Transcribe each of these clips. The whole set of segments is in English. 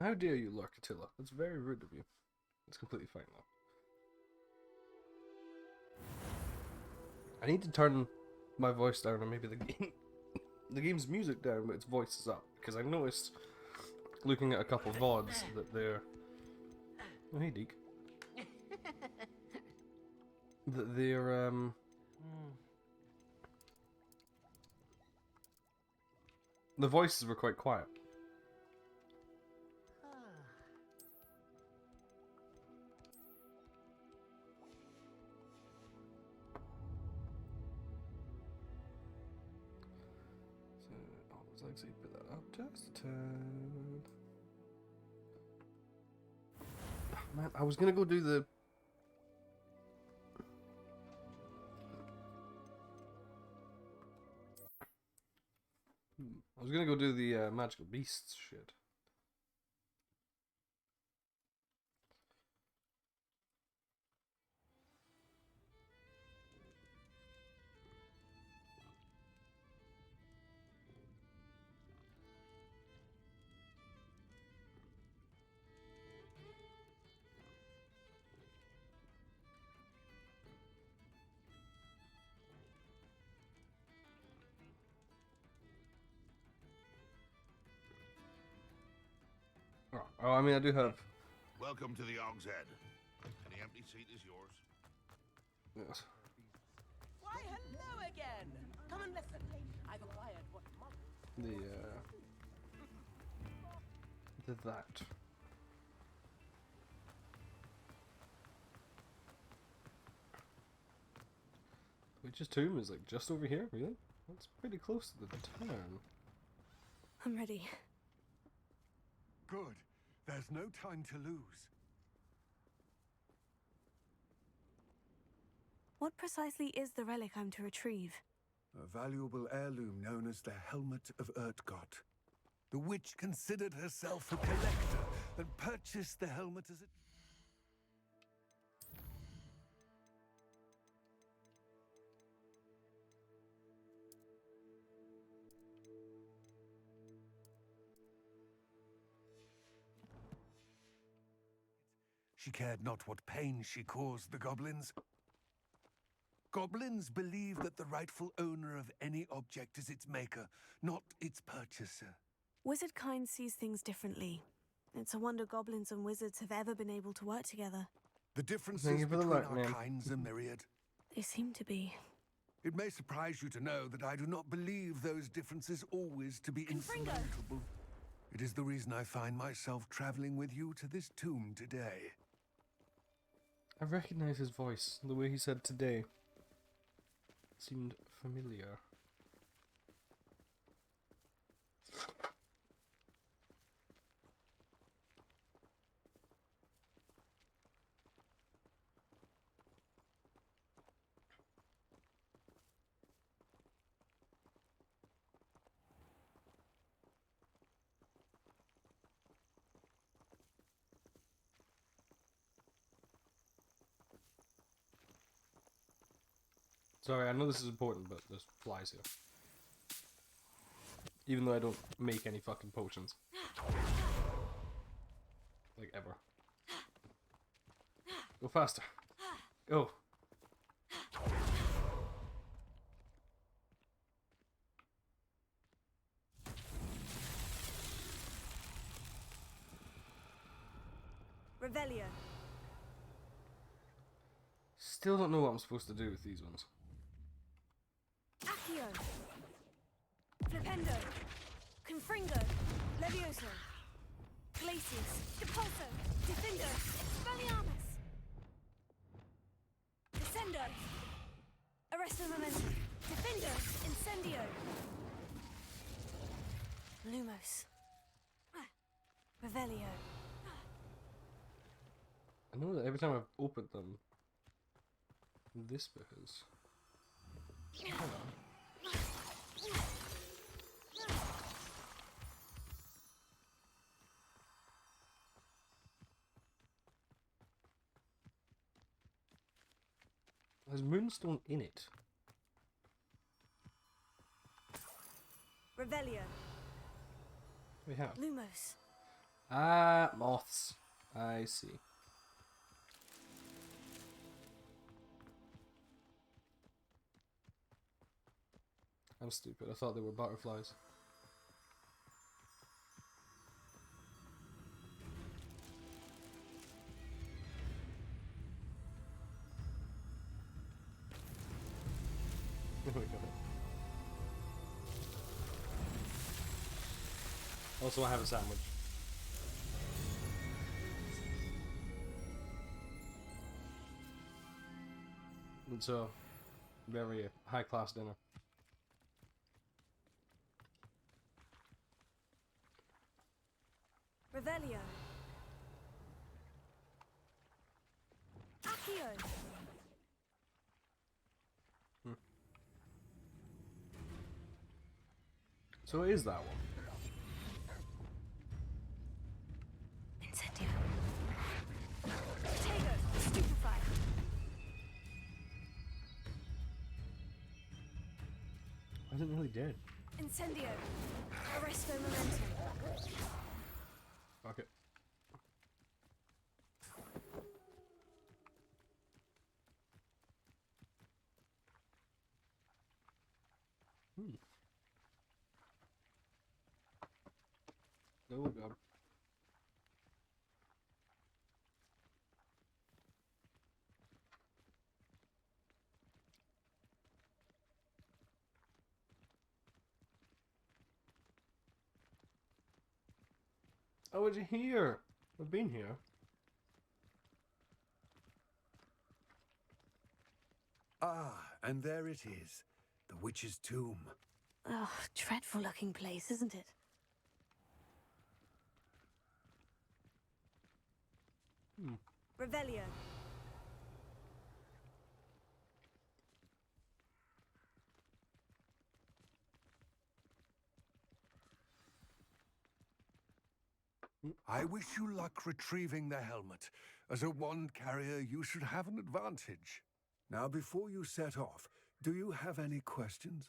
How dare you, Lord Catilla? That's very rude of you. It's completely fine though. I need to turn my voice down, or maybe the game, the game's music down, but its voice is up, because I noticed, looking at a couple of VODs, that they're... Oh, hey, Deke. That they're, the voices were quite quiet. So, Hogwarts Legacy, put that up just a tad. Oh, man, I was gonna go do the... I was gonna go do the magical beasts shit. Oh, I mean, I do have... Welcome to the Og's Head. Any empty seat is yours. Yes. Why, hello again! Come and listen. I've acquired what That. Witch's Tomb is like just over here, really? That's pretty close to the town. I'm ready. Good. There's no time to lose. What precisely is the relic I'm to retrieve? A valuable heirloom known as the Helmet of Urtgott. The witch considered herself a collector and purchased the helmet as a... She cared not what pain she caused the goblins. Goblins believe that the rightful owner of any object is its maker, not its purchaser. Wizard kind sees things differently. It's a wonder goblins and wizards have ever been able to work together. The differences Thank you for the between luck, our ma'am. kinds are myriad. They seem to be. It may surprise you to know that I do not believe those differences always to be Confringo! insurmountable. It is the reason I find myself traveling with you to this tomb today. I recognize his voice. The way he said today seemed familiar. Sorry, I know this is important, but there's flies here. Even though I don't make any fucking potions. Like, ever. Go faster. Go. Revelio. Still don't know what I'm supposed to do with these ones. Accio. Flipendo. Confringo. Levioso. Glacius. Depulso. Defendo. Expelliarmus. Descendo. Arresto Momentum. Defendo. Incendio. Lumos. Revelio. I know that every time I've opened them, this bit is... Hold on. There's moonstone in it. Revelio. We have. Lumos. Ah, moths. I see. I'm stupid. I thought they were butterflies. There we go. Also, I have a sandwich. It's a very high-class dinner. Revelio. Accio. So it is that one. Incendio. Potato. Stupefy. I isn't really dead. Incendio. Arresto momentum. Fuck it. Oh god. Oh, it's here. I've been here. Ah, and there it is. The witch's tomb. Oh, dreadful looking place, isn't it? Revelio. I wish you luck retrieving the helmet. As a wand carrier, you should have an advantage. Now, before you set off, do you have any questions?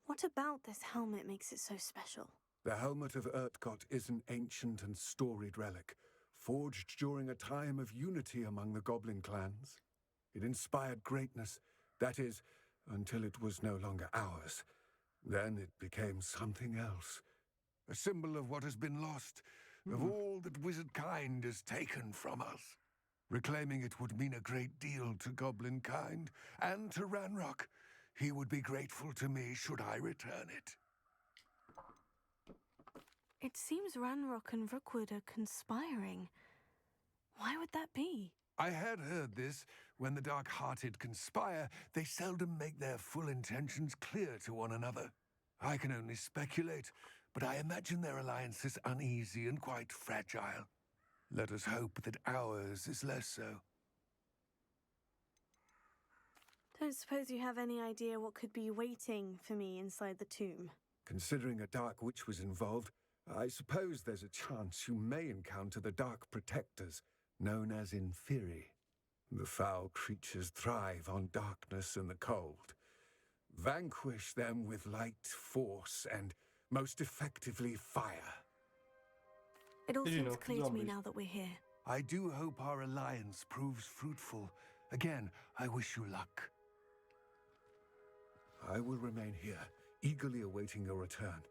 What about this helmet makes it so special? The helmet of Urtkot is an ancient and storied relic, forged during a time of unity among the goblin clans. It inspired greatness, that is, until it was no longer ours. Then it became something else. A symbol of what has been lost, of all that wizard kind has taken from us. Reclaiming it would mean a great deal to goblin kind, and to Ranrock. He would be grateful to me should I return it. It seems Ranrock and Rookwood are conspiring. Why would that be? I had heard this. When the dark-hearted conspire, they seldom make their full intentions clear to one another. I can only speculate, but I imagine their alliance is uneasy and quite fragile. Let us hope that ours is less so. Don't suppose you have any idea what could be waiting for me inside the tomb? Considering a dark witch was involved, I suppose there's a chance you may encounter the Dark Protectors, known as Inferi. The foul creatures thrive on darkness and the cold. Vanquish them with light, force, and, most effectively, fire. It all Did you seems know? clear to me Zombies. now that we're here. I do hope our alliance proves fruitful. Again, I wish you luck. I will remain here, eagerly awaiting your return.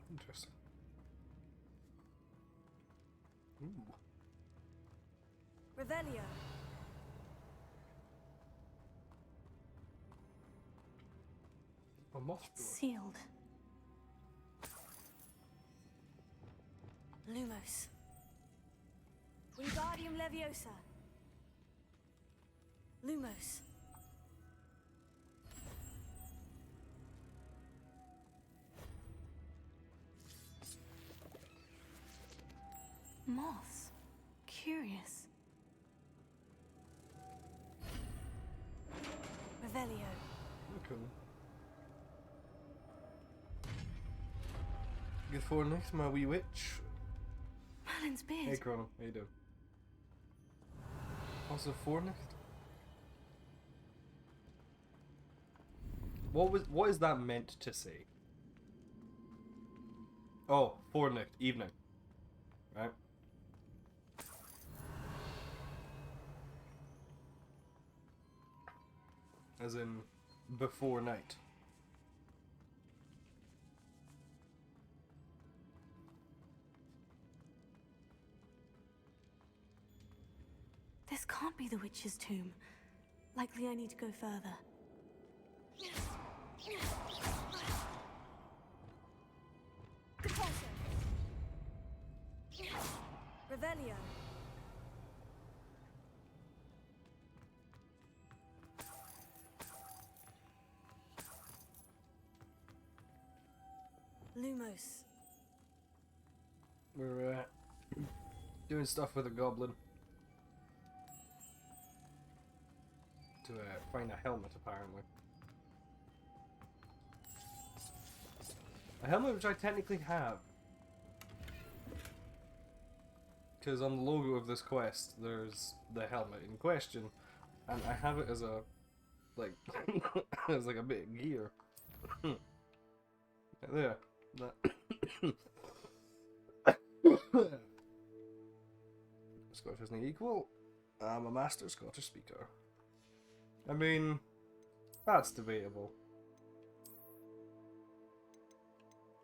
Interesting. Ooh. Revelio. A moth door. Sealed. Lumos. Wingardium Leviosa. Lumos. Moths. Curious. Revelio. Cool. Good for next, my wee witch. Goblin's beard. Hey Chrono, how you doing? Also Forknicht? What is that meant to say? Oh, Forknicht, evening. Right? As in before night. This can't be the witch's tomb. Likely I need to go further. Revelio. Lumos. We're doing stuff with a goblin. To find a helmet, apparently. A helmet which I technically have. Because on the logo of this quest, there's the helmet in question. And I have it as a, like, as like a bit of gear. There. That. Scottish isn't equal. I'm a master Scottish speaker. I mean, that's debatable.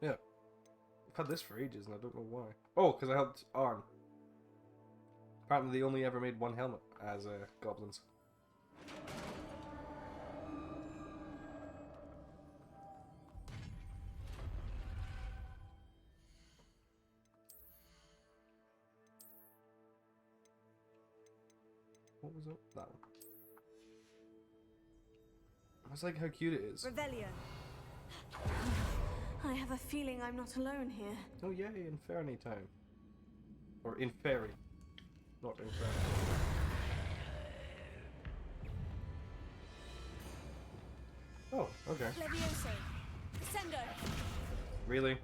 Yeah. I've had this for ages and I don't know why. Oh, because I helped Arn. Apparently they only ever made one helmet as goblins. What was it? That one. I just like how cute it is. Revelio. I have a feeling I'm not alone here. Oh yay, Inferni time. Or Inferi. Not Inferni. Oh, okay. Levioso. Descendo. Really?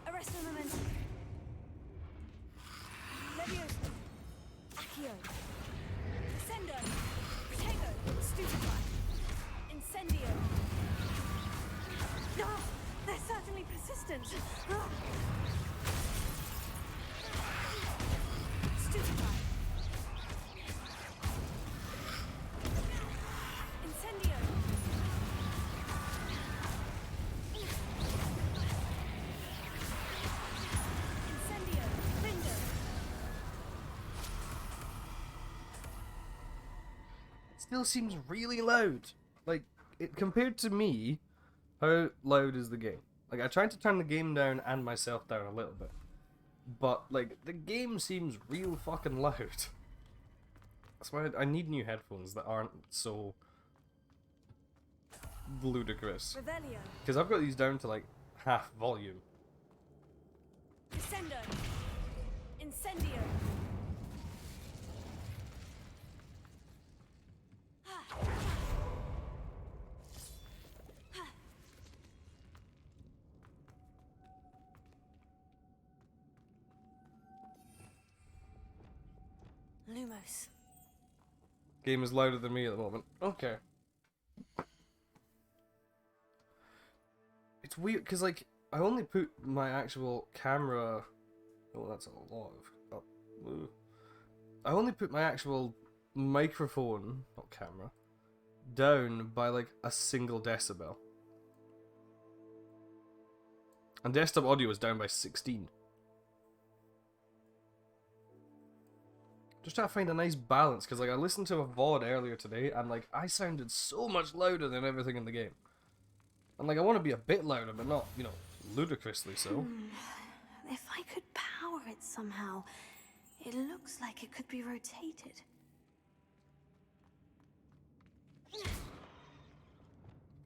Arresto momentum. Levioso. Accio. Descendo. Protego. Stupefy. Incendio. Ah, they're certainly persistent. Ah. Stupefy. Incendio. Incendio. Window. Still seems really loud. Like, it compared to me, how loud is the game? Like, I tried to turn the game down and myself down a little bit. But, like, the game seems real fucking loud. That's why I need new headphones that aren't so ludicrous. Revelio. Because I've got these down to, like, half volume. Descendo. Incendio. Lumos. Game is louder than me at the moment. Okay. It's weird, because, like, I only put my actual camera... Oh, that's a lot of... Oh, I only put my actual microphone, not camera, down by, like, a single decibel. And desktop audio is down by 16. Just trying to find a nice balance, because, like, I listened to a VOD earlier today, and, like, I sounded so much louder than everything in the game. And, like, I want to be a bit louder, but not, you know, ludicrously so. If I could power it somehow, it looks like it could be rotated.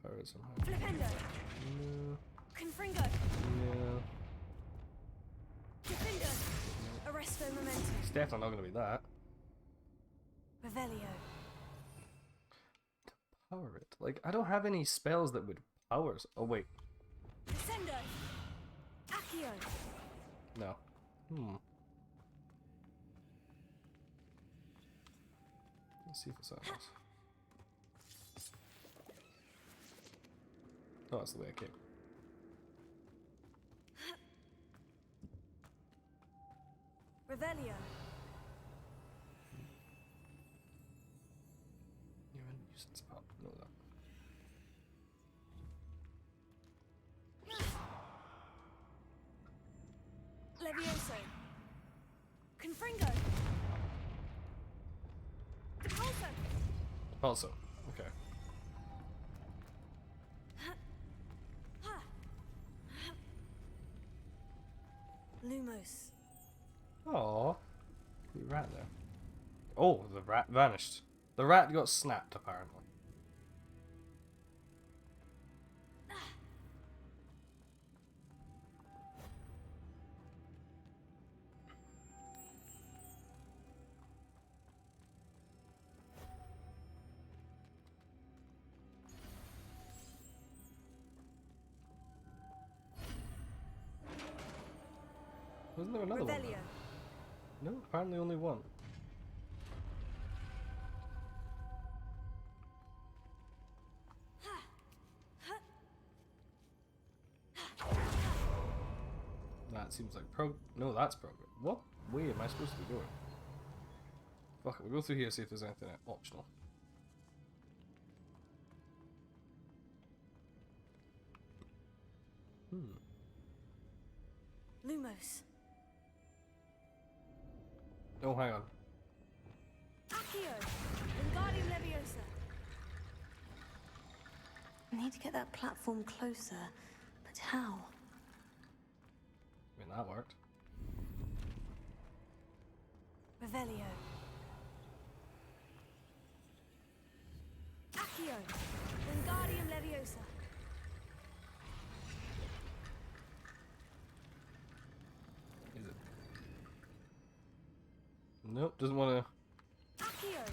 Power it somehow. Flipendo. No. Confringo. No. Defendo. Arresto momentum. It's definitely not going to be that. Revelio. Power it. Like, I don't have any spells that would power. Oh, wait. Descendo. Accio. No. Hmm. Let's see if it's that else. Oh, that's the way I came. Revelio. You're a nuisance pup. Know that. Levioso. Confringo. Repulso. Also, okay. Lumos. Oh, the rat there. Oh, the rat vanished. The rat got snapped, apparently. Wasn't there another one? Revelio. No, apparently only one. That seems like no, that's progress. What way am I supposed to be going? Fuck it, we'll go through here, see if there's anything optional. Lumos. Oh, hang on. Accio. Wingardium Leviosa. I need to get that platform closer, but how? I mean, that worked. Revelio. Accio. Wingardium Leviosa. Is it? Nope, doesn't want to. Accio.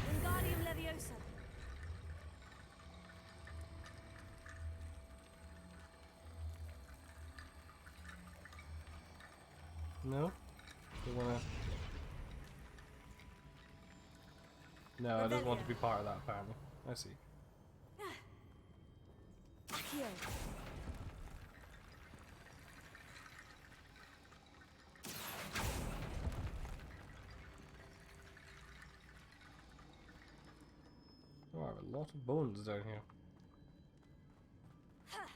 Wingardium Leviosa. No? Doesn't want to. No, it doesn't want to be part of that, apparently. I see. Accio. There are a lot of bones down here.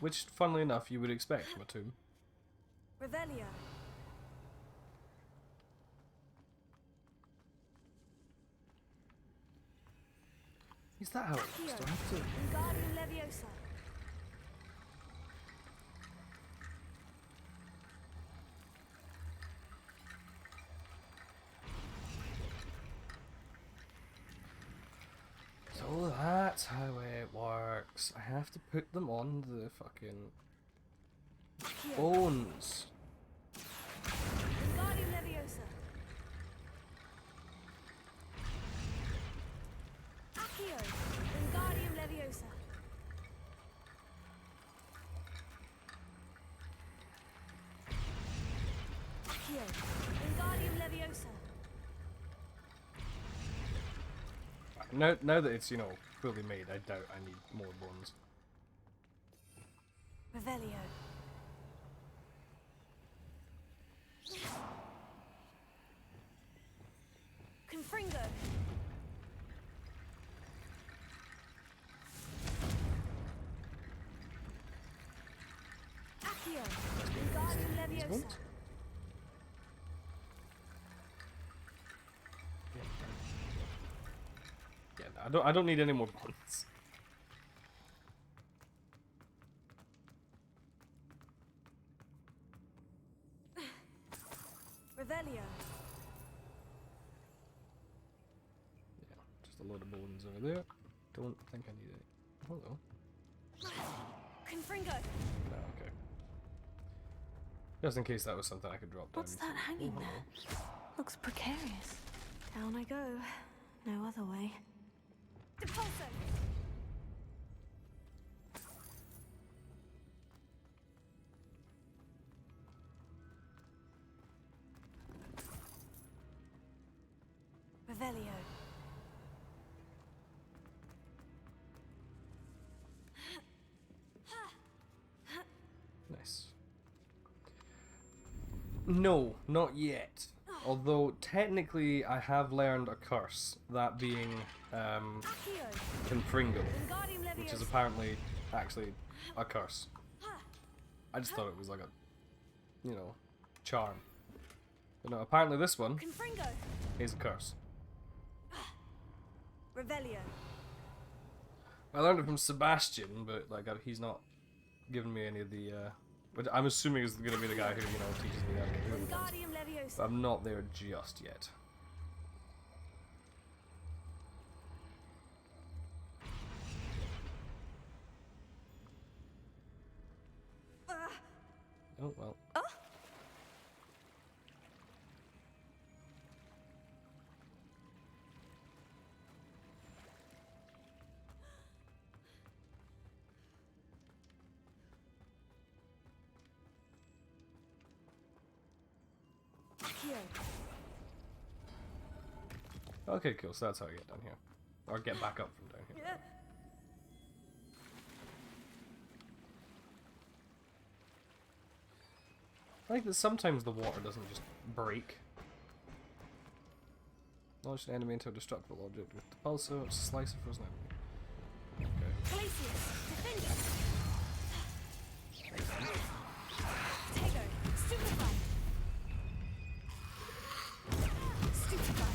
Which, funnily enough, you would expect from a tomb. Revelio. Is that how it works? Do I have to... Wingardium Leviosa. So that's how it works. I have to put them on the fucking Accio. bones. Wingardium Leviosa. Accio. Wingardium Leviosa. Accio. Wingardium Leviosa. Now that it's, you know, fully made, I doubt I need more bones. Revelio. Confringo. Accio. Wingardium Leviosa. bones? Yeah, I don't need any more bones. Revelio. Yeah, just a load of bones over there. Don't think I need any. Hello. Confringo. No, okay. Just in case that was something I could drop down. What's that hanging there? Looks precarious. Down I go. No other way. Repulso. Revelio. Nice. No, not yet. Although technically I have learned a curse, that being Accio. Confringo, Wingardium which is Leviosa. apparently actually a curse. I just thought it was like a, you know, charm. But no, apparently this one Confringo. is a curse. Revelio. I learned it from Sebastian, but like he's not given me any of the. Which I'm assuming is going to be the guy who teaches me how to do it. Wingardium Leviosa. But I'm not there just yet. Oh well. Accio. Okay, cool. So that's how I get down here, or get back up from down here. Yeah. I like that sometimes the water doesn't just break. Launch an enemy into a destructible object with the pulsar, slice a frozen enemy. Okay. Glacius. Defender. Tego. Stupefy. Stupefy.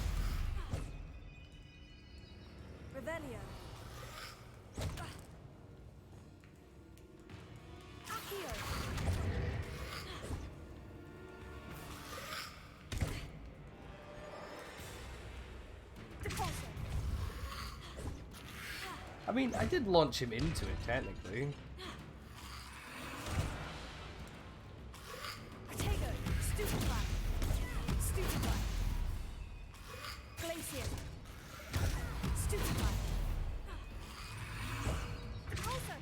Revelio. Accio. Repulsor. I mean, I did launch him into it technically. Tego. Stupefy. Stupefy. Glacius. Stupefy. Repulsor.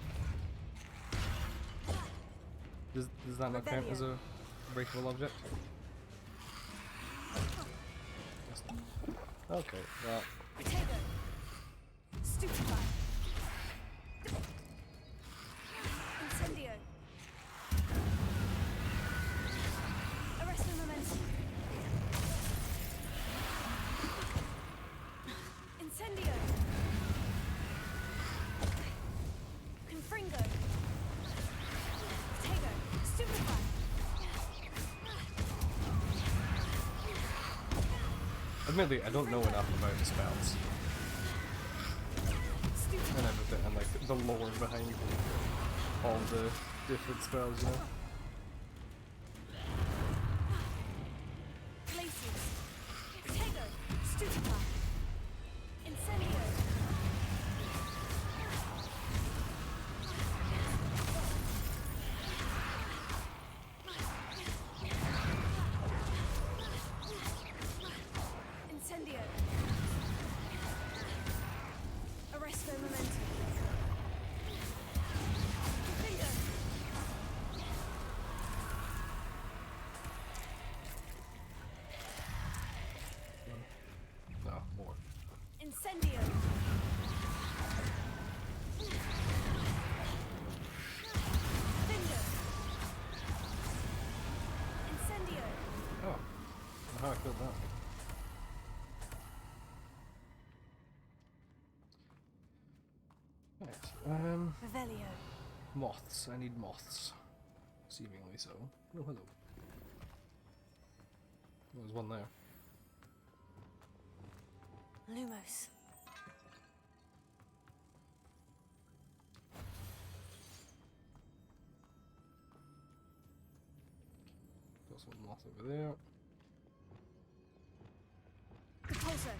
Does that not count as a breakable object? Yes. Okay, well. Tego. Stupefy. Incendio. Arresto momentum. Incendio. Confringo. Tego. Stupefy. Admittedly, I don't know enough about the spells and everything, and like the lore behind all the different spells, you know. Glacius. Tego. Stupefy. Incendio. Incendio. Arresto momentum. Confringo. No, more. Incendio. Finger. Incendio. Oh, how I killed that. Right, Revelio. moths. I need moths. Seemingly so. Oh, hello. There's one there. Lumos. Got some moth over there. Repulsor.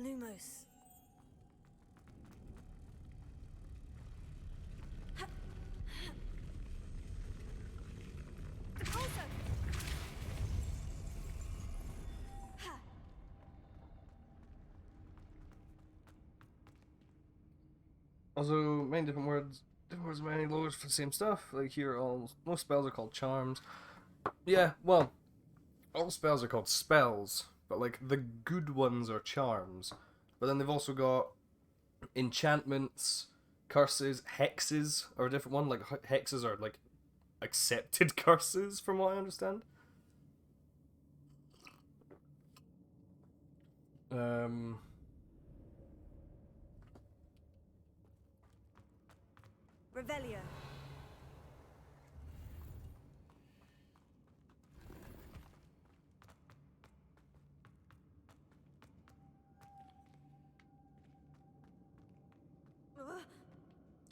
Lumos. Repulsor. Ha. Also, many different words There was many logos for the same stuff. Like here, all most spells are called charms. Yeah, well, all spells are called spells, but like the good ones are charms. But then they've also got enchantments, curses, hexes are a different one. Like hexes are like accepted curses, from what I understand. Revelio.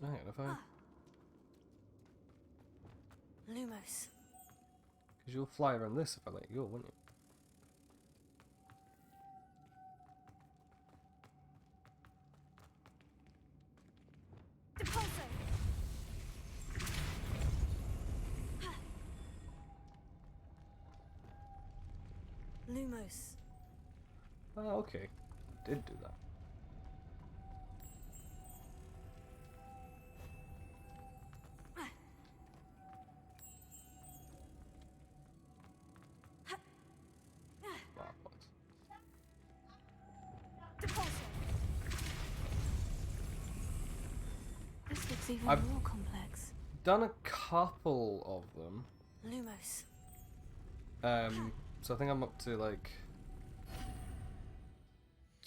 Alright, if I... Lumos. Because you'll fly around this if I let you go, wouldn't you? Depulso. Lumos. Oh, okay. Did do that. Wow, what? Depulso. This looks even I've- more complex. Done a couple of them. Lumos. So I think I'm up to like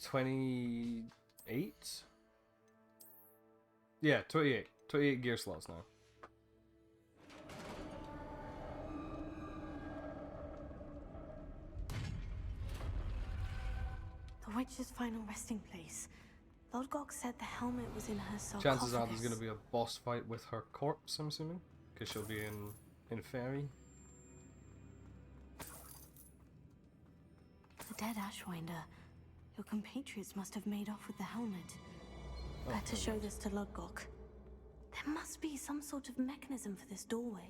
28. Yeah, 28. 28 gear slots now. The witch's final resting place. Lord Gok said the helmet was in her sarcophagus. Chances are there's going to be a boss fight with her corpse, I'm assuming, because she'll be in Fairy. The dead Ashwinder. Your compatriots must have made off with the helmet. Better show this to Lord Gok. There must be some sort of mechanism for this doorway.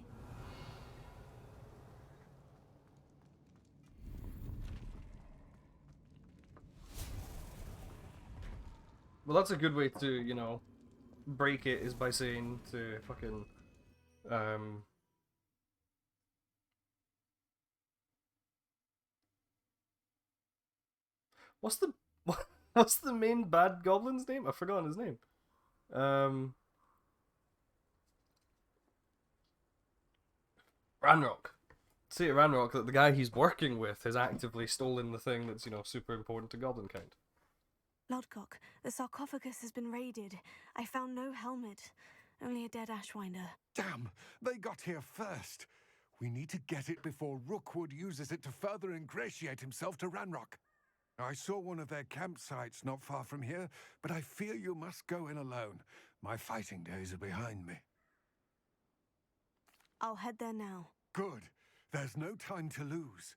Well, that's a good way to, you know, break it, is by saying to fucking, what's the what's the main bad goblin's name? I've forgotten his name. Ranrock. Say to Ranrock that the guy he's working with has actively stolen the thing that's, you know, super important to Goblin Kind. Lord Gok, the sarcophagus has been raided. I found no helmet, only a dead Ashwinder. Damn, they got here first. We need to get it before Rookwood uses it to further ingratiate himself to Ranrock. I saw one of their campsites not far from here, but I fear you must go in alone. My fighting days are behind me. I'll head there now. Good. There's no time to lose.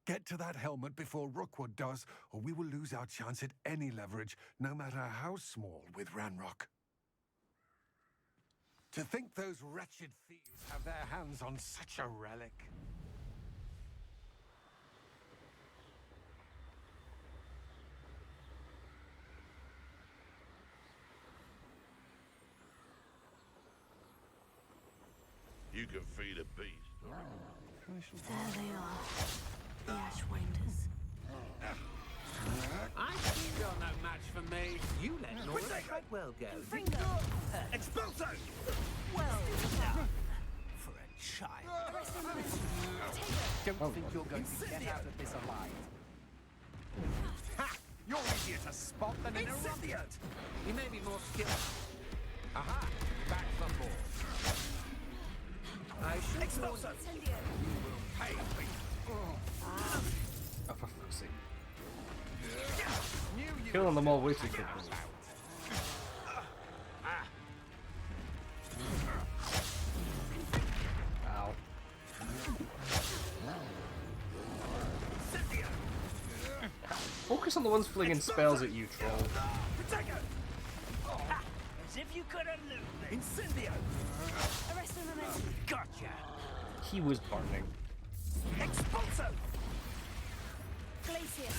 Get to that helmet before Rookwood does, or we will lose our chance at any leverage, no matter how small, with Ranrock. To think those wretched thieves have their hands on such a relic. You can feed a beast. There they are. The Ashwinders. I think you're no match for me. You let Nora quite well go. Expulso! Well, for a child. Don't think you're going to get out of this alive. Ha! You're easier to spot than an idiot. You may be more skilled. Aha! Back for more. I should Expulso! You will pay me. Oh, for fuck's sake. Killing them all way too quickly. Ow. Focus on the ones flinging spells at you, troll. As if you could elude me. Incendio! Arrest them, Gotcha! He was burning. Expulso! Glacier.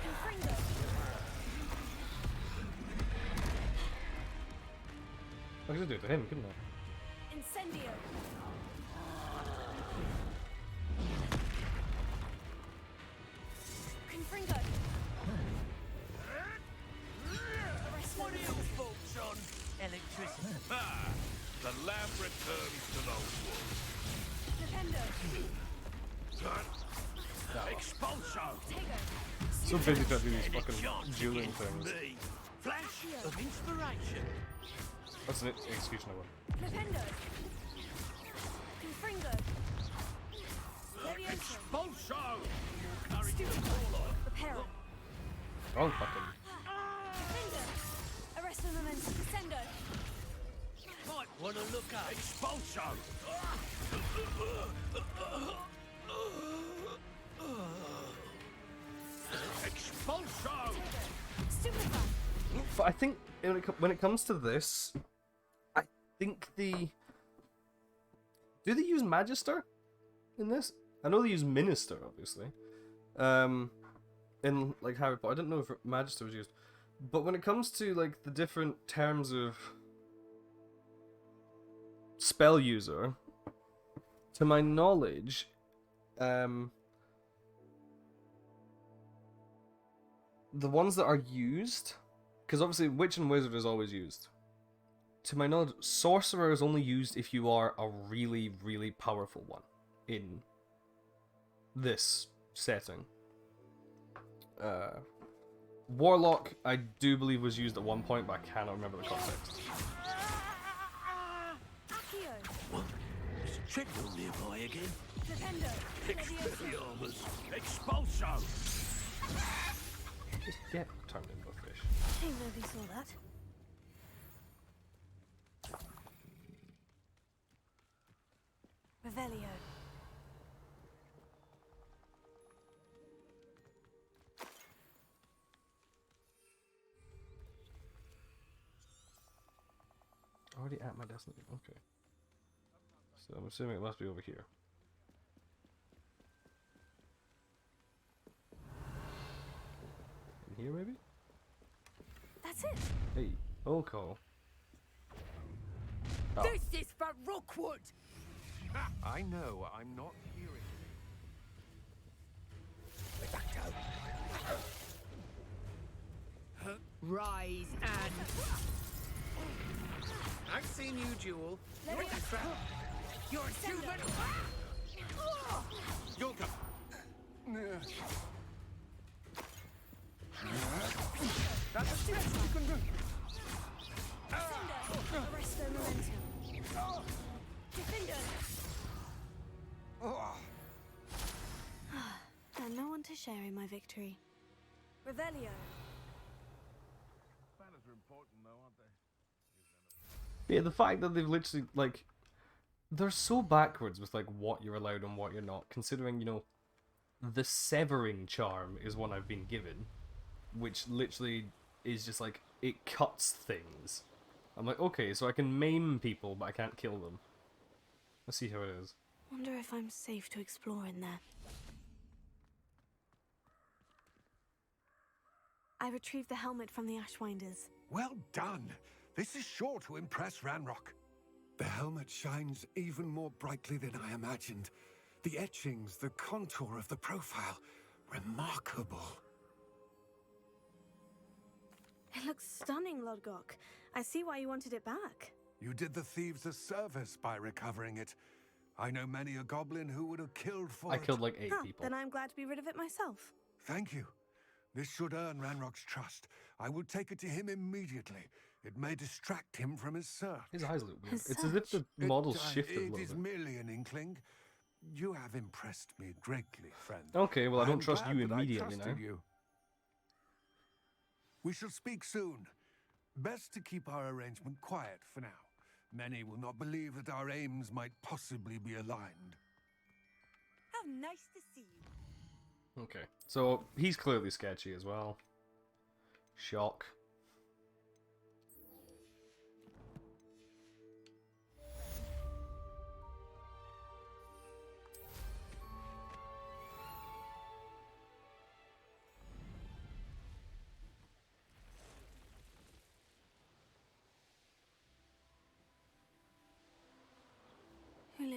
Confringo. I could do it to him, couldn't I? Incendio. Confringo. What are your thoughts on electricity? Ah, the lamb returns to the wood. Defendo. Expulso! Tego. So busy trying to do these fucking dueling things. Me. Flash of inspiration. That's an executioner one. Defendo. Confringo. Levioso. Expulso! Reparo. Oh, fucking. Defendo. Arresto momentum. Descendo. Might want to look up. Expulso! Expulso! Stupefy. But I think when it comes to this, I think the... Do they use Magister in this? I know they use Minister, obviously. In like Harry Potter, I don't know if Magister was used. But when it comes to like the different terms of spell user, to my knowledge, the ones that are used, because obviously Witch and Wizard is always used. To my knowledge, Sorcerer is only used if you are a really, really powerful one in this setting. Warlock, I do believe was used at one point, but I cannot remember the context. Accio. There's a treadmill nearby again. Defendo. Levioso. Expelliarmus! Expulso! Just get turned into a fish. Shame nobody saw that. Revelio. Already at my destination. Okay. So I'm assuming it must be over here. In here, maybe? That's it. Hey, roll call. Oh. This is for Rookwood! I know, I'm not hearing. Rise and... I've seen you duel. Let me- You're a human. You'll come. That's a stretch you can do. Arresto momentum. Defendo. And no one to share in my victory. Revelio. Banners are important though, aren't they? Yeah, the fact that they've literally, like... They're so backwards with, like, what you're allowed and what you're not, considering, you know, the Severing Charm is one I've been given, which literally is just, like, it cuts things. I'm like, okay, so I can maim people, but I can't kill them. Let's see how it is. Wonder if I'm safe to explore in there. I retrieved the helmet from the Ashwinders. Well done! This is sure to impress Ranrock. The helmet shines even more brightly than I imagined. The etchings, the contour of the profile, remarkable. It looks stunning, Lodgok. I see why you wanted it back. You did the thieves a service by recovering it. I know many a goblin who would have killed for I it. killed like 8 people. Then I'm glad to be rid of it myself. Thank you. This should earn Ranrock's trust. I will take it to him immediately. It may distract him from his search. His eyes look weird. As It's as if the model's shifted a It little is bit. merely an inkling. You have impressed me greatly, friend. Okay, well I don't I'm trust glad you that I immediately now. trusted you. We shall speak soon. Best to keep our arrangement quiet for now. Many will not believe that our aims might possibly be aligned. How nice to see you. Okay, so he's clearly sketchy as well. Shock.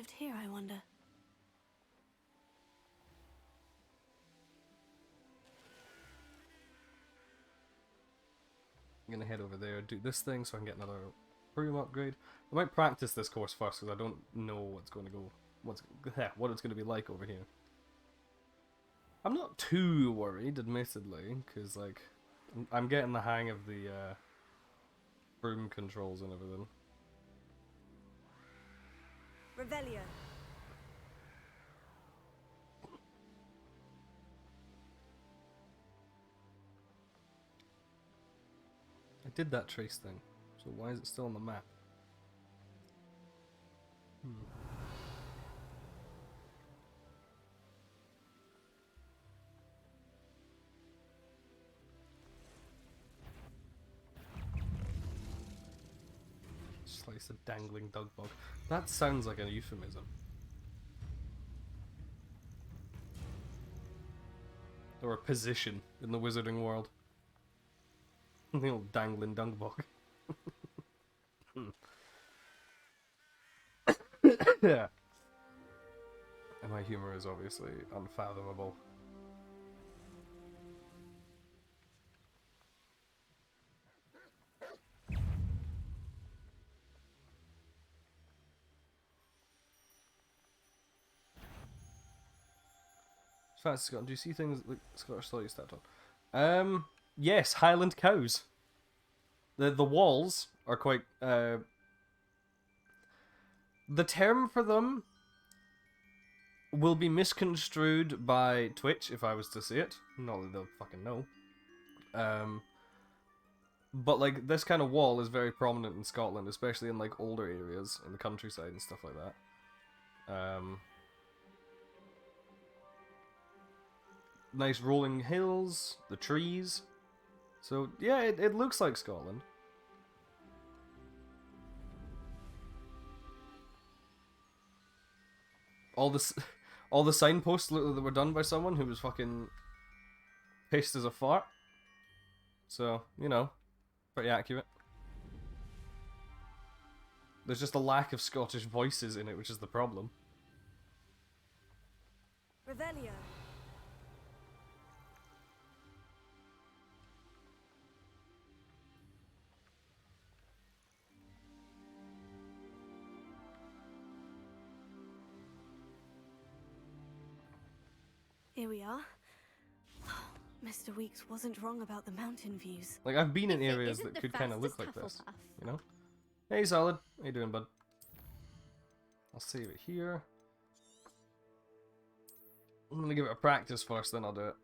lived here, I wonder? I'm gonna head over there, do this thing so I can get another broom upgrade. I might practice this course first because I don't know what's going to go, what it's going to be like over here. I'm not too worried, admittedly, because like I'm getting the hang of the broom controls and everything. Revelio. I did that trace thing, so why is it still on the map? Slice a dangling dug bug. That sounds like a euphemism. Or a position in the wizarding world. The old dangling dung bug. Yeah. And my humor is obviously unfathomable. Fancy Scotland, do you see things like Scottish soil you stepped on? Yes, Highland cows. The walls are quite the term for them will be misconstrued by Twitch if I was to see it. Not that they'll fucking know. But like this kind of wall is very prominent in Scotland, especially in like older areas in the countryside and stuff like that. Nice rolling hills, the trees. So yeah, it looks like Scotland. All the signposts look like they were done by someone who was fucking pissed as a fart. So, you know, pretty accurate. There's just a lack of Scottish voices in it, which is the problem. Revelio. Here we are. Mr. Weeks wasn't wrong about the mountain views. Like, I've been in If it areas isn't that the could kind of look like fastest this, Hufflepuff. you know? Hey, Solid. How you doing, bud? I'll save it here. I'm gonna give it a practice first, then I'll do it.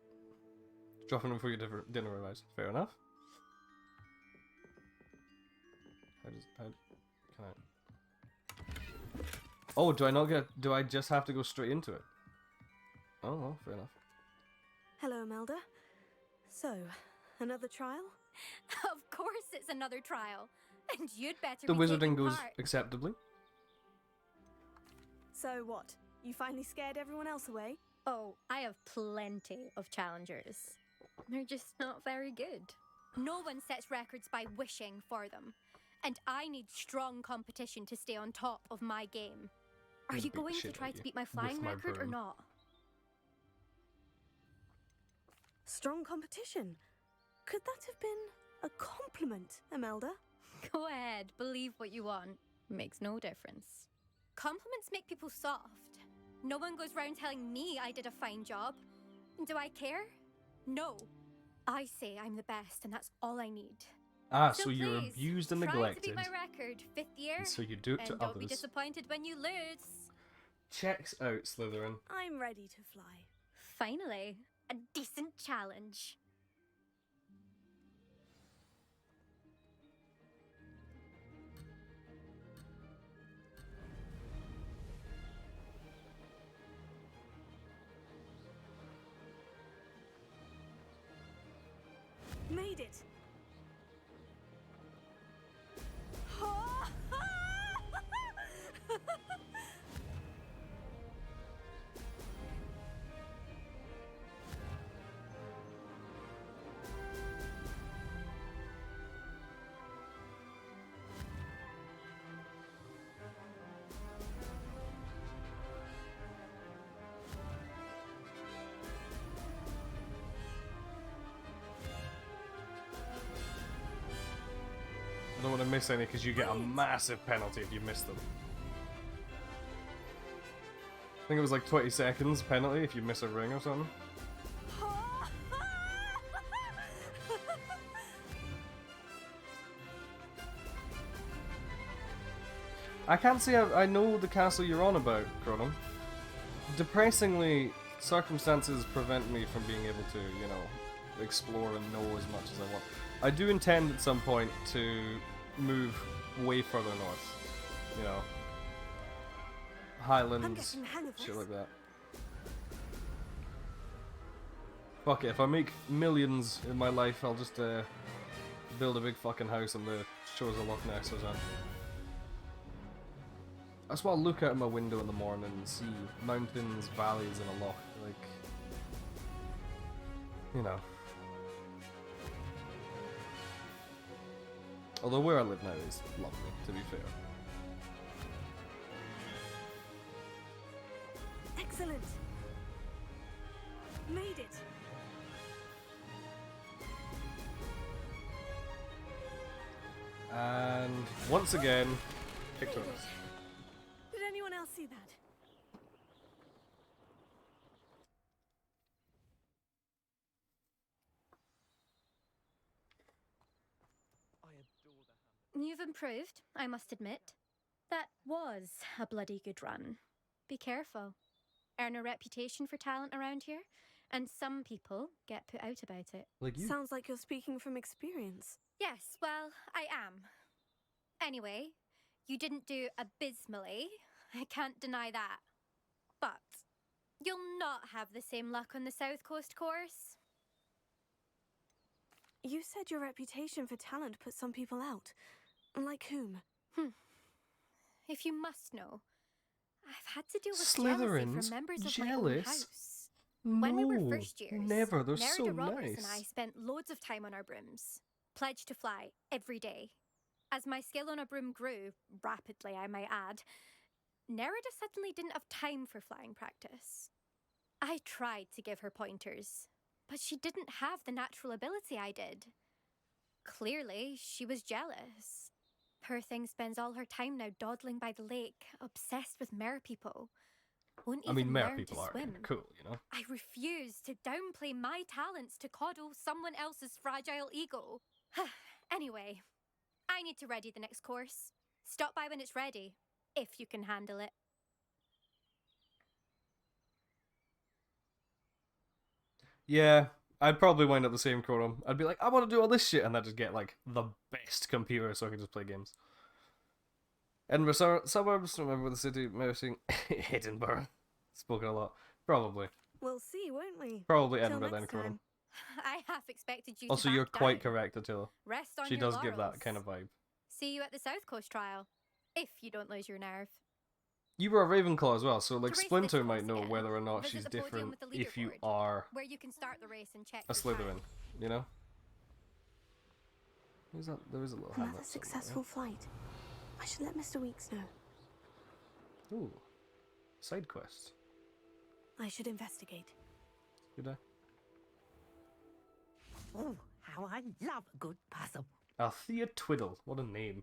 Dropping before your dinner arrives. Fair enough. How can I... Oh, do I just have to go straight into it? Oh, well, fair enough. Hello, Imelda. So, another trial? Of course it's another trial. And you'd better The be wizarding taking goes part. acceptably. So what? You finally scared everyone else away? Oh, I have plenty of challengers. They're just not very good. No one sets records by wishing for them. And I need strong competition to stay on top of my game. Are I'll you beat the going to shit try out of to you beat my with flying my record or broom. not? Strong competition. Could that have been a compliment, Imelda? Go ahead, believe what you want. Makes no difference. Compliments make people soft. No one goes round telling me I did a fine job. Do I care? No. I say I'm the best and that's all I need. Ah, so you're please, abused and try neglected. to beat my record, 5th year. And so you do it to and don't be others. disappointed when you lose. Checks out, Slytherin. I'm ready to fly. Finally, a decent challenge. Made it! I don't want to miss any because you get a massive penalty if you miss them. I think it was like 20 seconds penalty if you miss a ring or something. I can't say I know the castle you're on about, Chrono. Depressingly, circumstances prevent me from being able to, you know, explore and know as much as I want. I do intend at some point to move way further north. You know, Highlands, shit like that. Fuck it, if I make millions in my life, I'll just build a big fucking house on the shores of Loch Ness or something. That's what I look out my window in the morning and see mountains, valleys, and a loch. Like, you know. Although where I live now is lovely, to be fair. Excellent. Made it. And once again, victorious. Did anyone else see that? You've improved, I must admit. That was a bloody good run. Be careful. Earn a reputation for talent around here, and some people get put out about it. Like you. Sounds like you're speaking from experience. Yes, well, I am. Anyway, you didn't do abysmally. I can't deny that. But you'll not have the same luck on the South Coast course. You said your reputation for talent put some people out. Like whom? If you must know, I've had to deal with Slytherins? jealousy from members of my own Jealous? house. No, When we were first years, never. They're Nerida so Roberts and I nice. spent loads of time on our brooms, pledged to fly every day. As my skill on a broom grew, rapidly I might add, Nerida suddenly didn't have time for flying practice. I tried to give her pointers, but she didn't have the natural ability I did. Clearly, she was jealous. Poor thing spends all her time now dawdling by the lake, obsessed with mer people. Won't I even mean, mer learn people to are swim. cool, you know? I refuse to downplay my talents to coddle someone else's fragile ego. Anyway, I need to ready the next course. Stop by when it's ready, if you can handle it. Yeah, I'd probably wind up the same, Chrono. I'd be like, I want to do all this shit, and I'd just get, like, the best computer so I can just play games. Edinburgh suburbs, remember the city, mousing Edinburgh. Spoken a lot. Probably. We'll see, won't we? Probably Till Edinburgh then, next Chrono. time. I half expected you Also, to you're back quite down. correct, Attila. Rest on She your does give that laurels. kind of vibe. See you at the South Coast trial, if you don't lose your nerve. You were a Ravenclaw as well, so like To race Splinter this might course know again, whether or not visit she's the podium different with the if you leaderboard, are where you can start the race and check a your time. Slytherin, you know? There's that, there is a little Another hamlet successful flight. I should let Mr. Weeks know. somewhere. Ooh. Side quests. I should investigate. Good day. Oh, how I love a good puzzle. Althea Twiddle. What a name.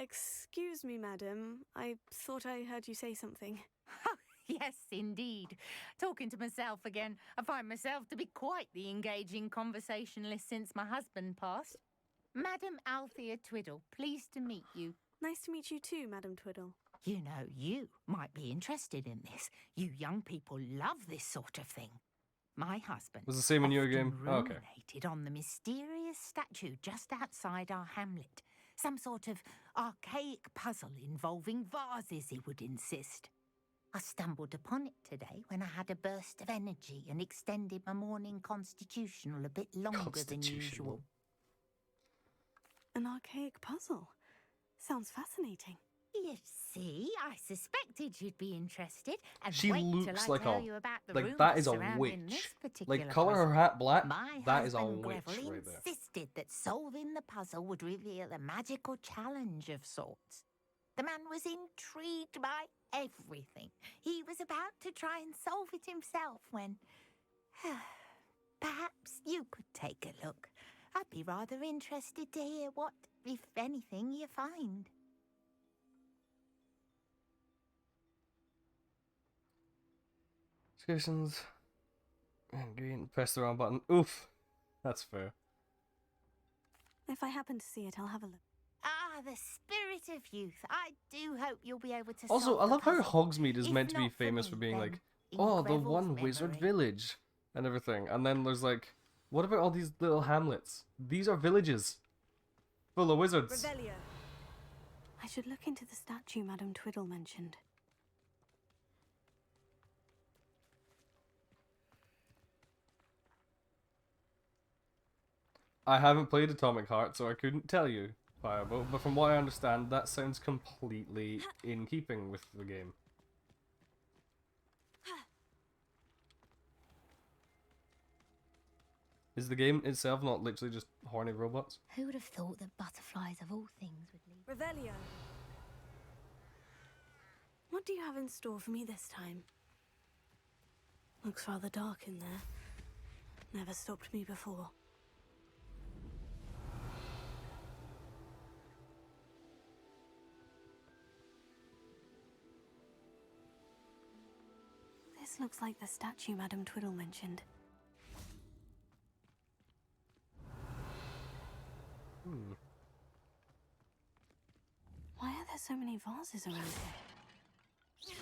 Excuse me, madam. I thought I heard you say something. Yes, indeed. Talking to myself again. I find myself to be quite the engaging conversationalist since my husband passed. Madam Althea Twiddle, pleased to meet you. Nice to meet you too, Madam Twiddle. You know, you might be interested in this. You young people love this sort of thing. My husband Was the same in your often game? Oh, okay. ruminated on the mysterious statue just outside our hamlet. Some sort of archaic puzzle involving vases, he would insist. I stumbled upon it today when I had a burst of energy and extended my morning constitutional a bit longer than usual. An archaic puzzle. Sounds fascinating. You see, I suspected you'd be interested. And She wait till looks I like tell a you about the like that rumours is a surrounding witch. this particular Like color her puzzle. hat black. My That is a husband witch Greville right there. insisted that solving the puzzle would reveal a magical challenge of sorts. The man was intrigued by everything. He was about to try and solve it himself when... Perhaps you could take a look. I'd be rather interested to hear what, if anything, you find. Stations. And green. Press the wrong button. Oof. That's fair. If I happen to see it, I'll have a look. Ah, the spirit of youth. I do hope you'll be able to Also, solve I the love how puzzle. Hogsmeade is If meant to be not for famous me, for being then like, in oh, the Greville's one wizard memory. village and everything. And then there's like, what about all these little hamlets? These are villages full of wizards. Revelio. I should look into the statue Madame Twiddle mentioned. I haven't played Atomic Heart, so I couldn't tell you, Firebolt, but from what I understand, that sounds completely in keeping with the game. Is the game itself not literally just horny robots? Who would have thought that butterflies of all things would leave? Revelio. What do you have in store for me this time? Looks rather dark in there. Never stopped me before. This looks like the statue Madame Twiddle mentioned. Why are there so many vases around here?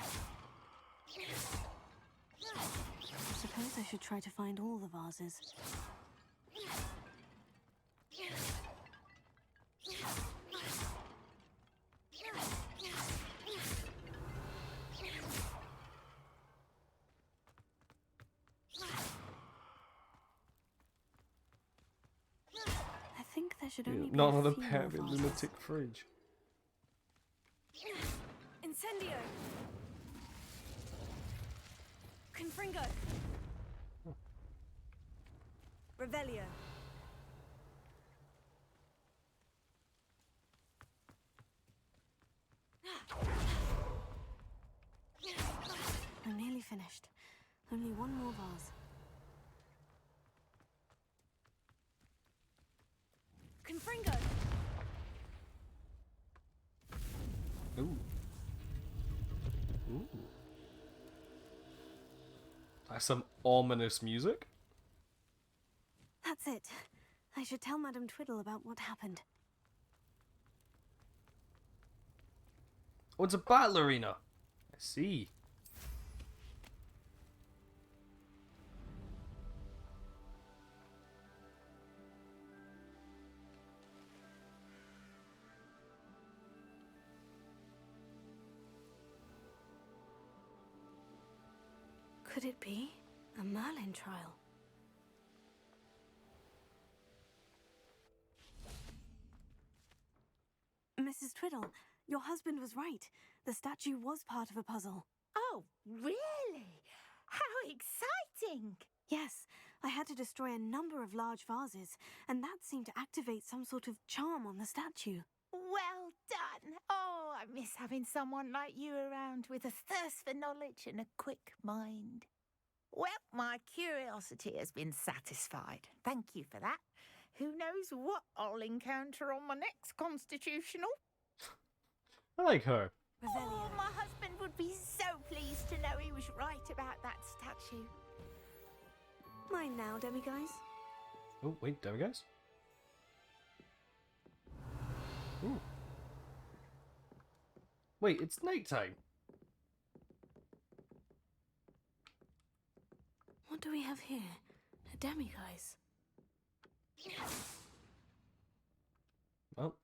I suppose I should try to find all the vases. I think there should only be Not a another few more pet vases. lunatic fridge. Incendio! Confringo! Revelio! I'm nearly finished. Only one more vase. Confringo! Ooh. Ooh. That's some ominous music. That's it. I should tell Madame Twiddle about what happened. Oh, it's a battle arena. I see. Could it be a Merlin trial? Mrs. Twiddle, your husband was right. The statue was part of a puzzle. Oh, really? How exciting! Yes, I had to destroy a number of large vases, and that seemed to activate some sort of charm on the statue. Well done. Oh, I miss having someone like you around with a thirst for knowledge and a quick mind. Well, my curiosity has been satisfied. Thank you for that. Who knows what I'll encounter on my next constitutional? I like her. Oh, my husband would be so pleased to know he was right about that statue. Mine now, demiguise. Oh, wait, there we go. Ooh. Wait, it's nighttime. What do we have here? A demiguise. Well.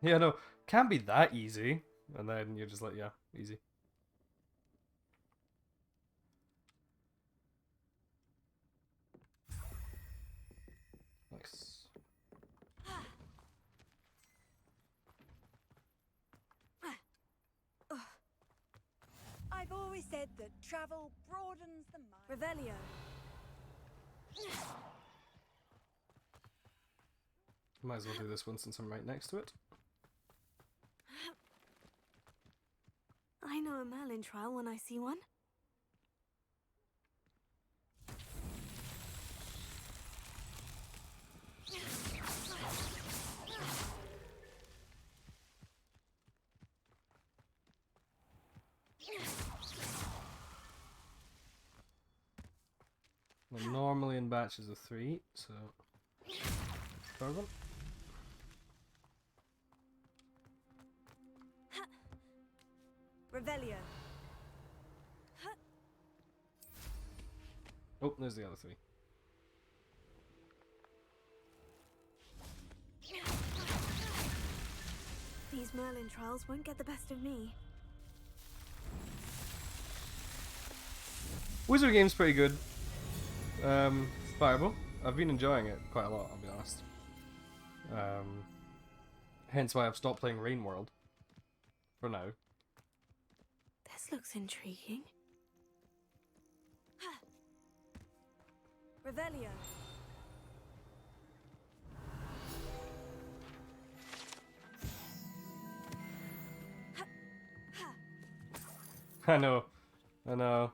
Yeah, no, can't be that easy. And then you're just like, yeah, easy. Nice. I've always said that travel broadens the mind. Revelio. Might as well do this one since I'm right next to it. I know a Merlin trial when I see one. normally in batches of 3, so start them. Revelio. Oh, there's the other 3. These Merlin trials won't get the best of me. Wizard game's pretty good. Fireball. I've been enjoying it quite a lot, I'll be honest. Hence why I've stopped playing Rain World. For now. This looks intriguing. Revelio. I know. I know.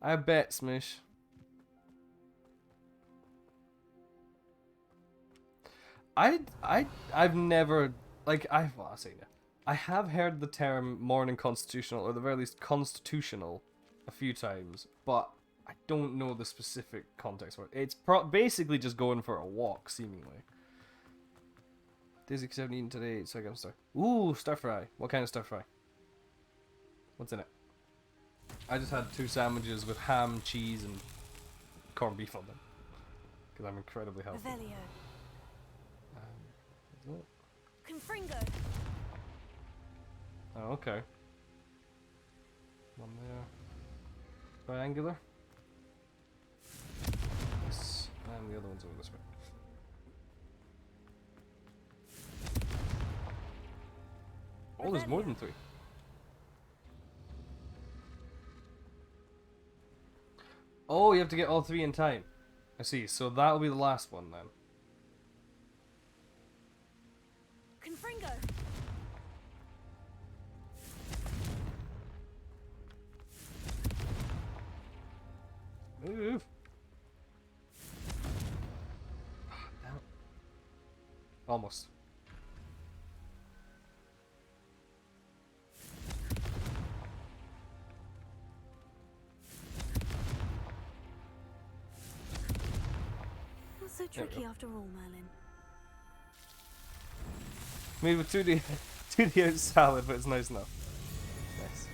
I bet, Smish. I've never, like, well, I'll say that. I have heard the term morning constitutional, or at the very least constitutional, a few times, but I don't know the specific context for it. It's basically just going for a walk, seemingly. Daisy 17 today, so I got star. Ooh, stir fry. What kind of stir fry? What's in it? I just had 2 sandwiches with ham, cheese, and corned beef on them. Because I'm incredibly healthy. Revelio. What's Confringo. it? Oh, okay. One there. Triangular. Yes. And the other one's over this way. Oh, there's more than 3. Oh, you have to get all 3 in time. I see. So that'll be the last one then. Confringo. Move. Damn. Almost. Not so tricky after all, Merlin. Made with 2D out salad, but it's nice enough. Nice.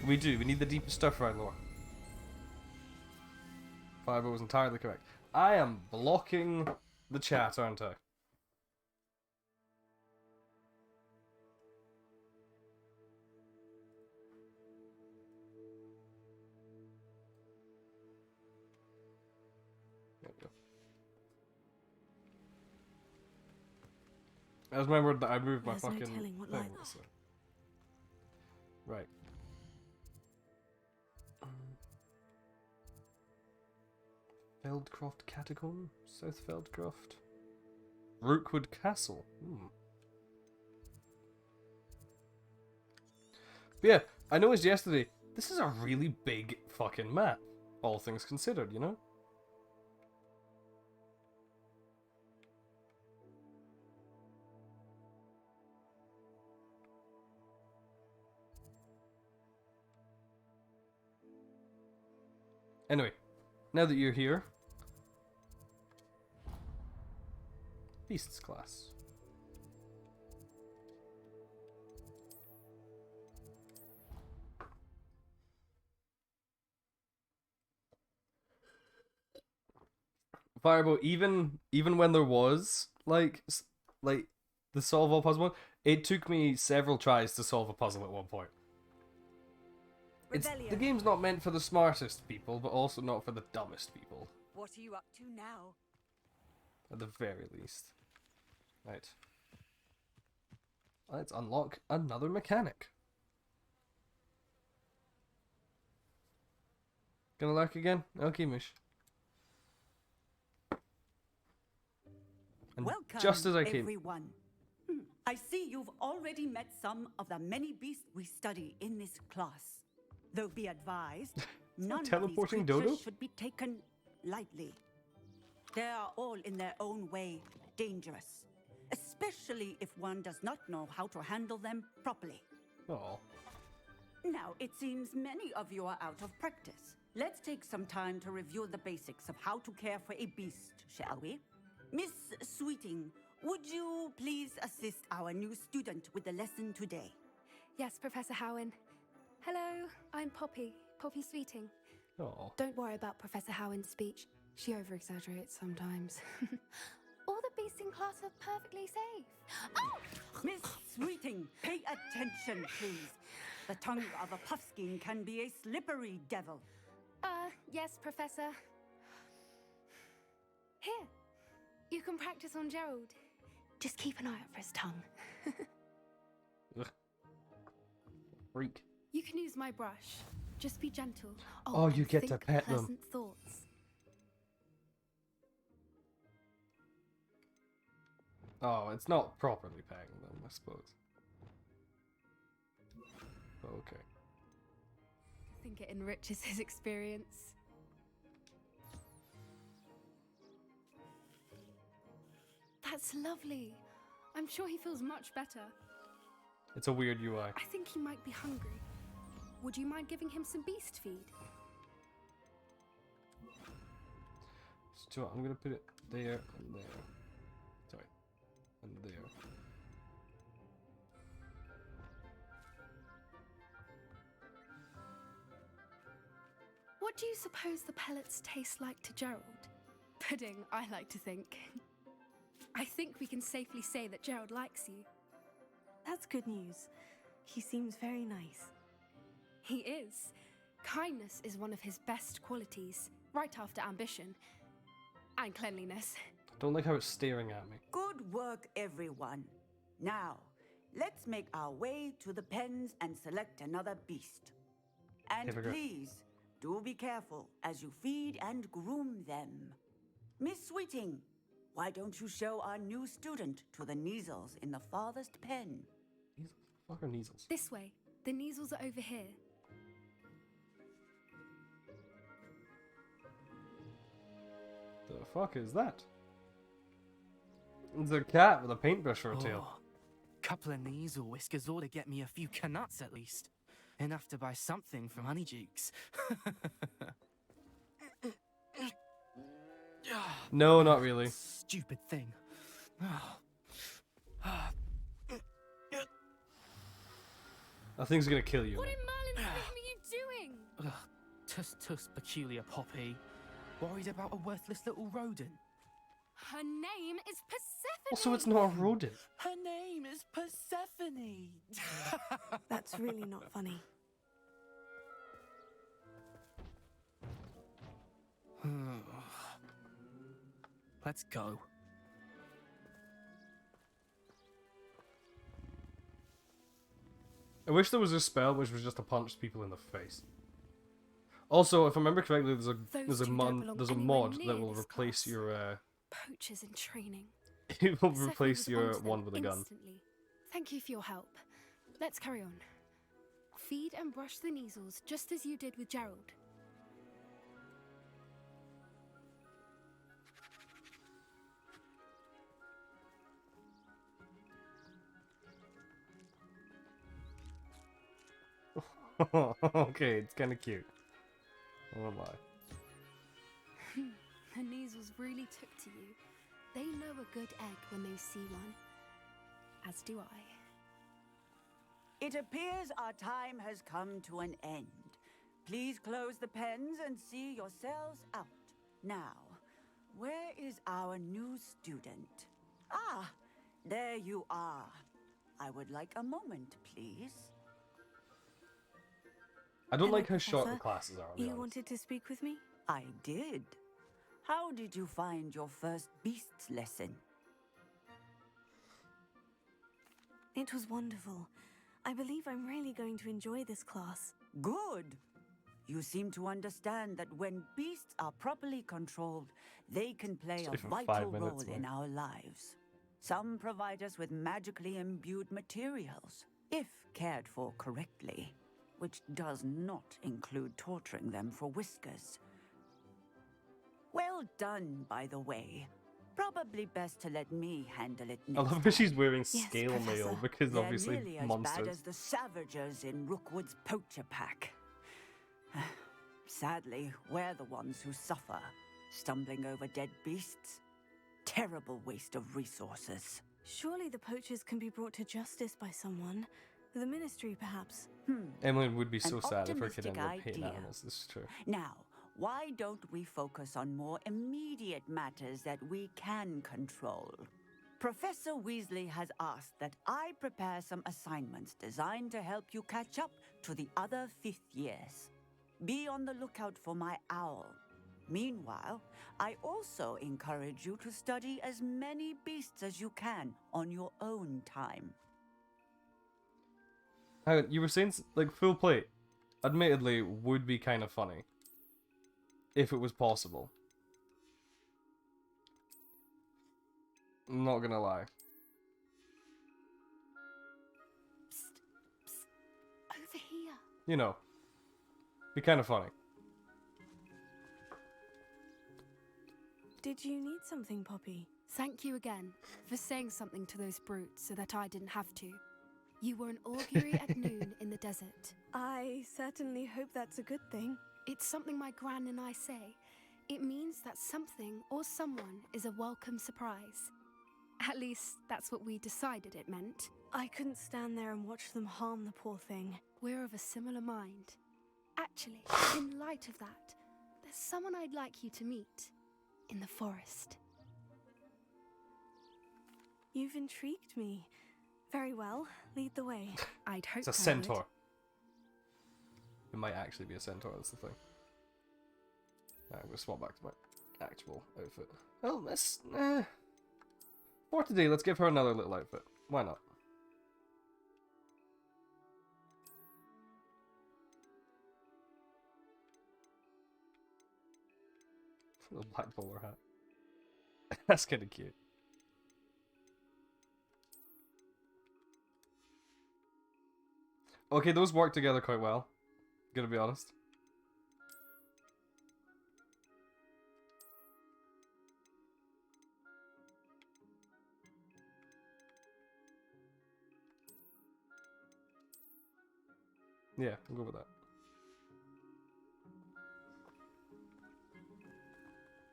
We do. We need the deep stir fry lore. Fireball was entirely correct. I am blocking the chat, aren't I? There we go. I just remembered that I moved my There's no fucking telling what thing. light- So. Right. Feldcroft Catacomb? South Feldcroft? Rookwood Castle. But yeah, I noticed yesterday, this is a really big fucking map. All things considered, you know? Anyway, now that you're here, Beasts class. Fireball, even when there was like the solve all puzzle one, it took me several tries to solve a puzzle at one point. The game's not meant for the smartest people, but also not for the dumbest people. What are you up to now? At the very least. Right. Let's unlock another mechanic. Gonna lurk again? Okay, Mish. And Welcome, just as I came. everyone. I see you've already met some of the many beasts we study in this class. Though be advised, none of these teleporting creatures dodo? should be taken lightly. They are all in their own way dangerous, especially if one does not know how to handle them properly. Oh. Now, it seems many of you are out of practice. Let's take some time to review the basics of how to care for a beast, shall we? Miss Sweeting, would you please assist our new student with the lesson today? Yes, Professor Howen. Hello, I'm Poppy Sweeting. Oh. Don't worry about Professor Howen's speech. She over-exaggerates sometimes. All the beasts in class are perfectly safe. Oh! Miss Sweeting, pay attention, please. The tongue of a puffskein can be a slippery devil. Yes, Professor. Here, you can practice on Gerald. Just keep an eye out for his tongue. Ugh. Freak. You can use my brush. Just be gentle. Oh, you and get to think pet them. pleasant thoughts. Oh, it's not properly petting them, I suppose. Okay. I think it enriches his experience. That's lovely. I'm sure he feels much better. It's a weird UI. I think he might be hungry. Would you mind giving him some beast feed? So I'm gonna put it there and there. Sorry. And there. What do you suppose the pellets taste like to Gerald? Pudding, I like to think. I think we can safely say that Gerald likes you. That's good news. He seems very nice. He is. Kindness is one of his best qualities, right after ambition. And cleanliness. I don't like how it's staring at me. Good work, everyone. Now, let's make our way to the pens and select another beast. And Here we go. please, do be careful as you feed and groom them. Miss Sweeting, why don't you show our new student to the Neasels in the farthest pen? Measles? Fuck are measles? This way. The Neasels are over here. The fuck is that? It's a cat with a paintbrush for a tail. Couple of Neasel whiskers ought to get me a few canuts at least. Enough to buy something from Honeydukes. No, not really. Stupid thing. That thing's gonna kill you. What in Merlin's name are you doing? Tuss, peculiar Poppy. Worried about a worthless little rodent. Her name is Persephone. Also, it's not a rodent. Her name is Persephone. That's really not funny. Let's go. I wish there was a spell which was just to punch people in the face. Also, if I remember correctly, there's a Those two don't belong there's a anywhere mod near that will this replace class. your Poachers in training. it will Persephone replace was your onto them wand with a gun. instantly. Thank you for your help. Let's carry on. Feed and brush the Neasels just as you did with Gerald. Okay, it's kind of cute. Oh my. The Neasels really took to you. They know a good egg when they see one. As do I. It appears our time has come to an end. Please close the pens and see yourselves out. Now, where is our new student? Ah, there you are. I would like a moment, please. I don't Hello, like how short the Professor. classes are. I'll be You honest. wanted to speak with me? I did. How did you find your first beasts lesson? It was wonderful. I believe I'm really going to enjoy this class. Good. You seem to understand that when beasts are properly controlled, they can play Stay a for vital 5 minutes, role in mate. our lives. Some provide us with magically imbued materials, if cared for correctly, which does not include torturing them for whiskers. Well done, by the way. Probably best to let me handle it I next love how she's time. wearing scale mail because They're obviously nearly as monsters. bad as the Savagers in Rookwood's poacher pack. Sadly, we're the ones who suffer, stumbling over dead beasts. Terrible waste of resources. Surely the poachers can be brought to justice by someone. The Ministry, perhaps. Emily would be so An sad if her kid optimistic ended up hating idea. animals. This is true. Now, why don't we focus on more immediate matters that we can control? Professor Weasley has asked that I prepare some assignments designed to help you catch up to the other 5th years. Be on the lookout for my owl. Meanwhile, I also encourage you to study as many beasts as you can on your own time. Hang on, you were saying like full plate, admittedly, would be kind of funny if it was possible. I'm not gonna lie. Over here. You know, be kind of funny. Did you need something, Poppy? Thank you again for saying something to those brutes so that I didn't have to. You were an augury at noon in the desert. I certainly hope that's a good thing. It's something my gran and I say. It means that something or someone is a welcome surprise. At least, that's what we decided it meant. I couldn't stand there and watch them harm the poor thing. We're of a similar mind. Actually, in light of that, there's someone I'd like you to meet. In the forest. You've intrigued me. Very well, lead the way. I'd hope It's a I centaur. would. It might actually be a centaur, that's the thing. Right, I'm gonna swap back to my actual outfit. Well, let's... for today, let's give her another little outfit. Why not? Little black bowler hat. That's kind of cute. Okay, those work together quite well. Gonna be honest. Yeah, we'll go with that.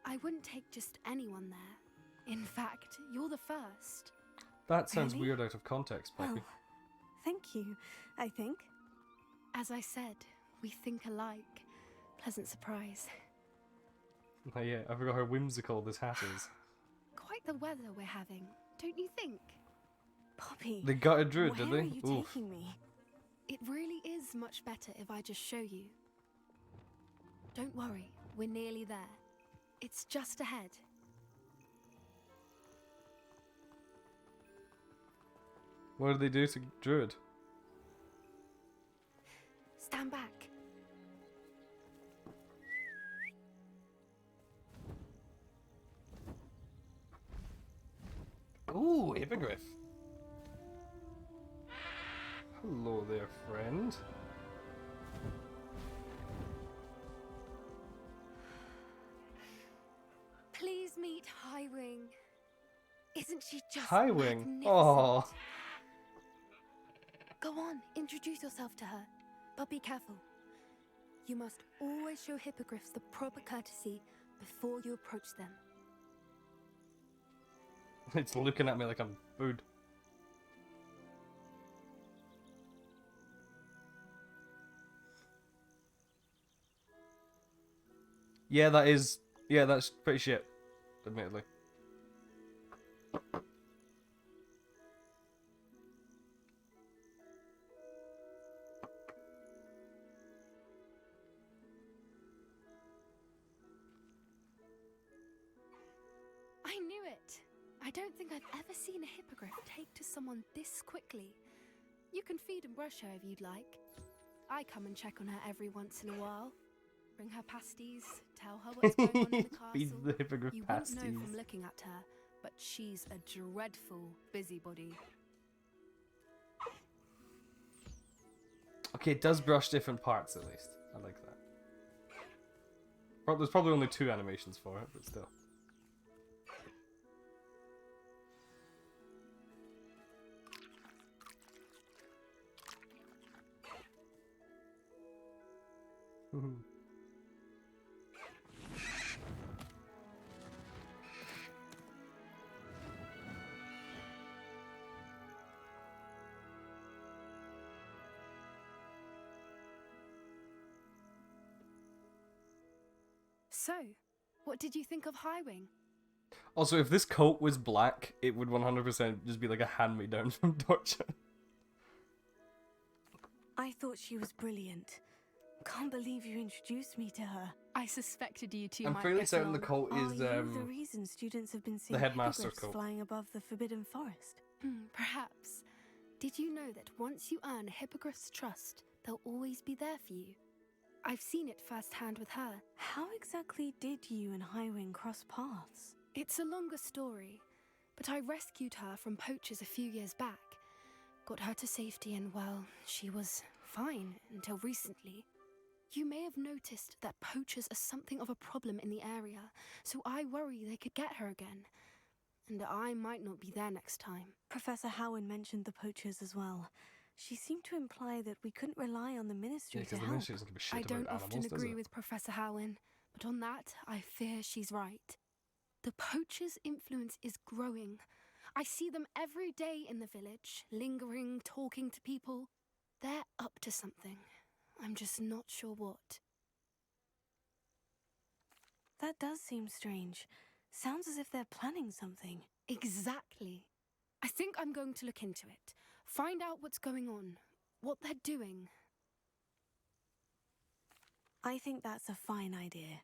I wouldn't take just anyone there. In fact, you're the first. That sounds Really? weird out of context, Poppy. Well, thank you, I think. As I said, we think alike. Pleasant surprise. Oh, yeah, I forgot how whimsical this hat is. Quite the weather we're having, don't you think? Poppy, They got a druid, where did they? are you Oof. taking me? It really is much better if I just show you. Don't worry, we're nearly there. It's just ahead. What did they do to druid? Stand back. Ooh, hippogriff. Hello there, friend. Please meet Highwing. Isn't she just Highwing. magnificent? Oh, Go on, introduce yourself to her. But be careful. You must always show hippogriffs the proper courtesy before you approach them. it's looking at me like I'm food. Yeah, that is. Yeah, that's pretty shit. Admittedly. I knew it. I don't think I've ever seen a hippogriff take to someone this quickly. You can feed and brush her if you'd like. I come and check on her every once in a while. Bring her pasties, tell her what's going on in the castle. Feed the hippogriff You pasties. wouldn't know from looking at her, but she's a dreadful busybody. Okay, it does brush different parts at least. I like that. There's probably only 2 animations for it, but still. So, what did you think of Highwing? Also, if this coat was black, it would 100% just be like a hand-me-down from Torture. I thought she was brilliant. Can't believe you introduced me to her. I suspected you two I'm might fairly get certain the along. coat Are is you the reason students have been seeing headmaster's hippogriffs coat. flying above the Forbidden Forest? Perhaps. Did you know that once you earn a hippogriff's trust, they'll always be there for you? I've seen it firsthand with her. How exactly did you and Highwing cross paths? It's a longer story, but I rescued her from poachers a few years back. Got her to safety and, well, she was fine until recently. You may have noticed that poachers are something of a problem in the area, so I worry they could get her again. And I might not be there next time. Professor Howen mentioned the poachers as well. She seemed to imply that we couldn't rely on the Ministry to because the help. Ministry doesn't give a shit I about don't animals, often does agree it? with Professor Howen, but on that, I fear she's right. The poachers' influence is growing. I see them every day in the village, lingering, talking to people. They're up to something. I'm just not sure what. That does seem strange. Sounds as if they're planning something. Exactly. I think I'm going to look into it. Find out what's going on, what they're doing. I think that's a fine idea.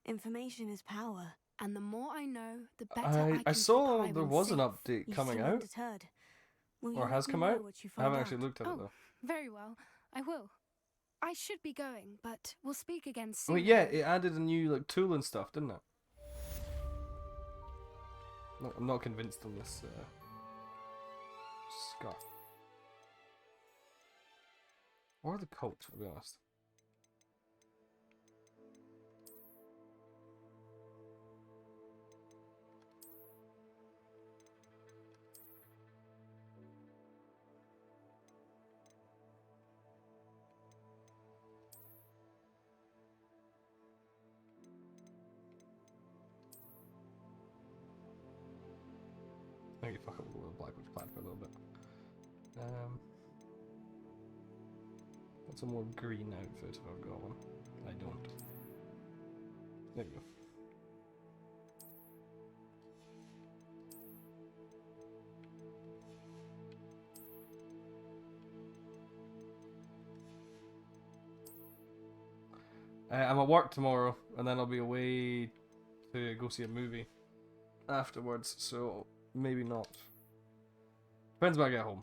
Information is power. And the more I know, the better I can I saw keep there Highwing was an safe. update You coming seem out, undeterred. Will you or let has me come know out. what you I find haven't out? actually looked at it though. Very well. I will. I should be going, but we'll speak again soon. Well, yeah, it added a new like tool and stuff, didn't it? No, I'm not convinced on this scarf. Or the coat, to be honest. Maybe fuck up with the Black Witch plan for a little bit. What's a more green outfit if I've got one? I don't. There you go. I'm at work tomorrow, and then I'll be away to go see a movie afterwards, so maybe not. Depends when I get home.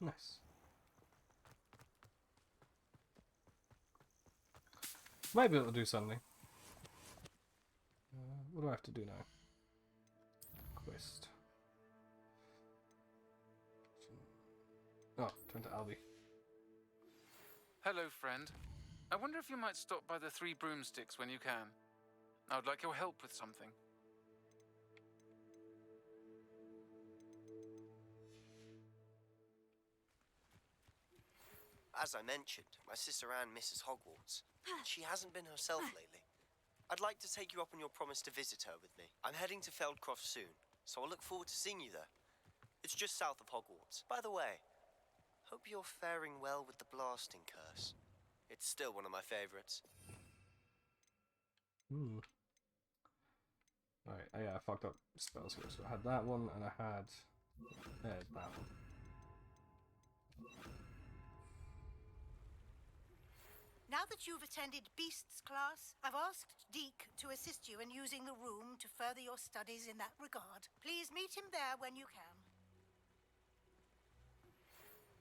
Nice. Might be able to do something. What do I have to do now? Quest. Oh, turn to Albie. Hello, friend. I wonder if you might stop by the Three Broomsticks when you can. I would like your help with something. As I mentioned, my sister Anne misses Hogwarts. She hasn't been herself lately. I'd like to take you up on your promise to visit her with me. I'm heading to Feldcroft soon, so I'll look forward to seeing you there. It's just south of Hogwarts. By the way, hope you're faring well with the blasting curse. It's still one of my favorites. Alright, yeah, I fucked up spells here. So I had that one, and I had that one. Now that you've attended Beasts class, I've asked Deke to assist you in using the room to further your studies in that regard. Please meet him there when you can.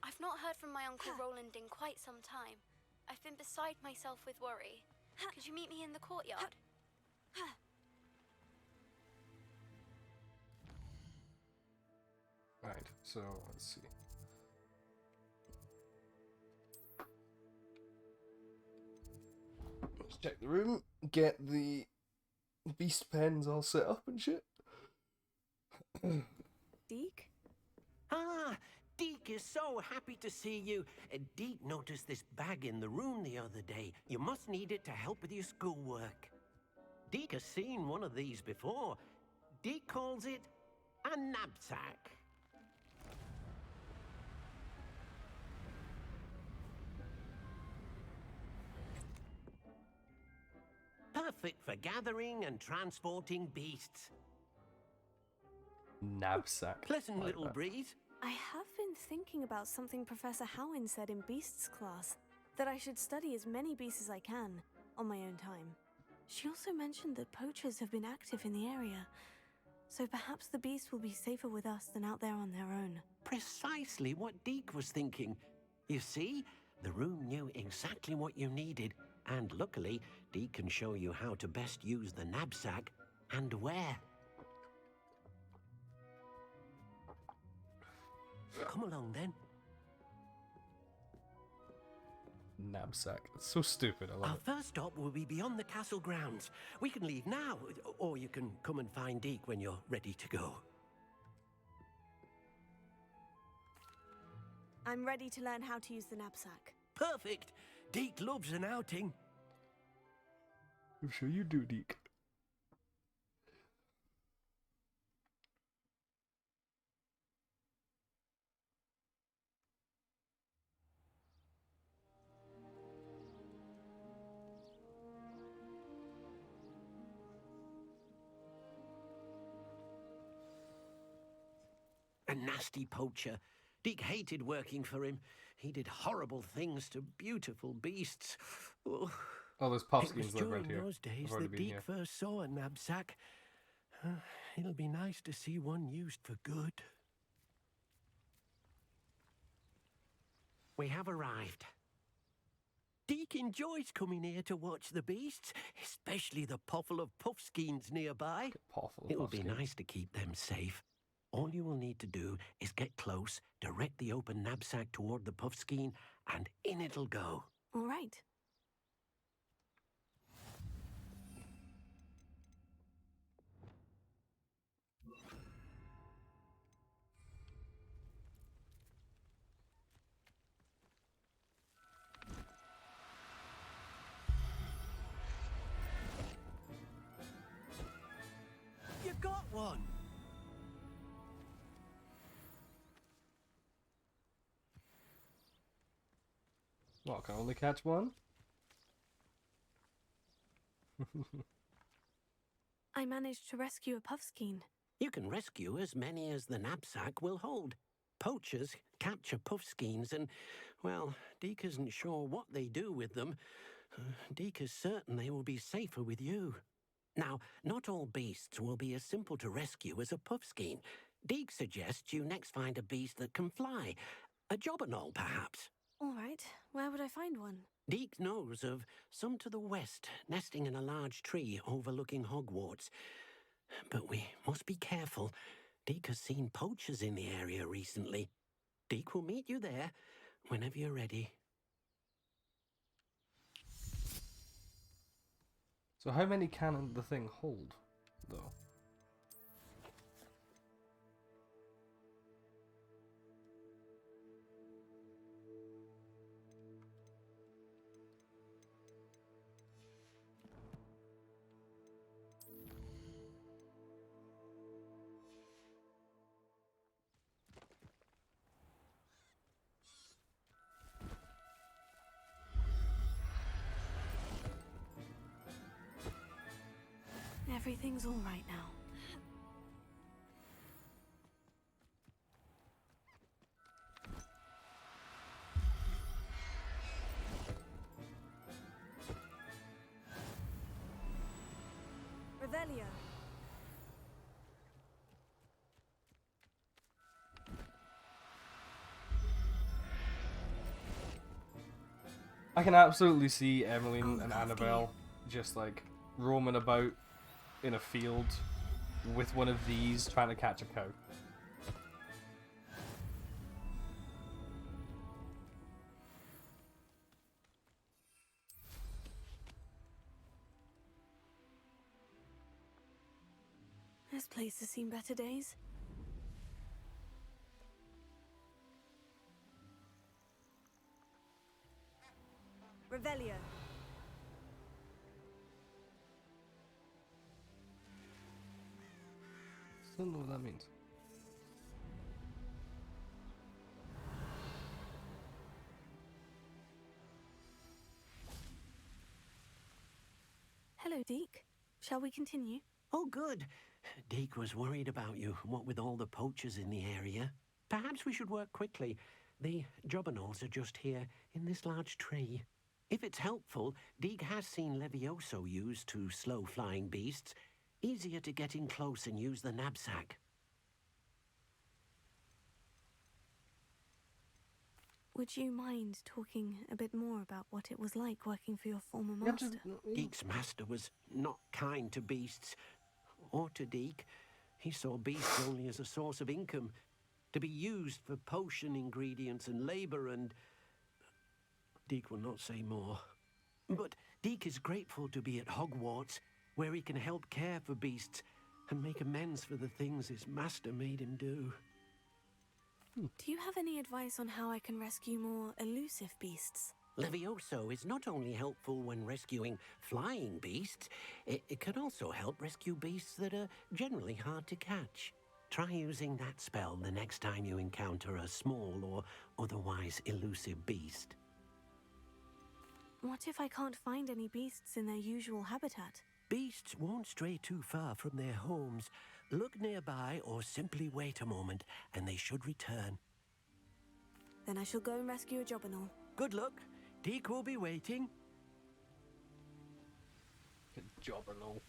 I've not heard from my Uncle Roland in quite some time. I've been beside myself with worry. Could you meet me in the courtyard? Right, so let's see. Let's check the room, get the beast pens all set up and shit. Deke? Ah, Deke is so happy to see you. Deke noticed this bag in the room the other day. You must need it to help with your schoolwork. Deke has seen one of these before. Deke calls it a knapsack. Perfect for gathering and transporting beasts. Knapsack. Pleasant Like little that. breeze. I have been thinking about something Professor Howin said in Beasts class, that I should study as many beasts as I can, on my own time. She also mentioned that poachers have been active in the area, so perhaps the beasts will be safer with us than out there on their own. Precisely what Deke was thinking. You see, the room knew exactly what you needed, and luckily, Deke can show you how to best use the knapsack and where. Come along then. Knapsack. It's so stupid. I love Our it. first stop will be beyond the castle grounds. We can leave now, or you can come and find Deke when you're ready to go. I'm ready to learn how to use the knapsack. Perfect! Deke loves an outing. I'm sure you do, Deke. A nasty poacher. Deke hated working for him. He did horrible things to beautiful beasts. Oh, Oh, there's it was puffskins live during around here. those days I've already that been Deke here. first saw a knapsack. It'll be nice to see one used for good. We have arrived. Deke enjoys coming here to watch the beasts, especially the potful of puffskeins nearby. It'll be nice to keep them safe. All you will need to do is get close, direct the open knapsack toward the puffskein, and in it'll go. All right. You got one! What, can I only catch one? I managed to rescue a puffskein. You can rescue as many as the knapsack will hold. Poachers capture puffskeins and, well, Deke isn't sure what they do with them. Deke is certain they will be safer with you. Now, not all beasts will be as simple to rescue as a puffskein. Deke suggests you next find a beast that can fly. A jobberknoll, perhaps. All right. Where would I find one? Deke knows of some to the west, nesting in a large tree overlooking Hogwarts. But we must be careful. Deke has seen poachers in the area recently. Deke will meet you there whenever you're ready. So how many can the thing hold, though? Everything's all right now. Revelio. I can absolutely see Emmeline and Annabelle just like roaming about in a field with one of these trying to catch a cow. This place has seen better days. Revelio. Still don't know what that means. Hello, Deke. Shall we continue? Oh, good. Deke was worried about you, what with all the poachers in the area. Perhaps we should work quickly. The jobberknolls are just here, in this large tree. If it's helpful, Deke has seen Levioso used to slow flying beasts. Easier to get in close and use the knapsack. Would you mind talking a bit more about what it was like working for your former master? Deke's master was not kind to beasts, or to Deke. He saw beasts only as a source of income, to be used for potion ingredients and labor, and Deke will not say more. But Deke is grateful to be at Hogwarts, where he can help care for beasts and make amends for the things his master made him do. Do you have any advice on how I can rescue more elusive beasts? Levioso is not only helpful when rescuing flying beasts, it can also help rescue beasts that are generally hard to catch. Try using that spell the next time you encounter a small or otherwise elusive beast. What if I can't find any beasts in their usual habitat? Beasts won't stray too far from their homes. Look nearby or simply wait a moment, and they should return. Then I shall go and rescue a jobberknoll. Good luck. Deke will be waiting. Jobberknoll.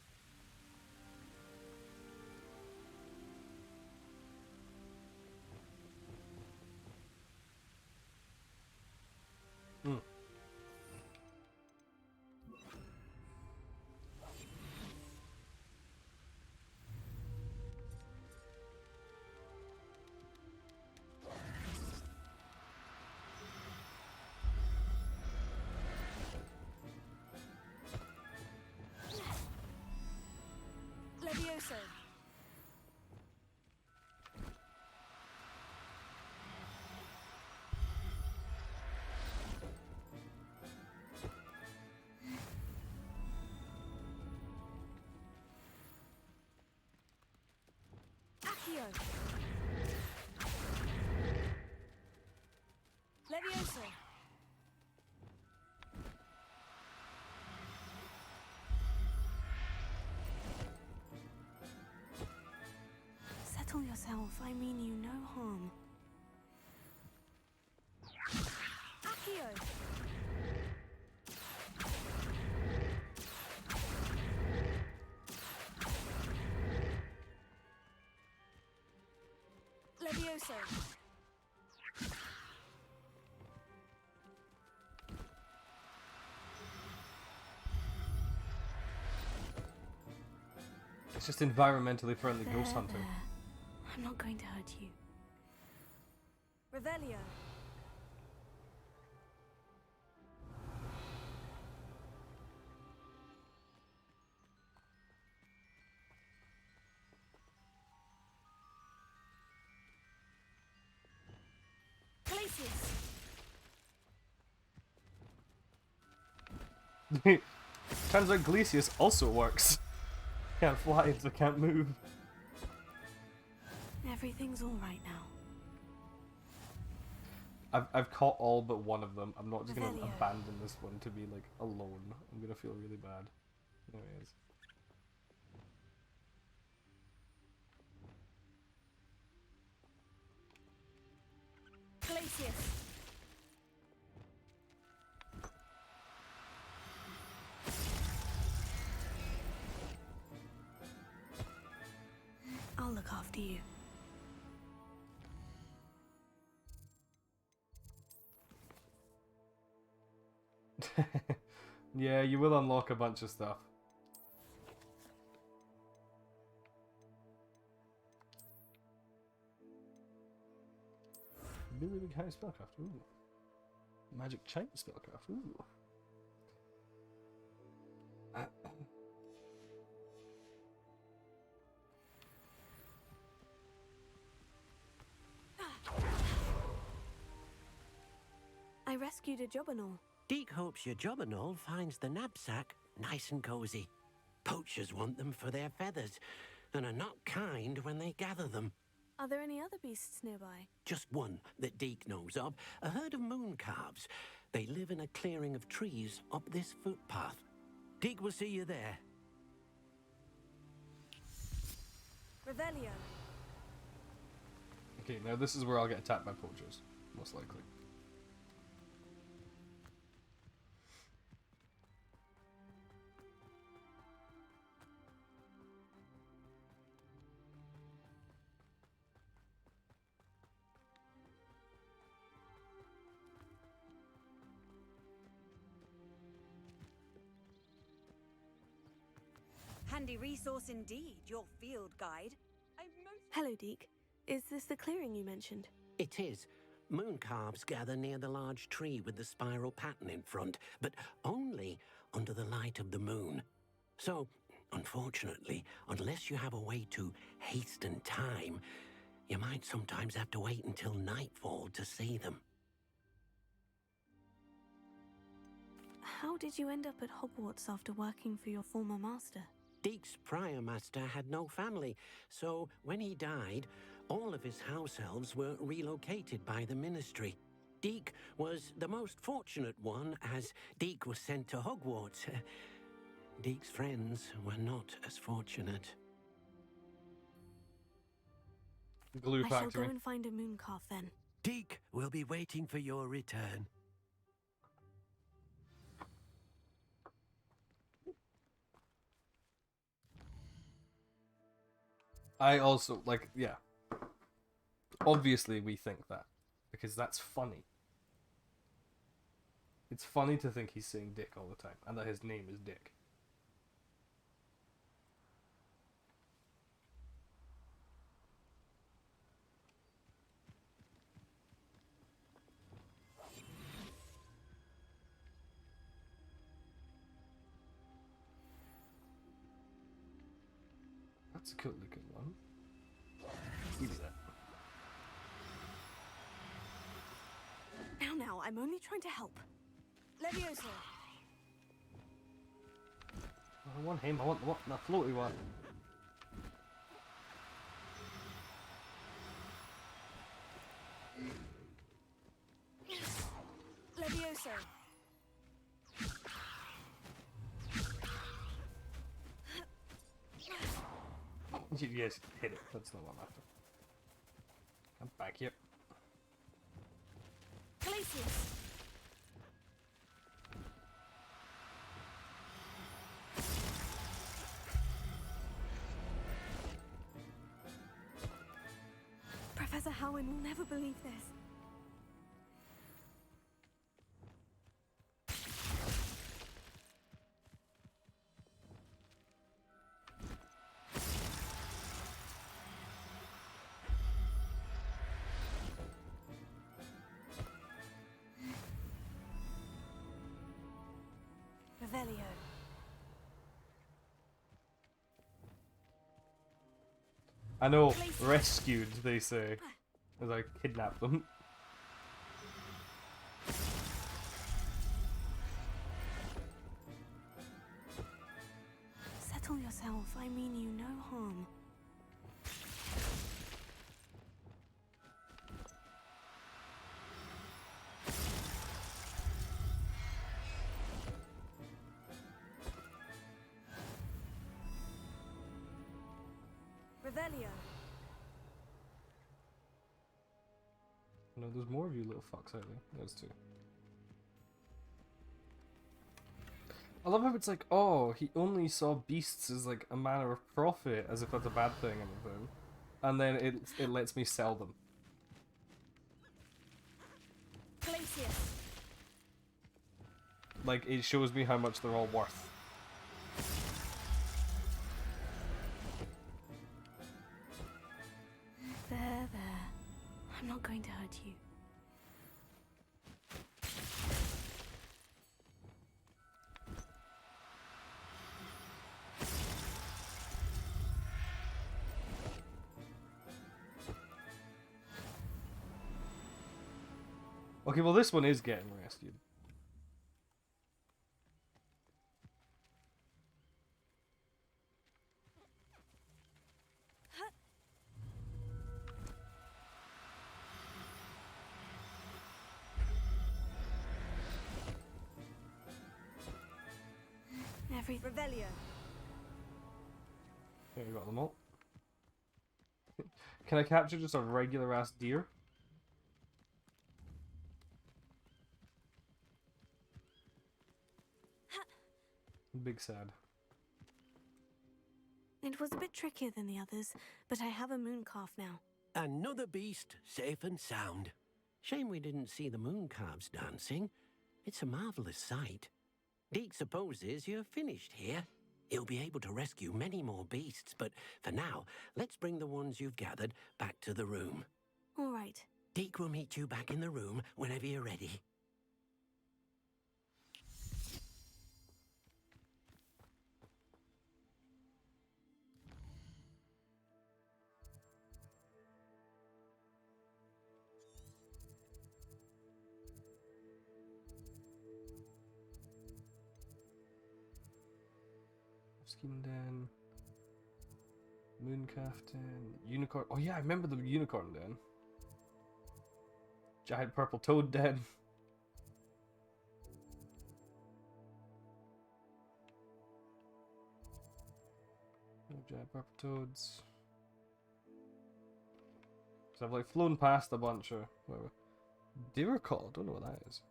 Levioso. Accio. Levioso. Settle yourself. I mean you no harm. Accio. Levioso. It's just environmentally friendly ghost hunting. I'm not going to hurt you. Revelio. Glacius. Turns out Glacius also works. Can't fly, so can't move. Everything's all right now. I've caught all but one of them. I'm not just gonna Revelio. abandon this one to be like alone. I'm gonna feel really bad. There he is. Glacius. I'll look after you. Yeah, you will unlock a bunch of stuff. Really big high spellcraft. Ooh. Magic China spellcraft. Ooh. rescued a job and all. Deke hopes your job and all finds the knapsack nice and cozy. Poachers want them for their feathers, and are not kind when they gather them. Are there any other beasts nearby? Just one that Deke knows of, a herd of moon calves. They live in a clearing of trees up this footpath. Deke will see you there. Revelio. Okay, now this is where I'll get attacked by poachers, most likely. Handy resource indeed, your field guide. Hello, Deke. Is this the clearing you mentioned? It is. Moon calves gather near the large tree with the spiral pattern in front, but only under the light of the moon. So, unfortunately, unless you have a way to hasten time, you might sometimes have to wait until nightfall to see them. How did you end up at Hogwarts after working for your former master? Deke's prior master had no family, so when he died, all of his house elves were relocated by the ministry. Deke was the most fortunate one, as Deke was sent to Hogwarts. Deke's friends were not as fortunate. Glue I shall factory. go and find a moon calf then. Deke will be waiting for your return. I also, like, yeah. Obviously we think that, because that's funny. It's funny to think he's saying Dick all the time, and that his name is Dick. That's a cool looking one. Give me that. Now, I'm only trying to help. Levioso. I don't want him, I want the floaty one. Levioso. Yes, hit it. That's not what I'm after. Come back here. Glacius. Professor Howin will never believe this. Revelio. I know, rescued, they say, as I kidnapped them. Settle yourself, I mean you no harm. Revelio. No, there's more of you little fucks out there. There's two. I love how it's like, oh, he only saw beasts as like a manner of profit, as if that's a bad thing and everything. And then it lets me sell them. Glacius. Like, it shows me how much they're all worth. There. I'm not going to hurt you. Okay, well this one is getting rescued. Every Revelio. Okay, we got them all. Can I capture just a regular ass deer? Big sad. It was a bit trickier than the others, but I have a moon calf now. Another beast, safe and sound. Shame we didn't see the moon calves dancing. It's a marvelous sight. Deke supposes you're finished here. He'll be able to rescue many more beasts, but for now, let's bring the ones you've gathered back to the room. All right. Deke will meet you back in the room whenever you're ready. Skin Den. Moon Caftan. Unicorn. Oh yeah, I remember the unicorn den. Giant purple toad den. No giant purple toads. So I've like flown past a bunch of whatever. Diricol, I don't know what that is.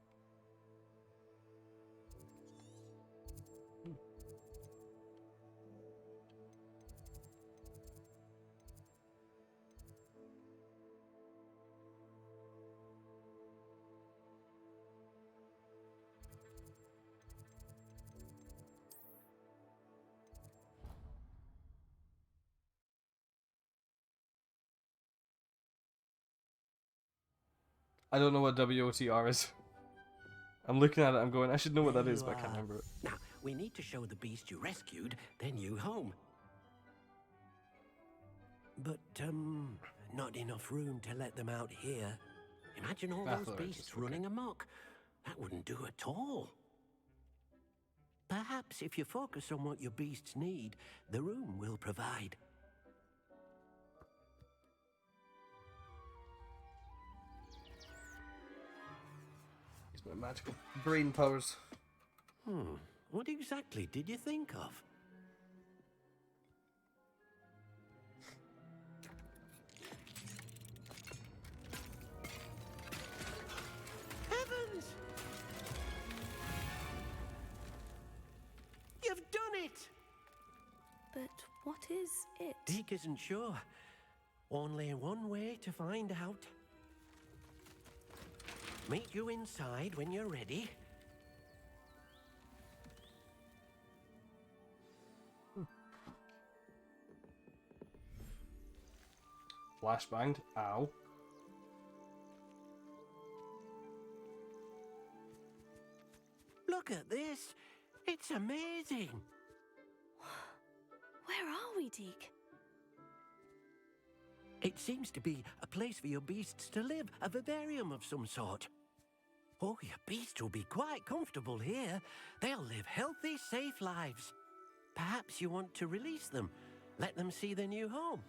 I don't know what WOTR is. I'm looking at it, I'm going, I should know what that is, but I can't remember it. Now, we need to show the beast you rescued their new home. But, not enough room to let them out here. Imagine all those beasts running amok. That wouldn't do at all. Perhaps if you focus on what your beasts need, the room will provide. It's my magical brain powers. What exactly did you think of? Heavens! You've done it! But what is it? Deke isn't sure. Only one way to find out. Meet you inside when you're ready. Flashbanged. Ow. Look at this. It's amazing. Where are we, Deke? It seems to be a place for your beasts to live, a vivarium of some sort. Oh, your beasts will be quite comfortable here. They'll live healthy, safe lives. Perhaps you want to release them, let them see their new home.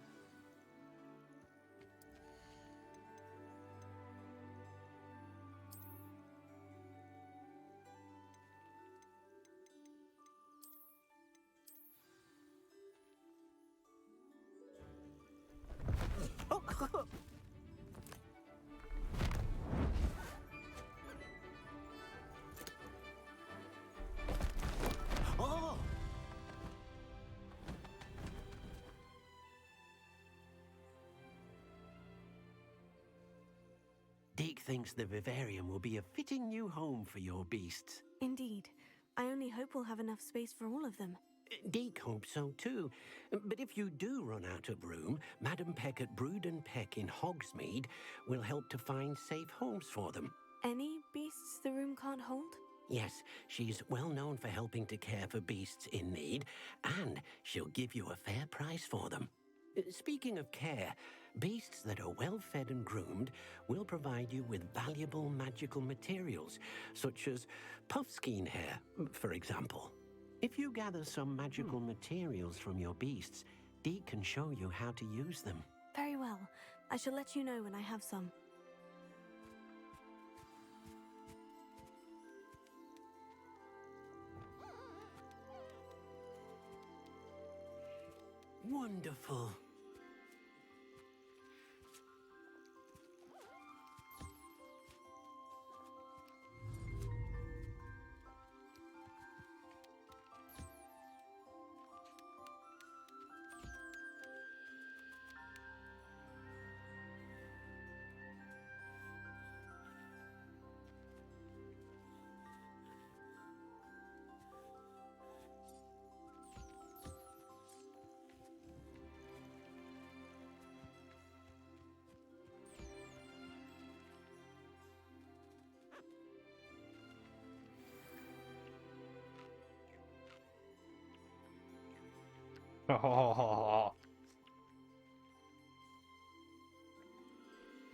Oh! Deke thinks the vivarium will be a fitting new home for your beasts. Indeed. I only hope we'll have enough space for all of them. Deke hopes so too. But if you do run out of room, Madam Peck at Brood and Peck in Hogsmeade will help to find safe homes for them. Any beasts the room can't hold? Yes, she's well known for helping to care for beasts in need, and she'll give you a fair price for them. Speaking of care, beasts that are well fed and groomed will provide you with valuable magical materials, such as puffskein hair, for example. If you gather some magical materials from your beasts, Dee can show you how to use them. Very well. I shall let you know when I have some. Wonderful.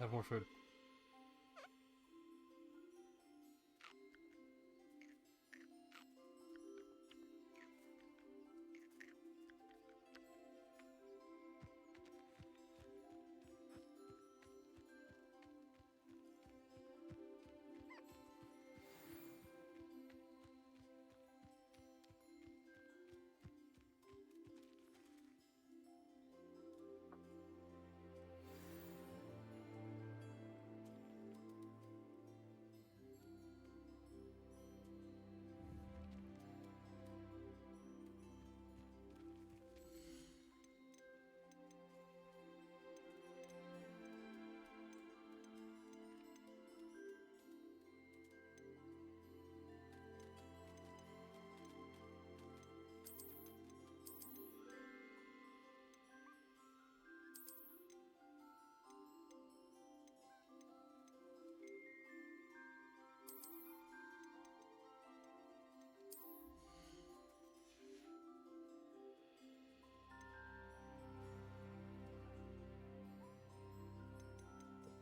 Have more food.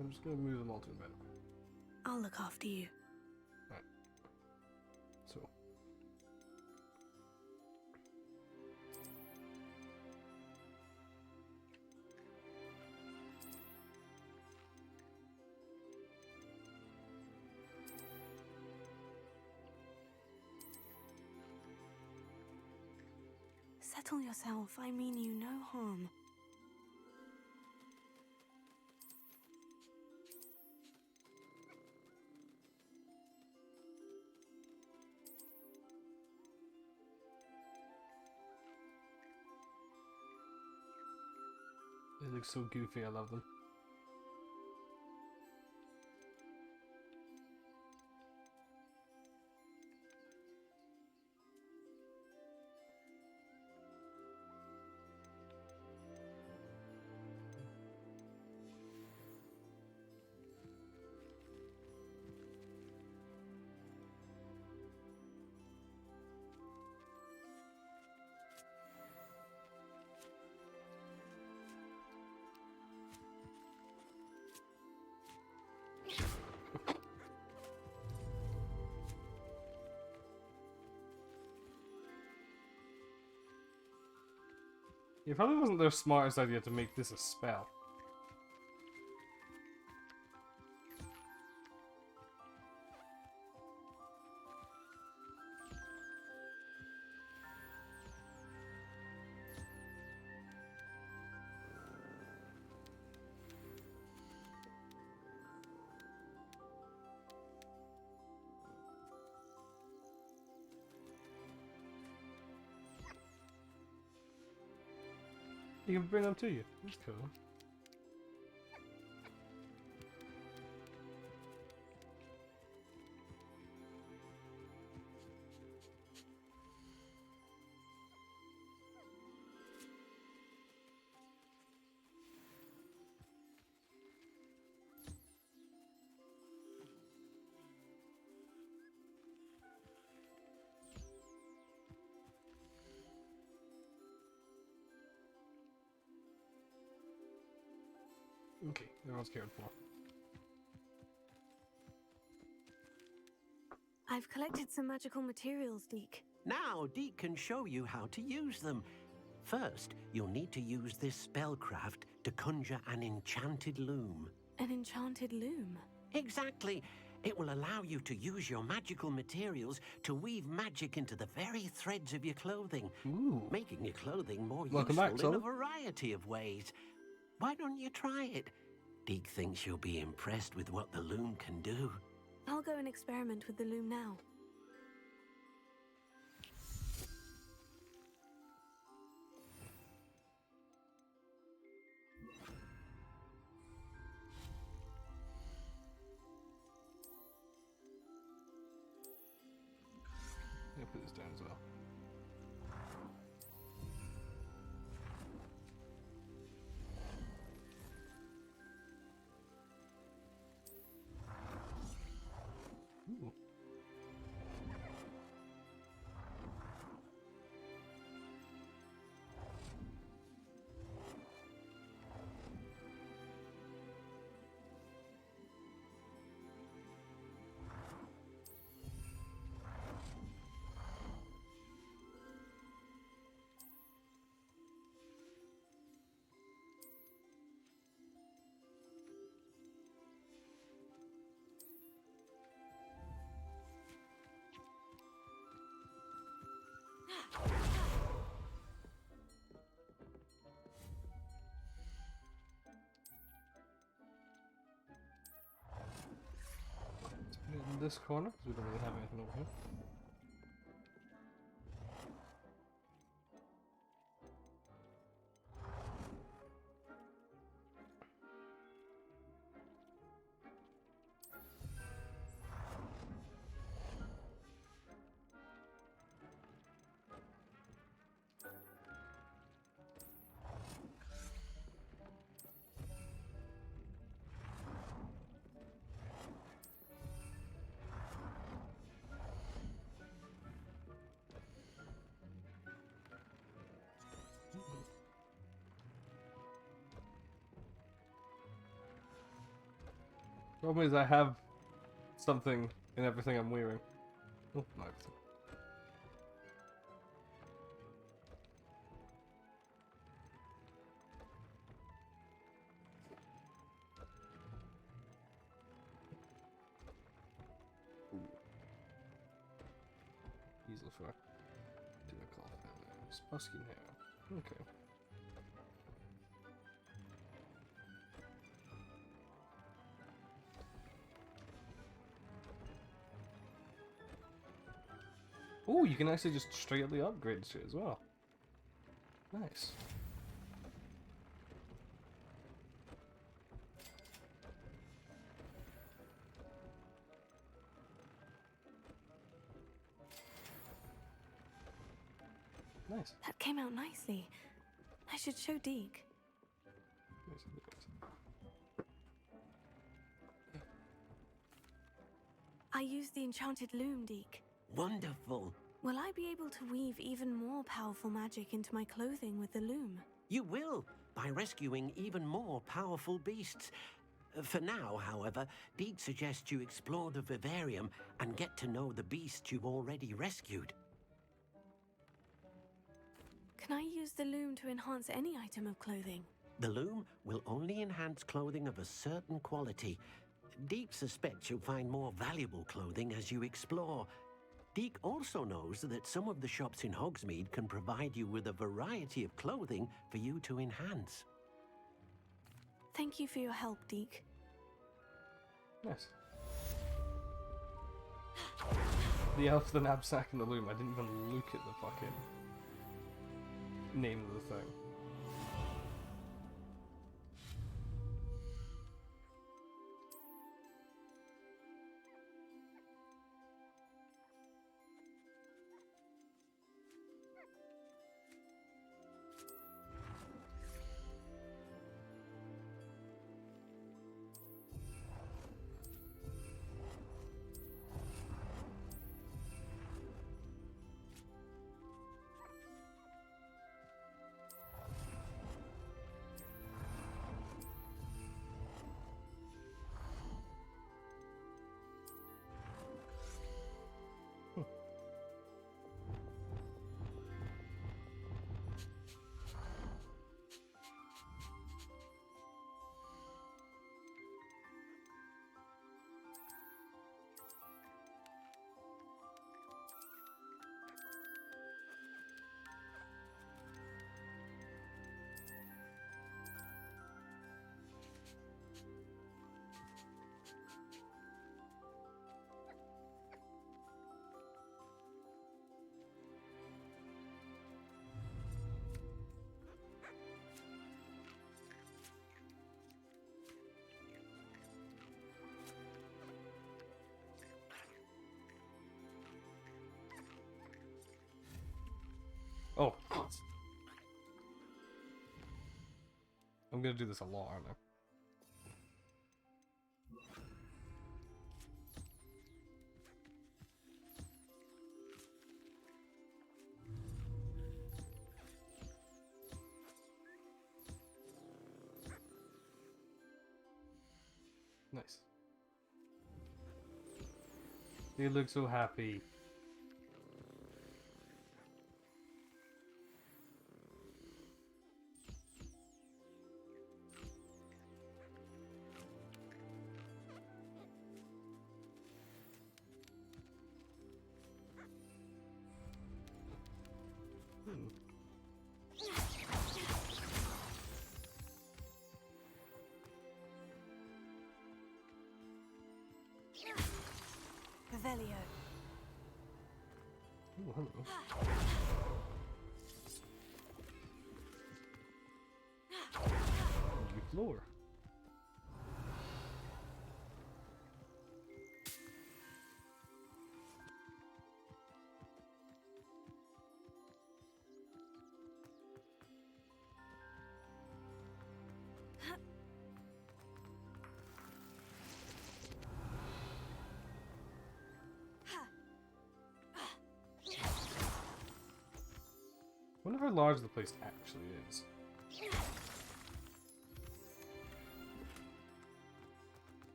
I'm just gonna move them all to the bed. I'll look after you. Right. So. Settle yourself. I mean you no harm. They look so goofy, I love them. It probably wasn't their smartest idea to make this a spell. You can bring them to you. That's cool. Okay, everyone's cared for. I've collected some magical materials, Deke. Now, Deke can show you how to use them. First, you'll need to use this spellcraft to conjure an enchanted loom. An enchanted loom? Exactly. It will allow you to use your magical materials to weave magic into the very threads of your clothing, making your clothing more useful in a variety of ways. Why don't you try it? Deke thinks you'll be impressed with what the loom can do. I'll go and experiment with the loom now. I'm gonna put this down as well. Ooh. Let's put it in this corner because we don't really have anything over here. Problem is I have something in everything I'm wearing. Oh, not everything. Easel for do I call it Spusky hair. Okay. Oh, you can actually just straightly upgrade shit as well. Nice. Nice. That came out nicely. I should show Deke. I used the enchanted loom, Deke. Wonderful. Will I be able to weave even more powerful magic into my clothing with the loom? You will, by rescuing even more powerful beasts. For now, however, Deke suggests you explore the vivarium and get to know the beasts you've already rescued. Can I use the loom to enhance any item of clothing? The loom will only enhance clothing of a certain quality. Deke suspects you'll find more valuable clothing as you explore. Deke also knows that some of the shops in Hogsmeade can provide you with a variety of clothing for you to enhance. Thank you for your help, Deke. Nice. The elf, the knapsack, and the loom. I didn't even look at the fucking name of the thing. I'm gonna do this a lot, aren't I? Nice. You look so happy. Revelio. Oh, hello. New floor. Wonder how large the place actually is. You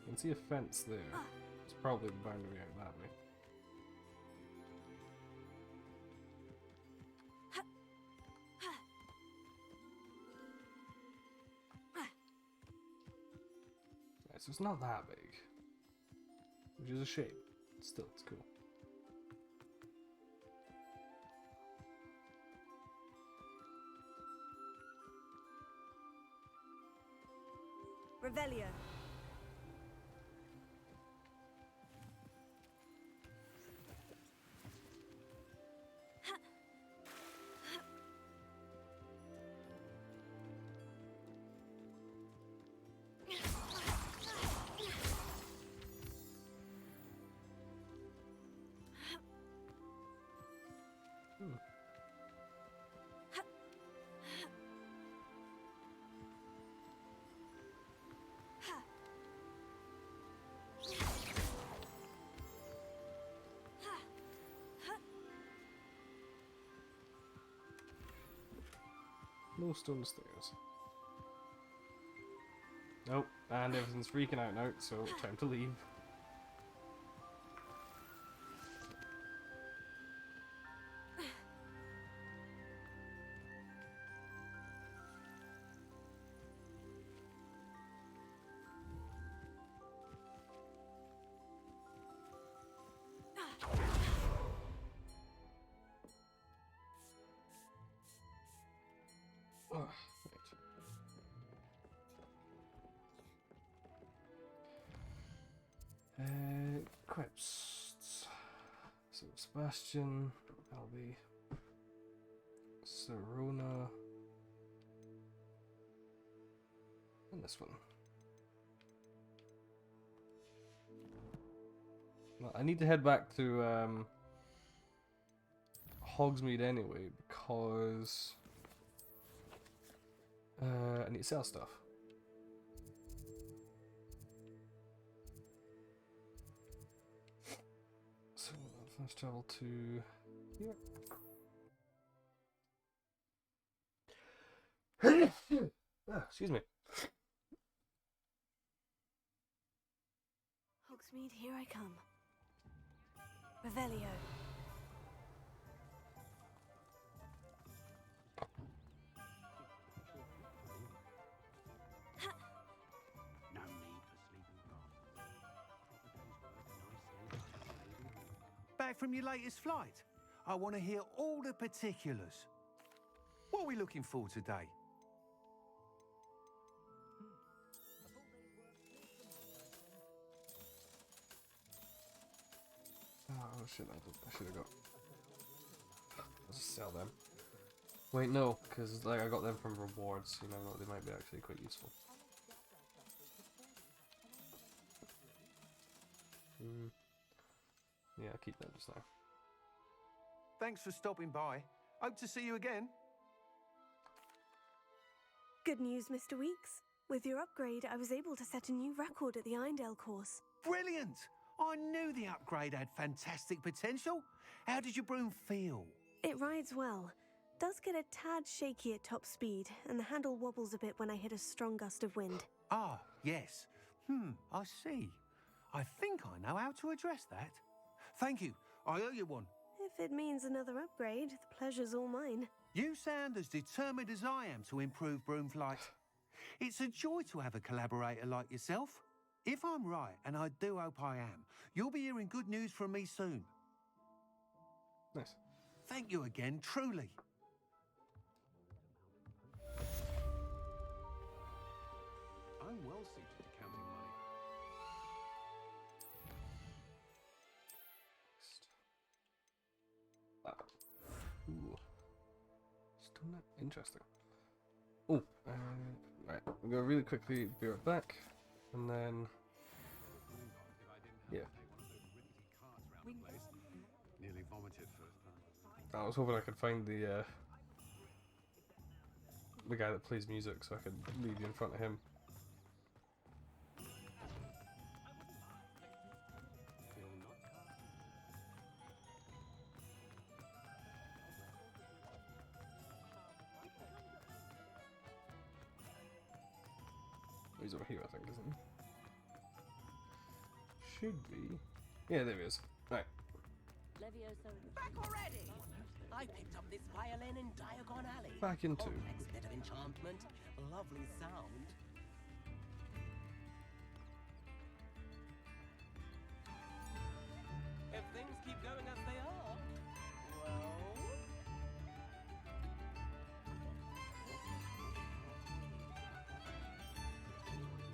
can see a fence there. It's probably the boundary out that way. Right, so it's not that big. Which is a shame. Still, it's cool. Revelio. No stone stairs. Nope, and everything's freaking out now, so time to leave. Oh, right. Quips. So Sebastian, Albie, Serona, and this one. Well, I need to head back to Hogsmeade anyway because I need to sell stuff. So let's travel to here. Excuse me. Hogsmeade, here I come. Revelio. No need for sleeping bath. Back from your latest flight? I want to hear all the particulars. What are we looking for today? Oh shit, I should have got. I'll just sell them. Wait, no, because like I got them from rewards. You know, they might be actually quite useful. Yeah, I'll keep that just now. Thanks for stopping by. Hope to see you again. Good news, Mr. Weeks. With your upgrade, I was able to set a new record at the Irondale course. Brilliant! I knew the upgrade had fantastic potential. How did your broom feel? It rides well. Does get a tad shaky at top speed, and the handle wobbles a bit when I hit a strong gust of wind. Ah, yes. I see. I think I know how to address that. Thank you. I owe you one. If it means another upgrade, the pleasure's all mine. You sound as determined as I am to improve broom flight. It's a joy to have a collaborator like yourself. If I'm right, and I do hope I am, you'll be hearing good news from me soon. Nice. Thank you again, truly. I'm well suited to counting money. Ooh. Still not interesting. Oh, right. We're gonna really quickly be right back, and then yeah. Nearly vomited first time. I was hoping I could find the guy that plays music, so I could leave you in front of him. He's over here, I think, isn't he? Should be. Yeah, there he is. Right. Back already! I picked up this violin in Diagon Alley. Back into. Complex bit of enchantment. Lovely sound. If things keep going as they are, well...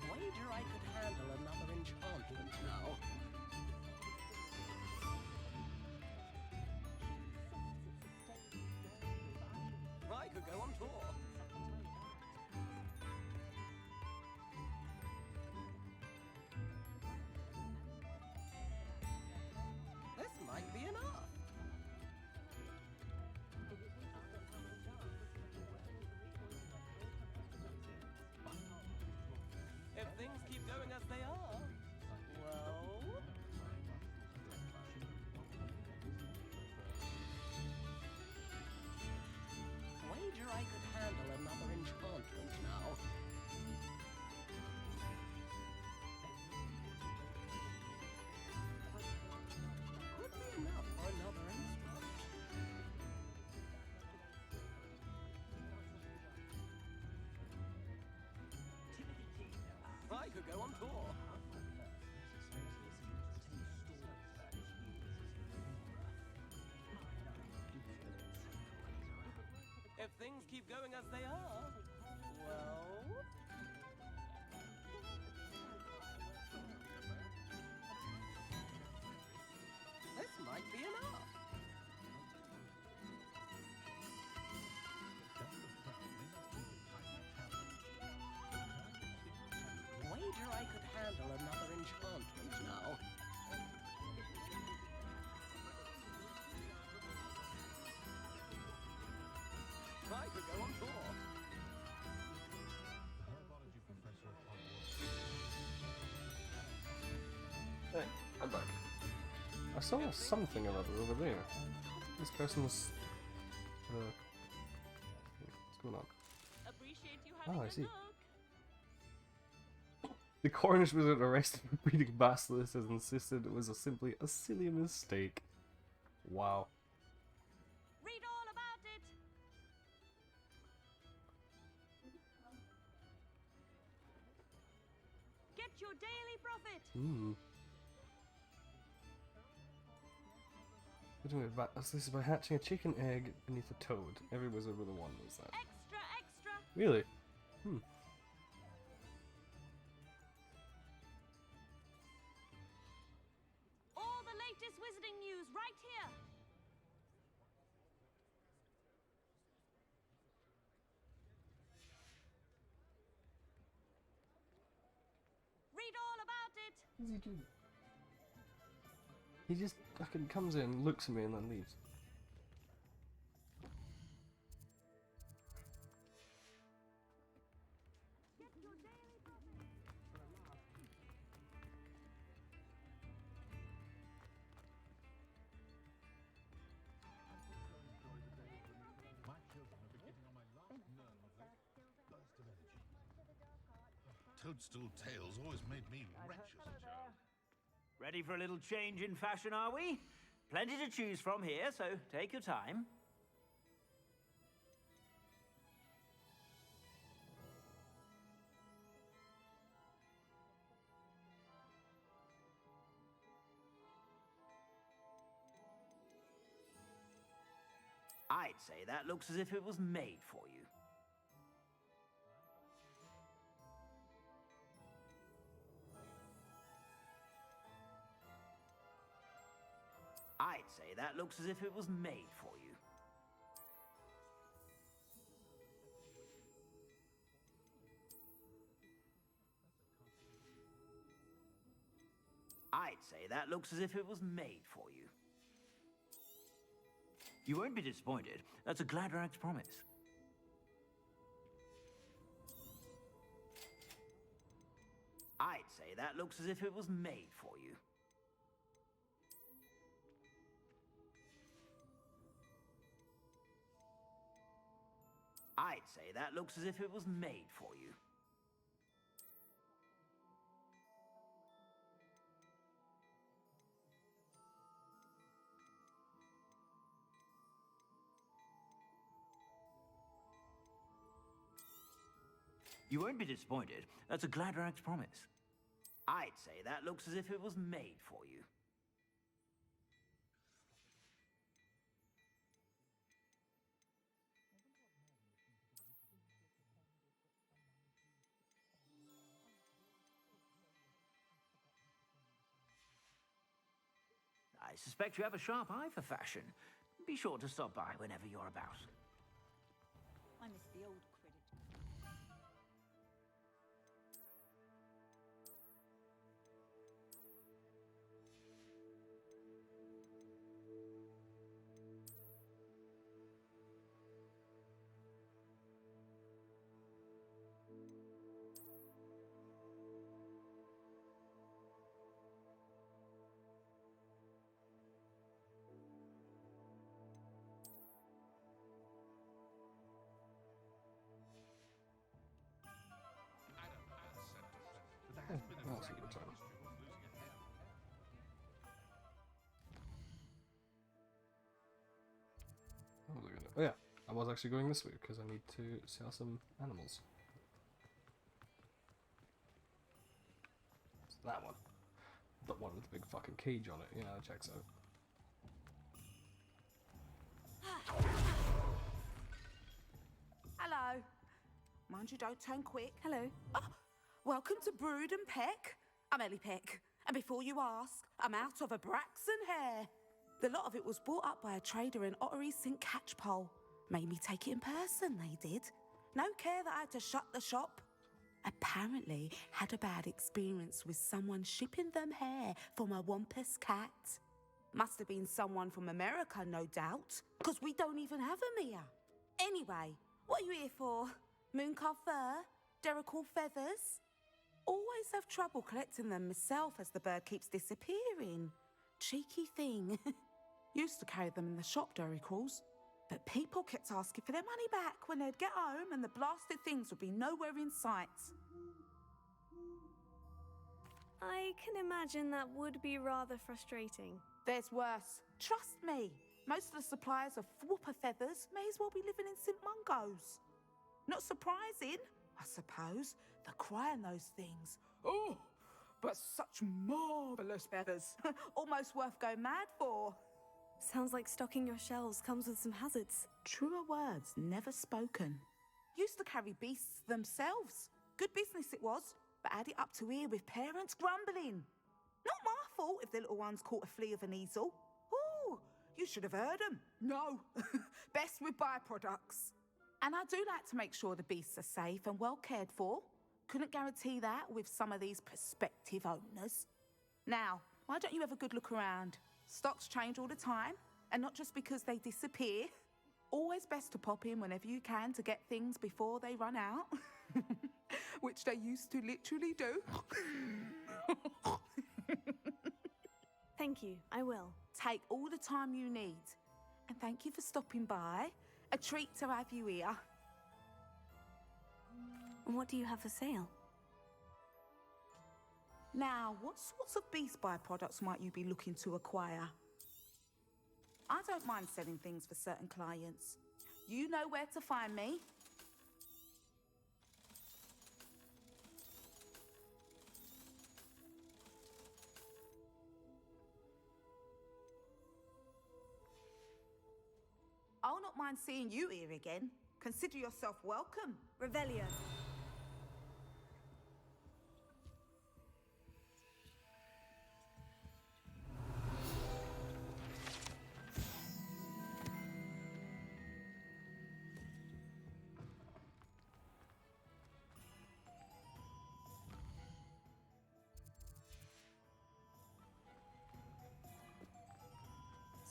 Wager I could handle another enchantment now. I could go on tour. This might be enough. If things keep going as they are, well... Wager I could handle another enchantment now. Could be enough for another instrument. I could go on tour. If things keep going as they are, well... This might be enough. Wager I could handle another enchantment now. I could go on tour. Hey, I'm back. I saw something or other over there. This person was. What's going on? Oh, I see. The Cornish wizard arrested for breeding basilisks has insisted it was simply a silly mistake. Wow. Read all about it. Get your daily profit. This is by hatching a chicken egg beneath a toad. Every wizard with a wand knows that. Extra, extra. Really? All the latest wizarding news right here. Read all about it. What does he do? He just fucking comes in, looks at me, and then leaves. toadstool tails always made me wretched as a child. Ready for a little change in fashion, are we? Plenty to choose from here, so take your time. I'd say that looks as if it was made for you. I'd say that looks as if it was made for you. I'd say that looks as if it was made for you. You won't be disappointed. That's a Gladrag's promise. I'd say that looks as if it was made for you. I'd say that looks as if it was made for you. You won't be disappointed. That's a Gladrag's promise. I'd say that looks as if it was made for you. I suspect you have a sharp eye for fashion. Be sure to stop by whenever you're about. I miss the old Quidditch. That's a good time. What was I gonna... Oh yeah, I was actually going this way because I need to sell some animals. It's that one. The one with the big fucking cage on it. Yeah, that checks out. Hello. Mind you don't turn quick. Hello. Oh, welcome to Brood and Peck. I'm Ellie Peck. And before you ask, I'm out of a Braxton hair. The lot of it was bought up by a trader in Ottery St. Catchpole. Made me take it in person, they did. No care that I had to shut the shop. Apparently had a bad experience with someone shipping them hair from a Wampus cat. Must have been someone from America, no doubt, because we don't even have them here. Anyway, what are you here for? Mooncar fur? Derrickle feathers? Always have trouble collecting them myself as the bird keeps disappearing. Cheeky thing. Used to carry them in the shop, Derricles. But people kept asking for their money back when they'd get home and the blasted things would be nowhere in sight. I can imagine that would be rather frustrating. There's worse. Trust me. Most of the suppliers of whooper feathers may as well be living in St. Mungo's. Not surprising, I suppose, the cry in those things. Oh, but such marvellous feathers. Almost worth going mad for. Sounds like stocking your shelves comes with some hazards. Truer words never spoken. Used to carry beasts themselves. Good business it was, but add it up to here with parents grumbling. Not my fault if the little ones caught a flea of an easel. Ooh, you should have heard them. No, best with byproducts. And I do like to make sure the beasts are safe and well cared for. Couldn't guarantee that with some of these prospective owners. Now, why don't you have a good look around? Stocks change all the time, and not just because they disappear. Always best to pop in whenever you can to get things before they run out. Which they used to literally do. Thank you, I will. Take all the time you need. And thank you for stopping by. A treat to have you here. What do you have for sale? Now, what sorts of beast byproducts might you be looking to acquire? I don't mind selling things for certain clients. You know where to find me. I'll not mind seeing you here again. Consider yourself welcome. Revelio.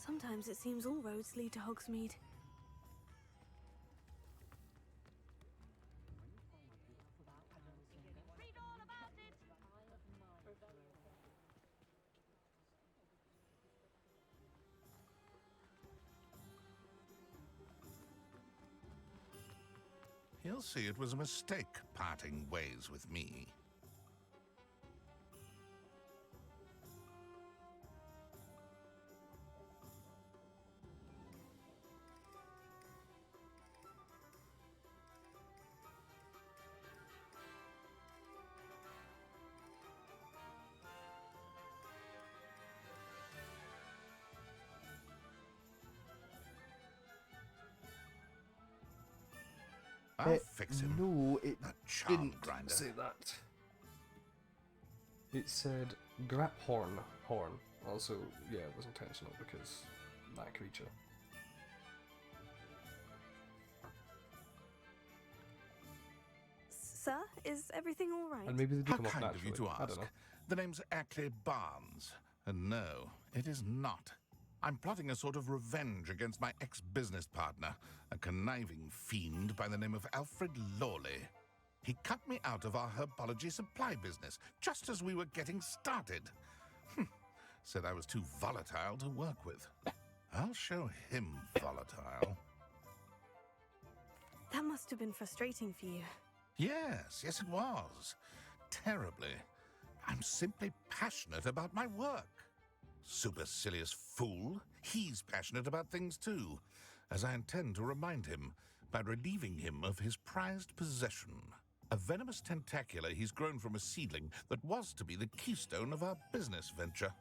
Sometimes it seems all roads lead to Hogsmeade. He'll see it was a mistake parting ways with me. I'll fix him. No, it That charm didn't grinder. say that. It said Graphorn horn. Also, yeah, it was intentional because that creature. Sir, is everything all right? And maybe they do How come off kind of naturally. you to I don't ask. know. The name's Ackley Barnes. And no, it is not. I'm plotting a sort of revenge against my ex-business partner, a conniving fiend by the name of Alfred Lawley. He cut me out of our herbology supply business just as we were getting started. Said I was too volatile to work with. I'll show him volatile. That must have been frustrating for you. Yes, it was. Terribly. I'm simply passionate about my work. Supercilious fool. He's passionate about things too, as I intend to remind him by relieving him of his prized possession. A venomous tentacula he's grown from a seedling that was to be the keystone of our business venture.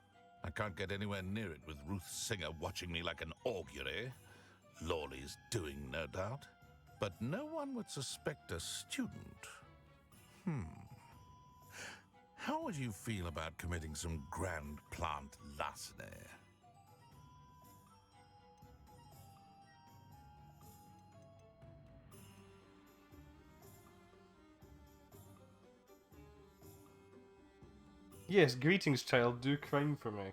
I can't get anywhere near it with Ruth Singer watching me like an augury. Lawley's doing, no doubt. But no one would suspect a student. How would you feel about committing some grand plant larceny? Yes, greetings, child. Do crime for me.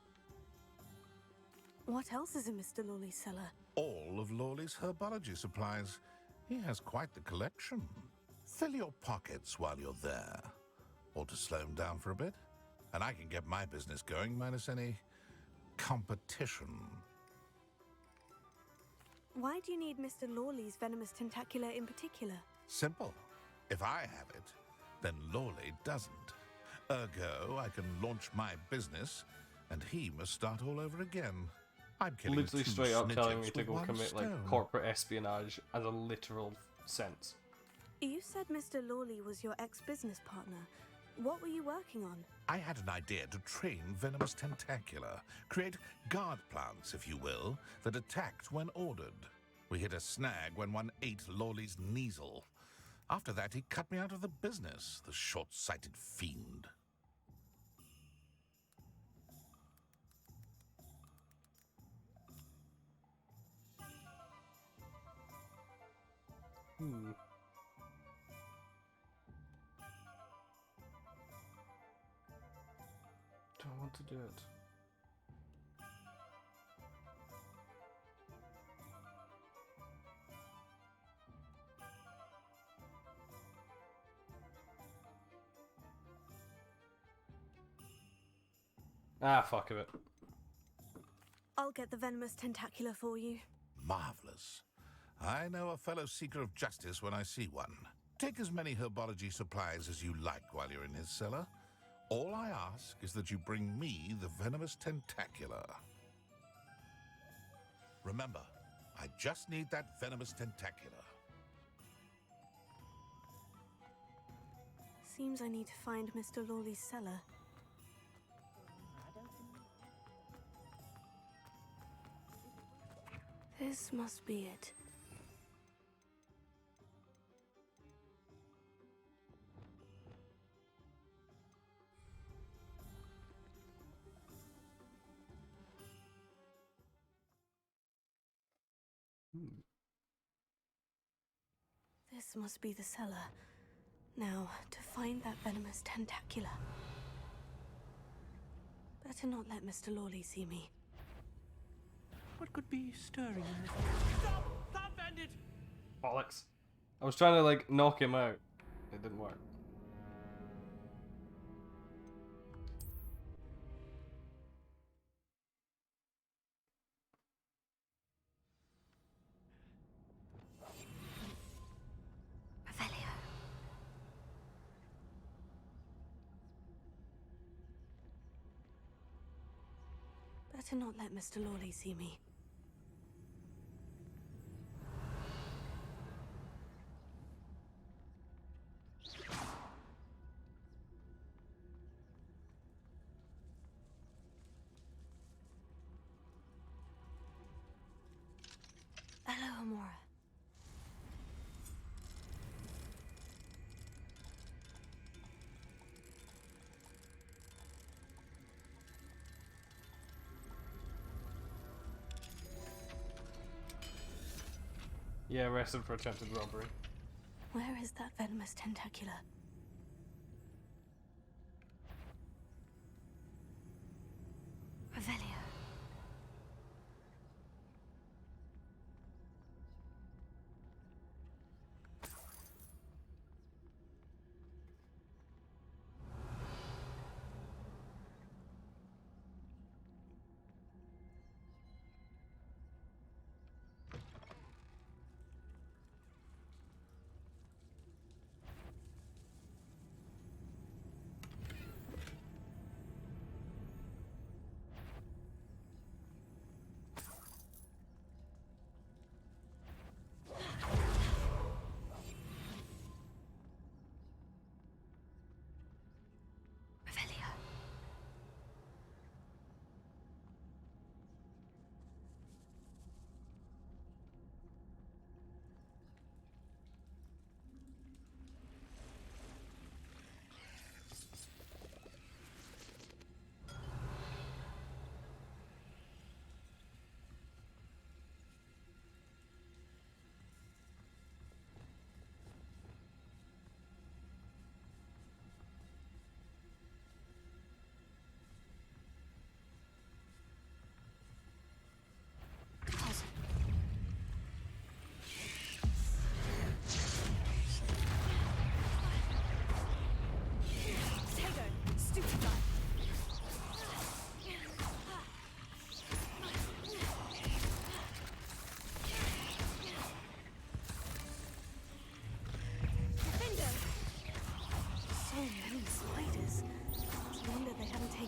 What else is in Mr. Lawley's cellar? All of Lawley's herbology supplies. He has quite the collection. Fill your pockets while you're there. Or to slow him down for a bit. And I can get my business going minus any competition. Why do you need Mr. Lawley's venomous tentacula in particular? Simple. If I have it, then Lawley doesn't. Ergo, I can launch my business, and he must start all over again. I'm killing Literally two straight up telling me snitches to with go one commit like stone. corporate espionage as a literal sense. You said Mr. Lawley was your ex-business partner. What were you working on? I had an idea to train venomous tentacula, create guard plants, if you will, that attacked when ordered. We hit a snag when one ate Lawley's Kneasel. After that, he cut me out of the business, the short-sighted fiend. Don't want to do it. Ah, fuck of it. I'll get the venomous tentacula for you. Marvelous. I know a fellow seeker of justice when I see one. Take as many herbology supplies as you like while you're in his cellar. All I ask is that you bring me the venomous tentacula. Remember, I just need that venomous tentacula. Seems I need to find Mr. Lawley's cellar. This must be it. This must be the cellar. Now, to find that venomous tentacula. Better not let Mr. Lawley see me. What could be stirring in this? Stop! Stop, bandit! Bollocks. I was trying to, like, knock him out. It didn't work. Better not let Mr. Lawley see me. Hello, Amora. Yeah, arrested for attempted robbery. Where is that venomous tentacula? Revelio.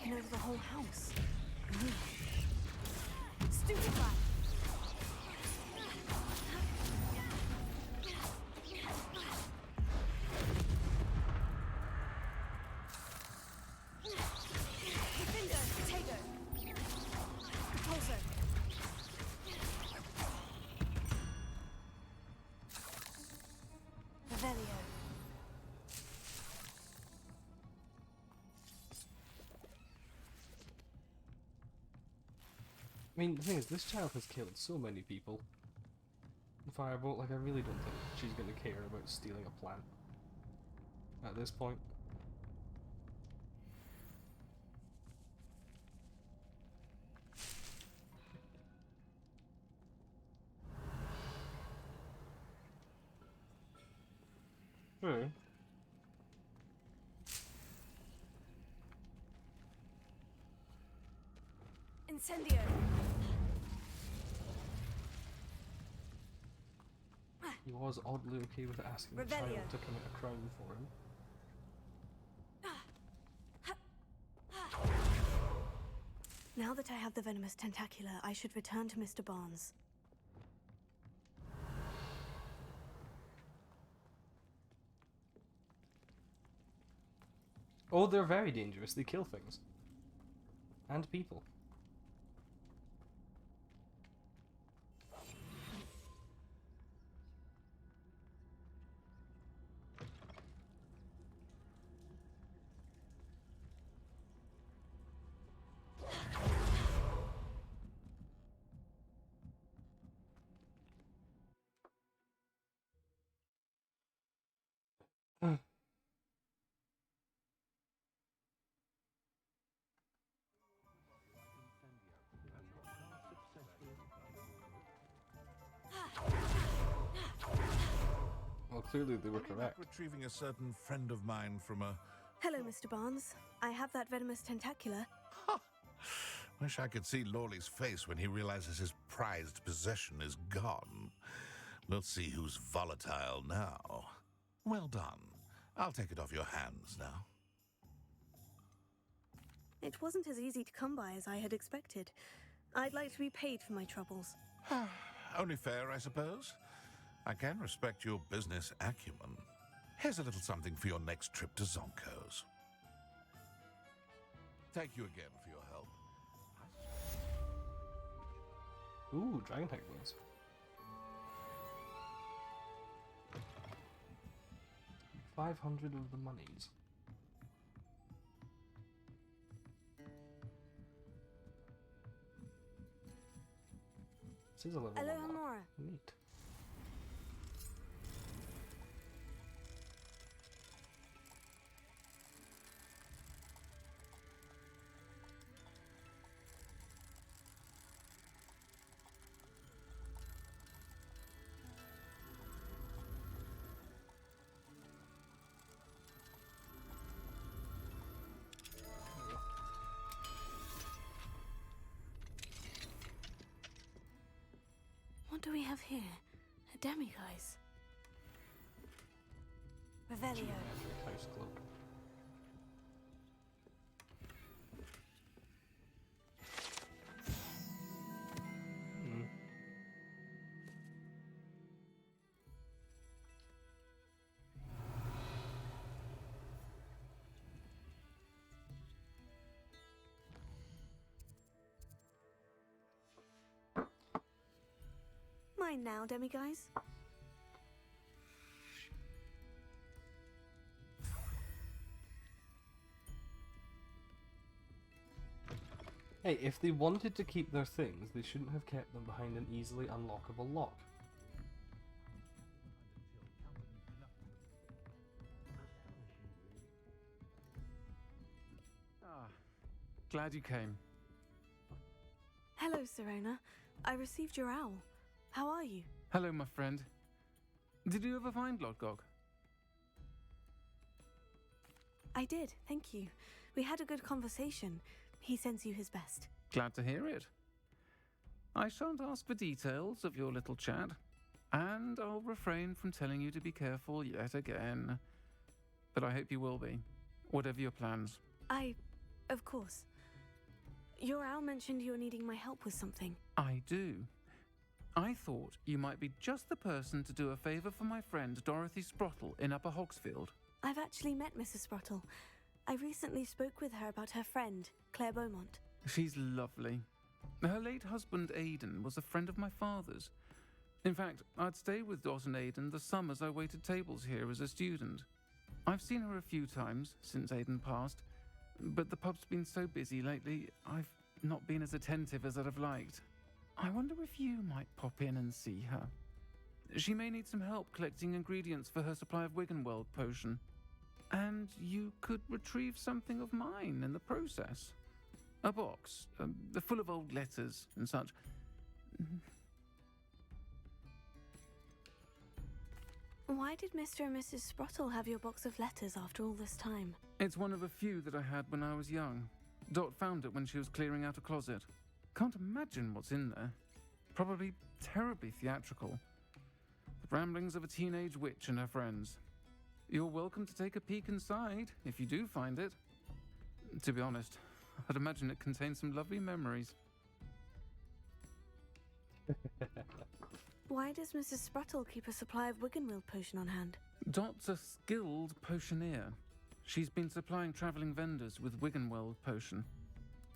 Over the whole house. Stupefy! Defender, potato. Repulsor. Revelio. I mean, the thing is, this child has killed so many people. Firebolt, like, I really don't think she's going to care about stealing a plant at this point. Hmm. Incendio. He was oddly okay with asking the child to commit a crime for him. Now that I have the venomous tentacula, I should return to Mr. Barnes. Oh, they're very dangerous. They kill things. And people. Well, clearly they were correct. Retrieving a certain friend of mine from a... Hello, Mr. Barnes. I have that venomous tentacula. Wish I could see Lawley's face when he realizes his prized possession is gone. We'll see who's volatile now. Well done. I'll take it off your hands now. It wasn't as easy to come by as I had expected. I'd like to be paid for my troubles. Only fair, I suppose. I can respect your business acumen. Here's a little something for your next trip to Zonko's. Thank you again for your help. Ooh, dragon tag wings. $500 of the monies. This is a level Hello, unlock. Nora. Neat. What do we have here? A demiguise. Revelio. House cloak. Mine now, demiguise. Hey, if they wanted to keep their things, they shouldn't have kept them behind an easily unlockable lock. Ah, glad you came. Hello, Serona. I received your owl. How are you? Hello, my friend. Did you ever find Lodgok? I did, thank you. We had a good conversation. He sends you his best. Glad to hear it. I shan't ask for details of your little chat, and I'll refrain from telling you to be careful yet again. But I hope you will be, whatever your plans. Of course. Your owl mentioned you're needing my help with something. I do. I thought you might be just the person to do a favour for my friend Dorothy Sprottle in Upper Hogsfield. I've actually met Mrs. Sprottle. I recently spoke with her about her friend, Claire Beaumont. She's lovely. Her late husband Aidan was a friend of my father's. In fact, I'd stayed with Dot and Aidan the summers I waited tables here as a student. I've seen her a few times since Aidan passed, but the pub's been so busy lately, I've not been as attentive as I'd have liked. I wonder if you might pop in and see her. She may need some help collecting ingredients for her supply of Wiggenweld potion. And you could retrieve something of mine in the process. A box, full of old letters and such. Why did Mr. and Mrs. Sprottle have your box of letters after all this time? It's one of a few that I had when I was young. Dot found it when she was clearing out a closet. Can't imagine what's in there. Probably terribly theatrical. The ramblings of a teenage witch and her friends. You're welcome to take a peek inside, if you do find it. To be honest, I'd imagine it contains some lovely memories. Why does Mrs. Spruttle keep a supply of Wiggenwild potion on hand? Dot's a skilled potioneer. She's been supplying travelling vendors with Wiggenweld potion.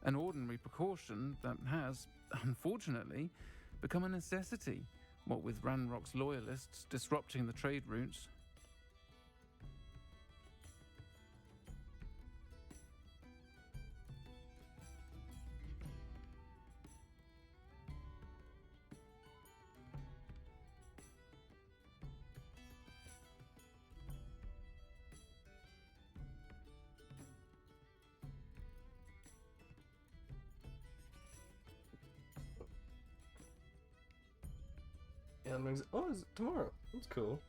An ordinary precaution that has, unfortunately, become a necessity, what with Ranrock's loyalists disrupting the trade routes. Yeah, oh, is it tomorrow? That's cool.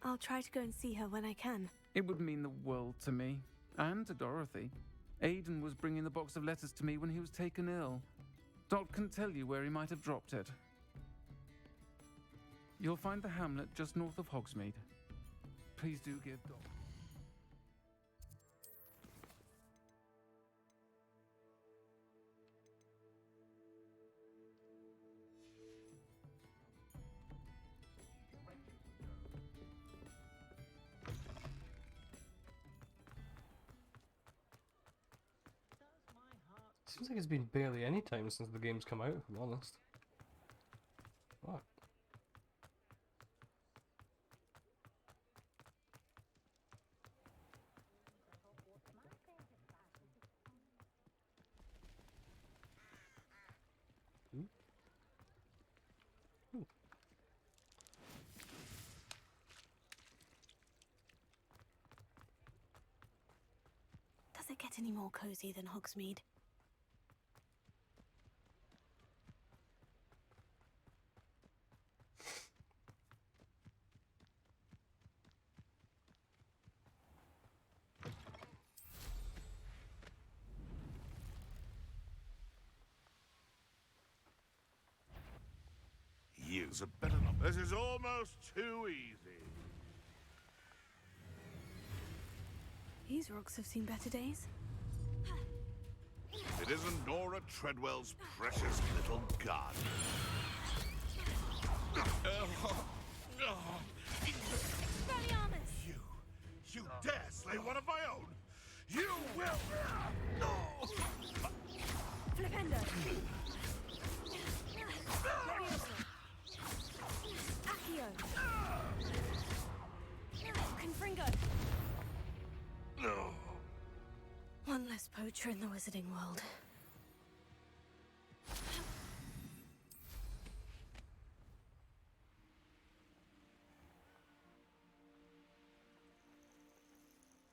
I'll try to go and see her when I can. It would mean the world to me, and to Dorothy. Aidan was bringing the box of letters to me when he was taken ill. Dot can tell you where he might have dropped it. You'll find the hamlet just north of Hogsmeade. Please do give Dot... Seems like it's been barely any time since the game's come out, if I'm honest. What? Does it get any more cozy than Hogsmeade? Years are better not. This is almost too easy. These rocks have seen better days. It isn't Nora Treadwell's precious little garden. You dare slay one of my own? You will! Flipendo! Accio! Confringo! One less poacher in the wizarding world.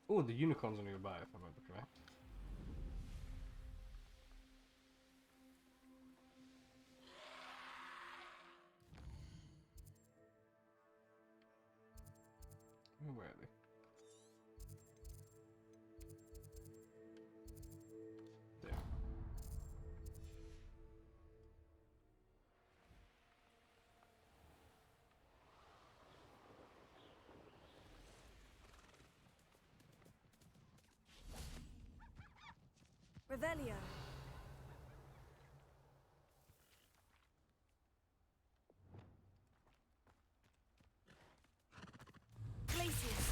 Oh, the unicorn's on your back, if I remember correct. Where are they? There. Revelio. Glacius.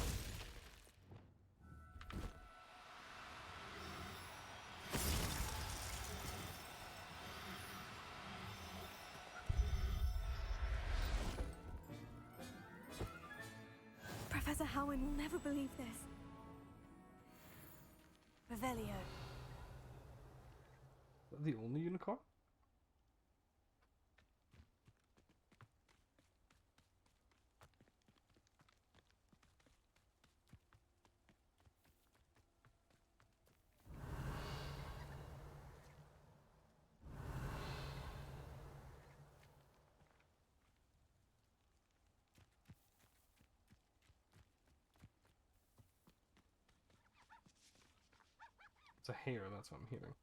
Professor Howin will never believe this. Revelio. Is that the only unicorn? It's a hare, that's what I'm hearing.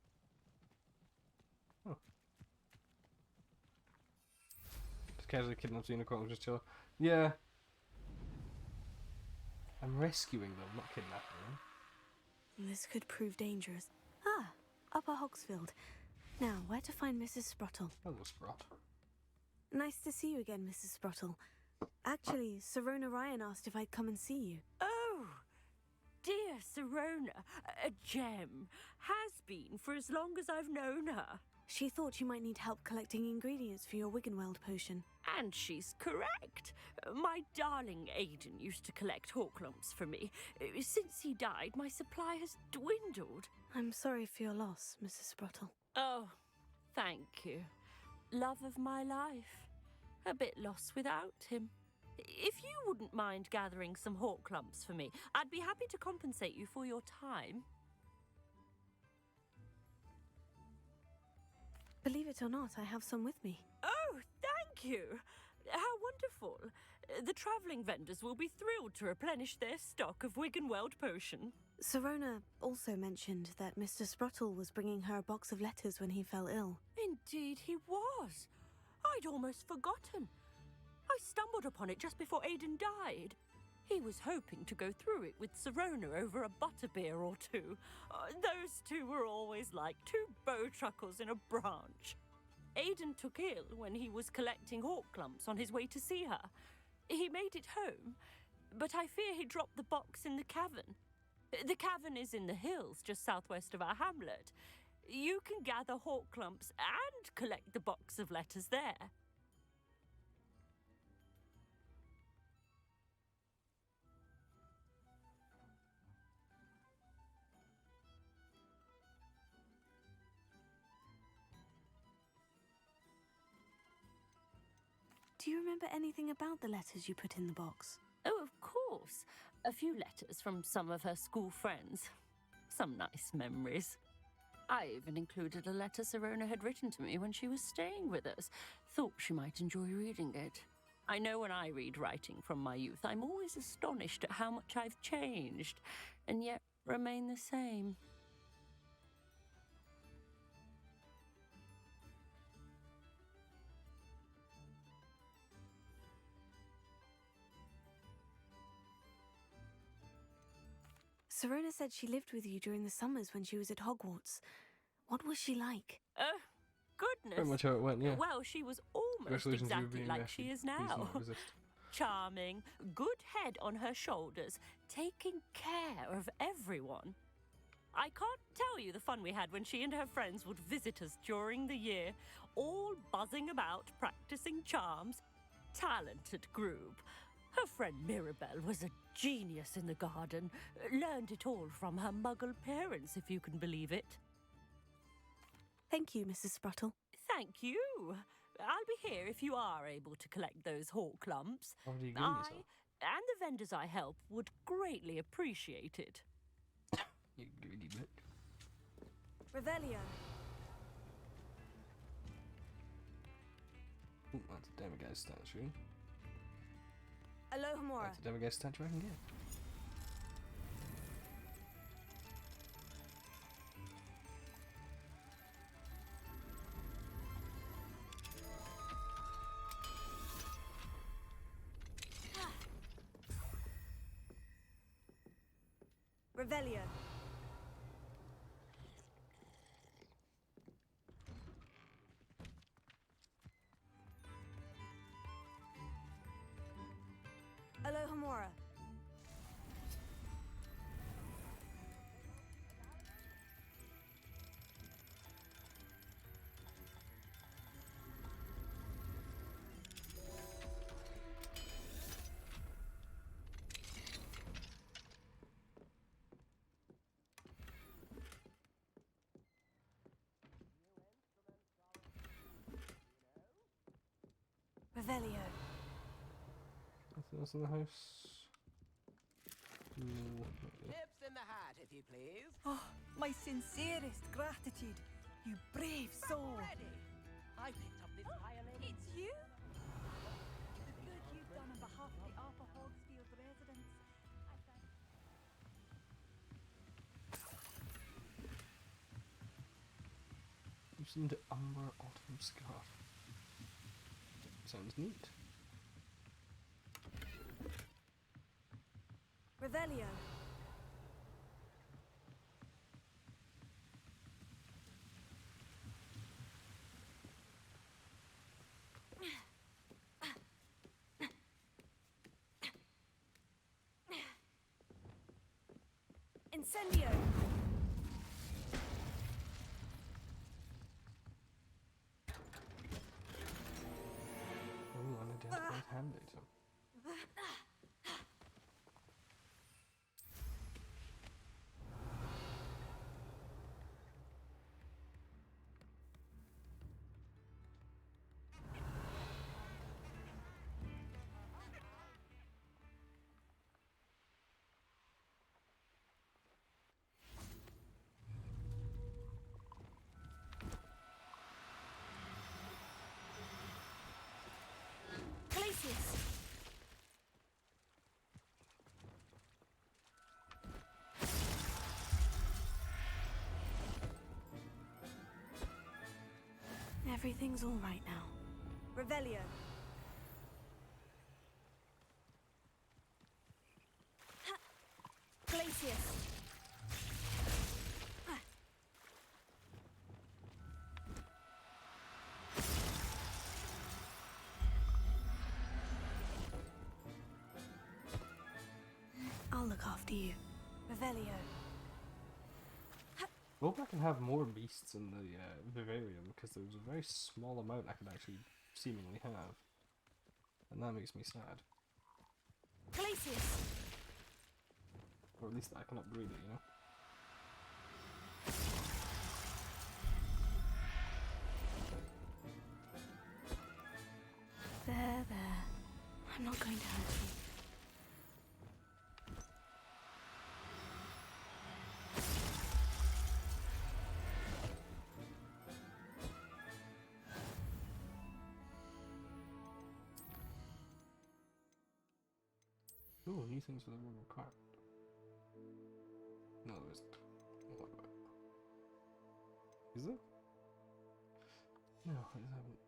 Oh. Just casually kidnaps the unicorn and just chill. Yeah. I'm rescuing them, not kidnapping them. This could prove dangerous. Ah, Upper Hogsfield. Now, where to find Mrs. Sprottle? Hello, Sprott. Nice to see you again, Mrs. Sprottle. Actually, Sirona Ryan asked if I'd come and see you. Oh, dear Sirona, a gem. Has been for as long as I've known her. She thought you might need help collecting ingredients for your Wiggenweld potion. And she's correct. My darling Aidan used to collect hawk lumps for me. Since he died, my supply has dwindled. I'm sorry for your loss, Mrs. Sprottle. Oh, thank you. Love of my life. A bit lost without him. If you wouldn't mind gathering some hawk lumps for me, I'd be happy to compensate you for your time. Believe it or not, I have some with me. Oh, thank you. How wonderful. The travelling vendors will be thrilled to replenish their stock of Wiggenweld potion. Sirona also mentioned that Mr. Sprottle was bringing her a box of letters when he fell ill. Indeed he was. I'd almost forgotten. I stumbled upon it just before Aidan died. He was hoping to go through it with Sirona over a butterbeer or two. Those two were always like two bowtruckles in a branch. Aidan took ill when he was collecting hawk lumps on his way to see her. He made it home, but I fear he dropped the box in the cavern. The cavern is in the hills just southwest of our hamlet. You can gather hawk lumps and collect the box of letters there. Do you remember anything about the letters you put in the box? Oh, of course. A few letters from some of her school friends. Some nice memories. I even included a letter Sirona had written to me when she was staying with us. Thought she might enjoy reading it. I know when I read writing from my youth, I'm always astonished at how much I've changed, and yet remain the same. Sirona said she lived with you during the summers when she was at Hogwarts. What was she like? Oh, goodness. Pretty much how it went, yeah. Well, she was almost Congratulations, you've exactly been like there. she is Please now. don't resist. Charming, good head on her shoulders, taking care of everyone. I can't tell you the fun we had when she and her friends would visit us during the year, all buzzing about, practicing charms. Talented group. Her friend Mirabelle was a genius in the garden. Learned it all from her muggle parents, if you can believe it. Thank you, Mrs. Sprottle. Thank you. I'll be here if you are able to collect those hawk lumps. What do you give yourself? And the vendors I help would greatly appreciate it. You greedy bit. Revelio. Ooh, that's a demiguise statue. Alohomora. That's a demiguise statue I can get. Revelio. Alohomora. Revelio. Anything else in the house? No. Nips in the hat, if you please. Oh, my sincerest gratitude, you brave soul. Ready. I picked up this violin. It's you? The good you've done on behalf of the Upper Hogsfield residents. I thank Loosened umber autumn scarf. Sounds neat. Revelio. Incendio! Ooh, unidentified hand item. Glacius! Everything's all right now. Revelio. Glacius. I'll look after you. Revelio. I hope I can have more beasts in the vivarium, because there's a very small amount I can actually seemingly have. And that makes me sad. Glacius. Or at least I can upgrade it, you know? There. I'm not going to hurt you. Ooh, new things for the world card. No, there isn't. What about it? Is there? No, I just haven't.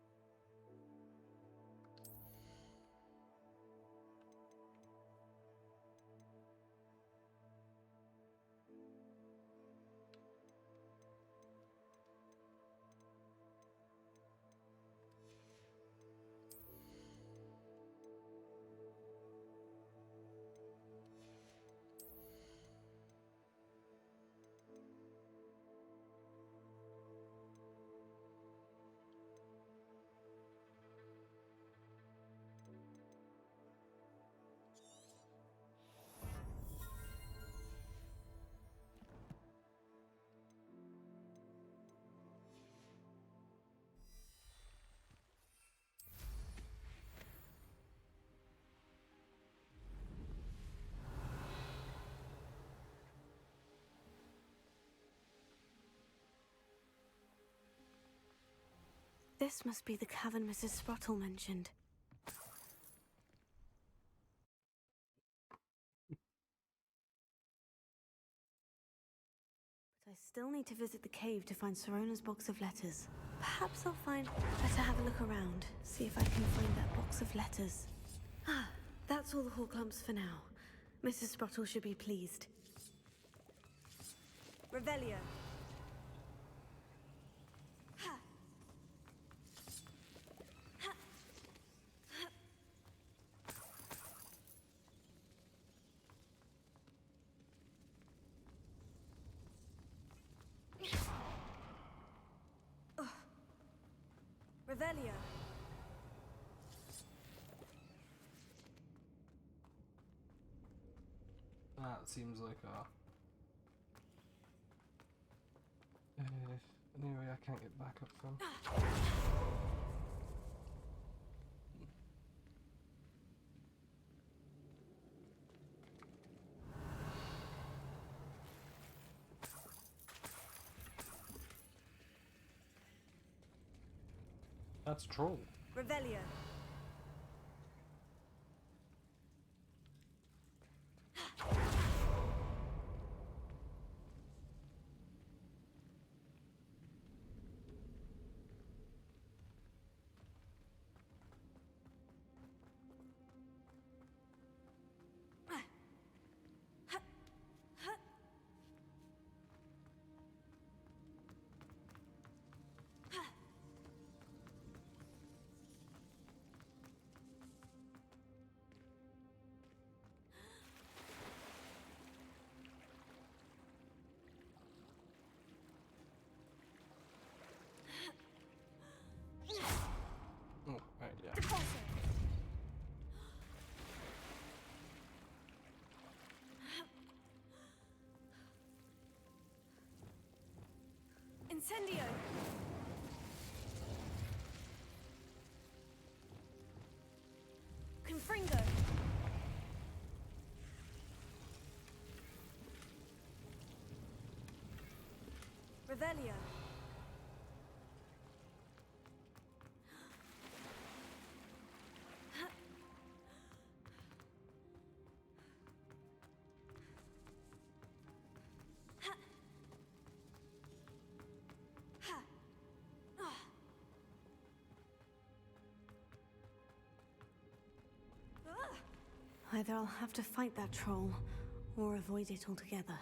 This must be the cavern Mrs. Sprottle mentioned. But I still need to visit the cave to find Sirona's box of letters. Perhaps I'll better have a look around, see if I can find that box of letters. Ah, that's all the Horclumps for now. Mrs. Sprottle should be pleased. Revelio. Revelio. That seems like an area I can't get back up from. That's troll. Revelio. Incendio! Confringo! Revelio! Either I'll have to fight that troll, or avoid it altogether.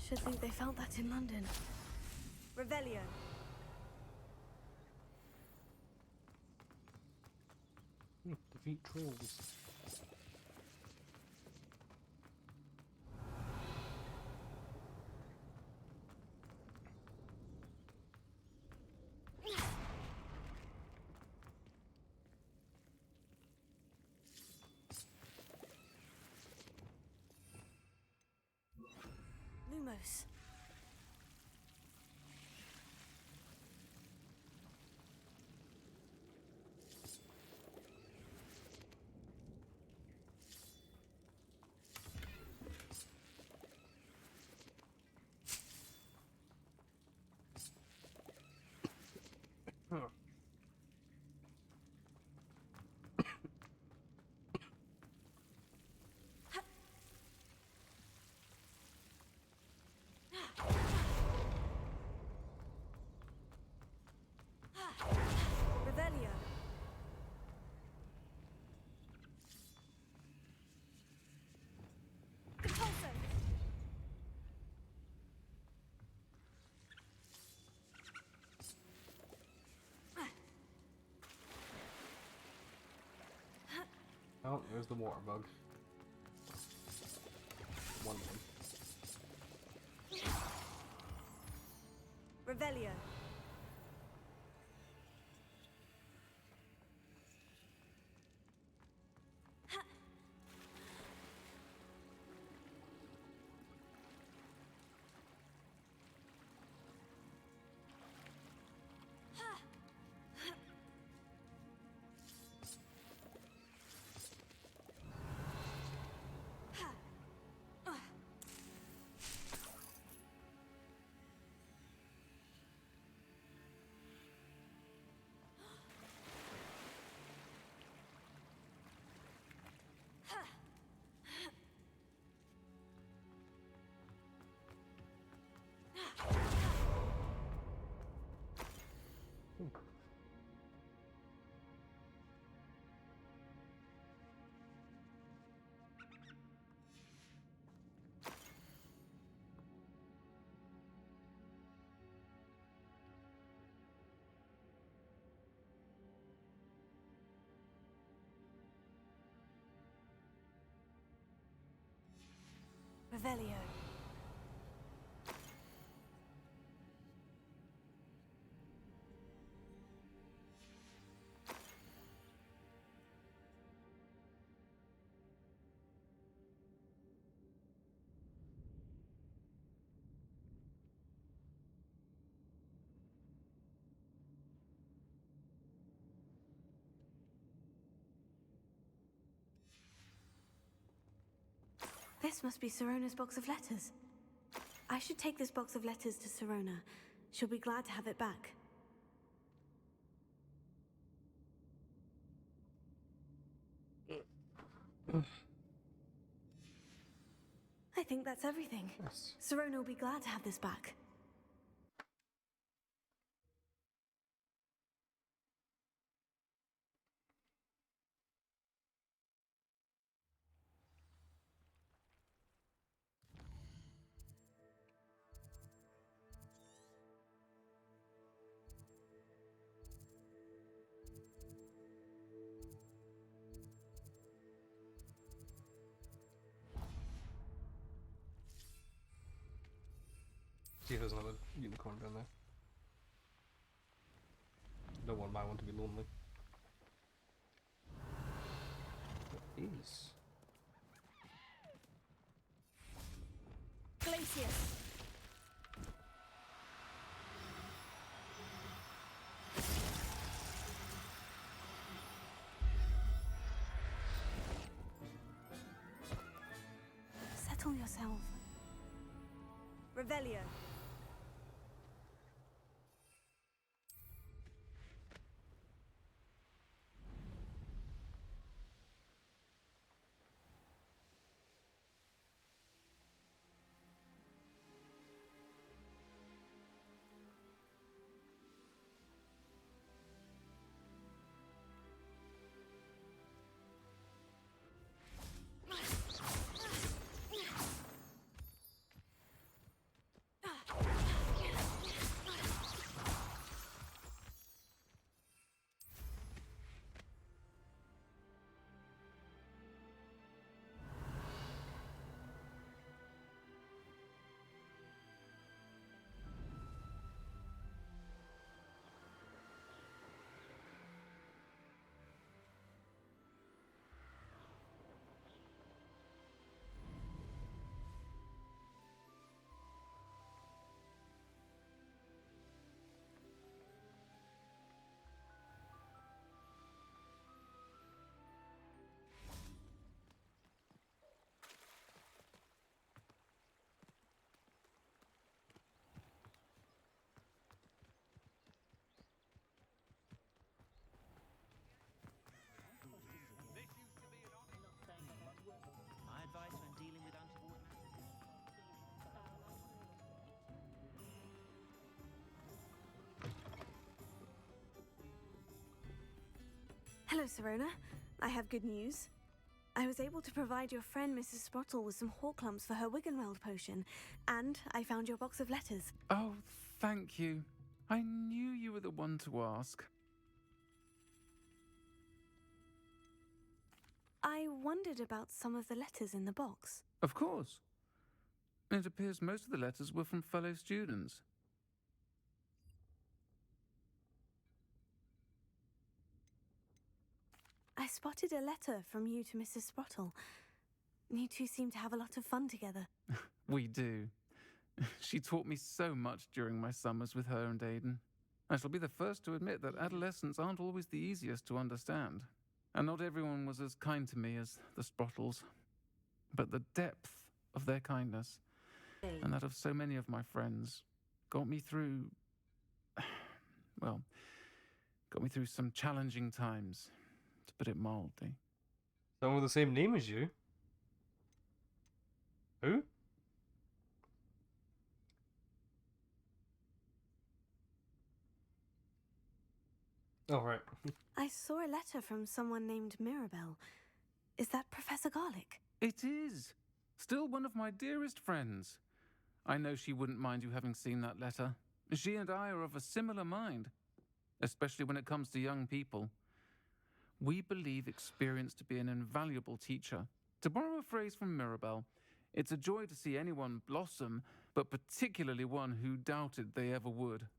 Should think they found that in London. Revelio. Defeat trolls. Lumos. Huh. Revelio. Compulso. Oh, there's the water bug. One of them. Revelio. Revelio. This must be Sirona's box of letters. I should take this box of letters to Sirona. She'll be glad to have it back. I think that's everything. Yes. Sirona will be glad to have this back. See if there's another unicorn down there. Don't want my one to be lonely. It is. Glacius! Settle yourself. Revelio. My advice when dealing with untoward Hello, Sirona. I have good news. I was able to provide your friend Mrs. Sprottle with some Horklumps for her Wiggenweld potion, and I found your box of letters. Oh, thank you. I knew you were the one to ask. I wondered about some of the letters in the box. Of course. It appears most of the letters were from fellow students. I spotted a letter from you to Mrs. Sprottle. You two seem to have a lot of fun together. We do. She taught me so much during my summers with her and Aidan. I shall be the first to admit that adolescents aren't always the easiest to understand. And not everyone was as kind to me as the Sprottles. But the depth of their kindness, and that of so many of my friends, got me through... well, got me through some challenging times, to put it mildly. Someone with the same name as you? Who? Oh, right. I saw a letter from someone named Mirabelle. Is that Professor Garlick? It is. Still one of my dearest friends. I know she wouldn't mind you having seen that letter. She and I are of a similar mind, especially when it comes to young people. We believe experience to be an invaluable teacher. To borrow a phrase from Mirabelle, It's a joy to see anyone blossom, but particularly one who doubted they ever would.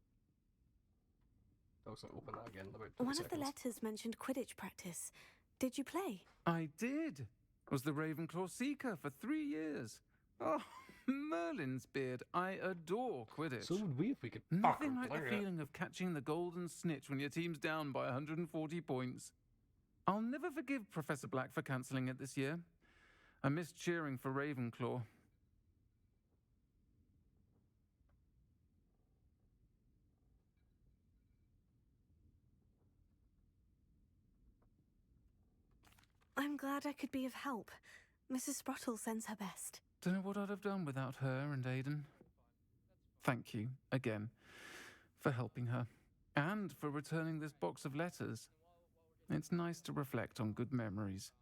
I was going to open that again in about 2 One seconds. of the letters mentioned Quidditch practice. Did you play? I did. Was the Ravenclaw Seeker for 3 years. Oh, Merlin's beard. I adore Quidditch. So would we if we could Nothing fucking like the play it. feeling of catching the golden snitch when your team's down by 140 points. I'll never forgive Professor Black for cancelling it this year. I missed cheering for Ravenclaw. I'm glad I could be of help. Mrs. Sprottle sends her best. Don't know what I'd have done without her and Aidan. Thank you, again, for helping her. And for returning this box of letters. It's nice to reflect on good memories.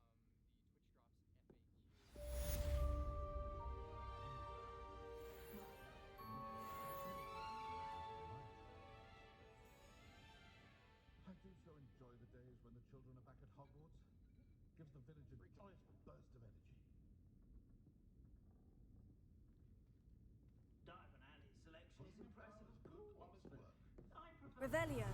I do so enjoy the days when the children are back at Hogwarts. Gives the village a joyous burst of energy. Diagon Alley's selection is impressive. Good honest work. Revelio.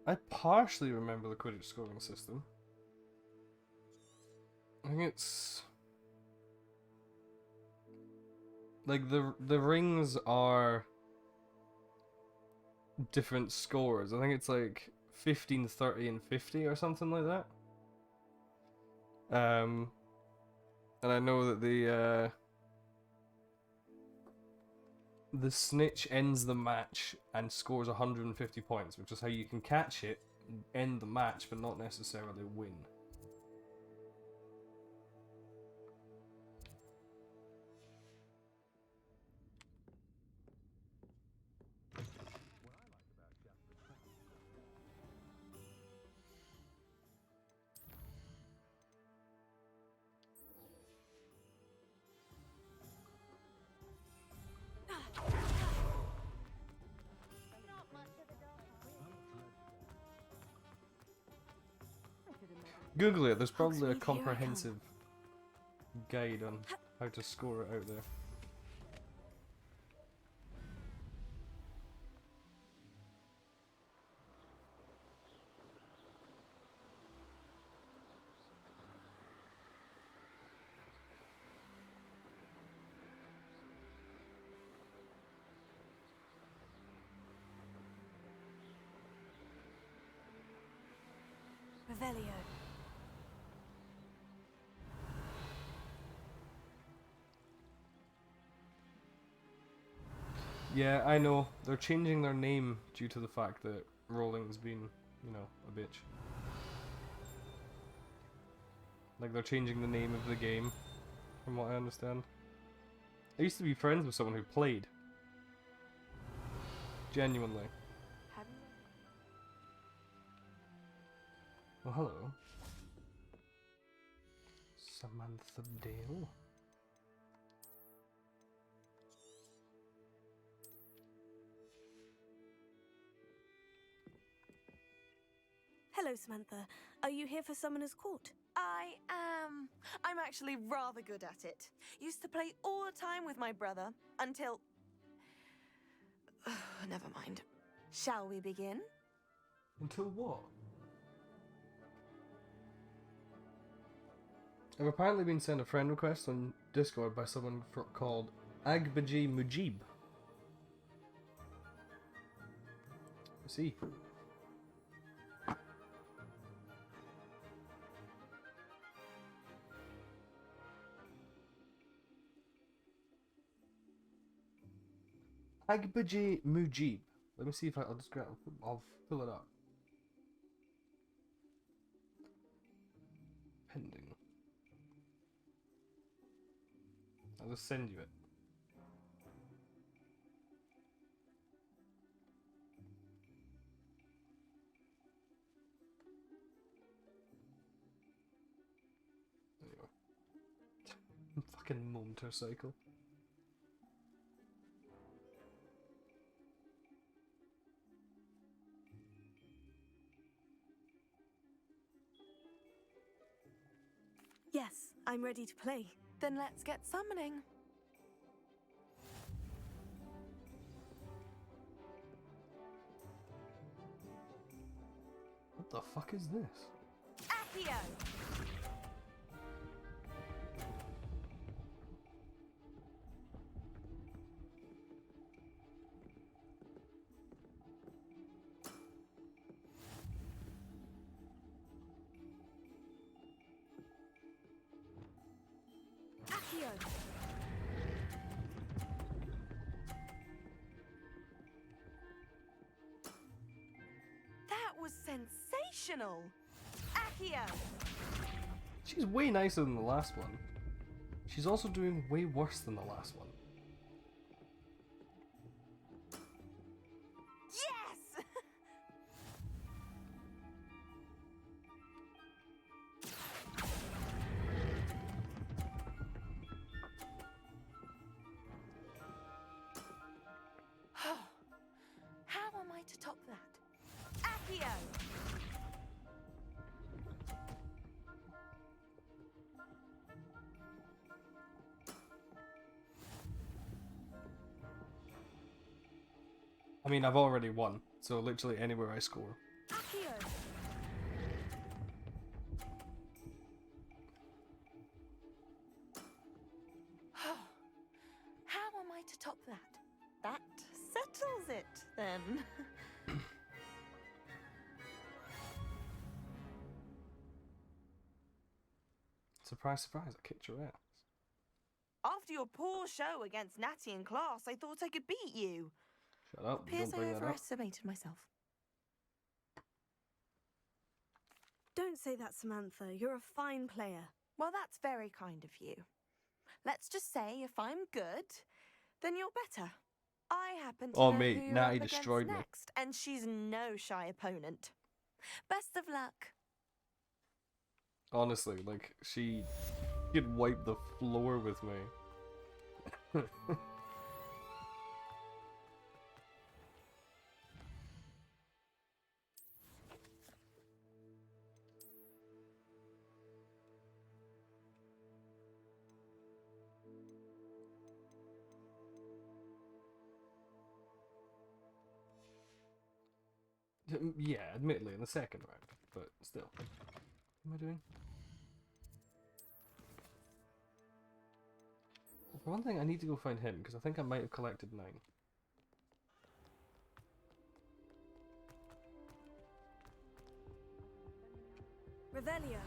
I partially remember the Quidditch scoring system. I think it's like the rings are different scores. I think it's like 15, 30, and 50 or something like that. And I know that the snitch ends the match and scores 150 points, which is how you can catch it, end the match, but not necessarily win. Google it, there's probably a Hogsmeade, here I come. comprehensive guide on how to score it out there. Revelio. Yeah, I know. They're changing their name due to the fact that Rowling's been, you know, a bitch. Like, they're changing the name of the game, from what I understand. I used to be friends with someone who played. Genuinely. Well, hello. Samantha Dale. Hello, Samantha. Are you here for Summoner's Court? I am. I'm actually rather good at it. Used to play all the time with my brother until... Never mind. Shall we begin? Until what? I've apparently been sent a friend request on Discord by someone called Agbaji Mujib. Let's see. Agbaji Mujib. Let me see if I'll just grab. I'll fill it up. Pending. I'll just send you it. There you go. Fucking motorcycle. Yes, I'm ready to play. Then let's get summoning. What the fuck is this? Accio! Accio! That was sensational! Accio! She's way nicer than the last one. She's also doing way worse than the last one. Yes! How am I to top that? Accio! I mean, I've already won, so literally anywhere I score. Accio! How am I to top that? That settles it, then. Surprise, surprise, I kicked your ass. After your poor show against Natty in class, I thought I could beat you. Shut up, Appears don't I bring that up. overestimated myself. Don't say that, Samantha. You're a fine player. Well, that's very kind of you. Let's just say if I'm good, then you're better. I happen to Oh, know mate, who you're Natty up against destroyed me. next, and she's no shy opponent. Best of luck. Honestly, like, she could wipe the floor with me. Yeah, admittedly, in the second round, but still. What am I doing? For one thing, I need to go find him, because I think I might have collected 9. Revelio.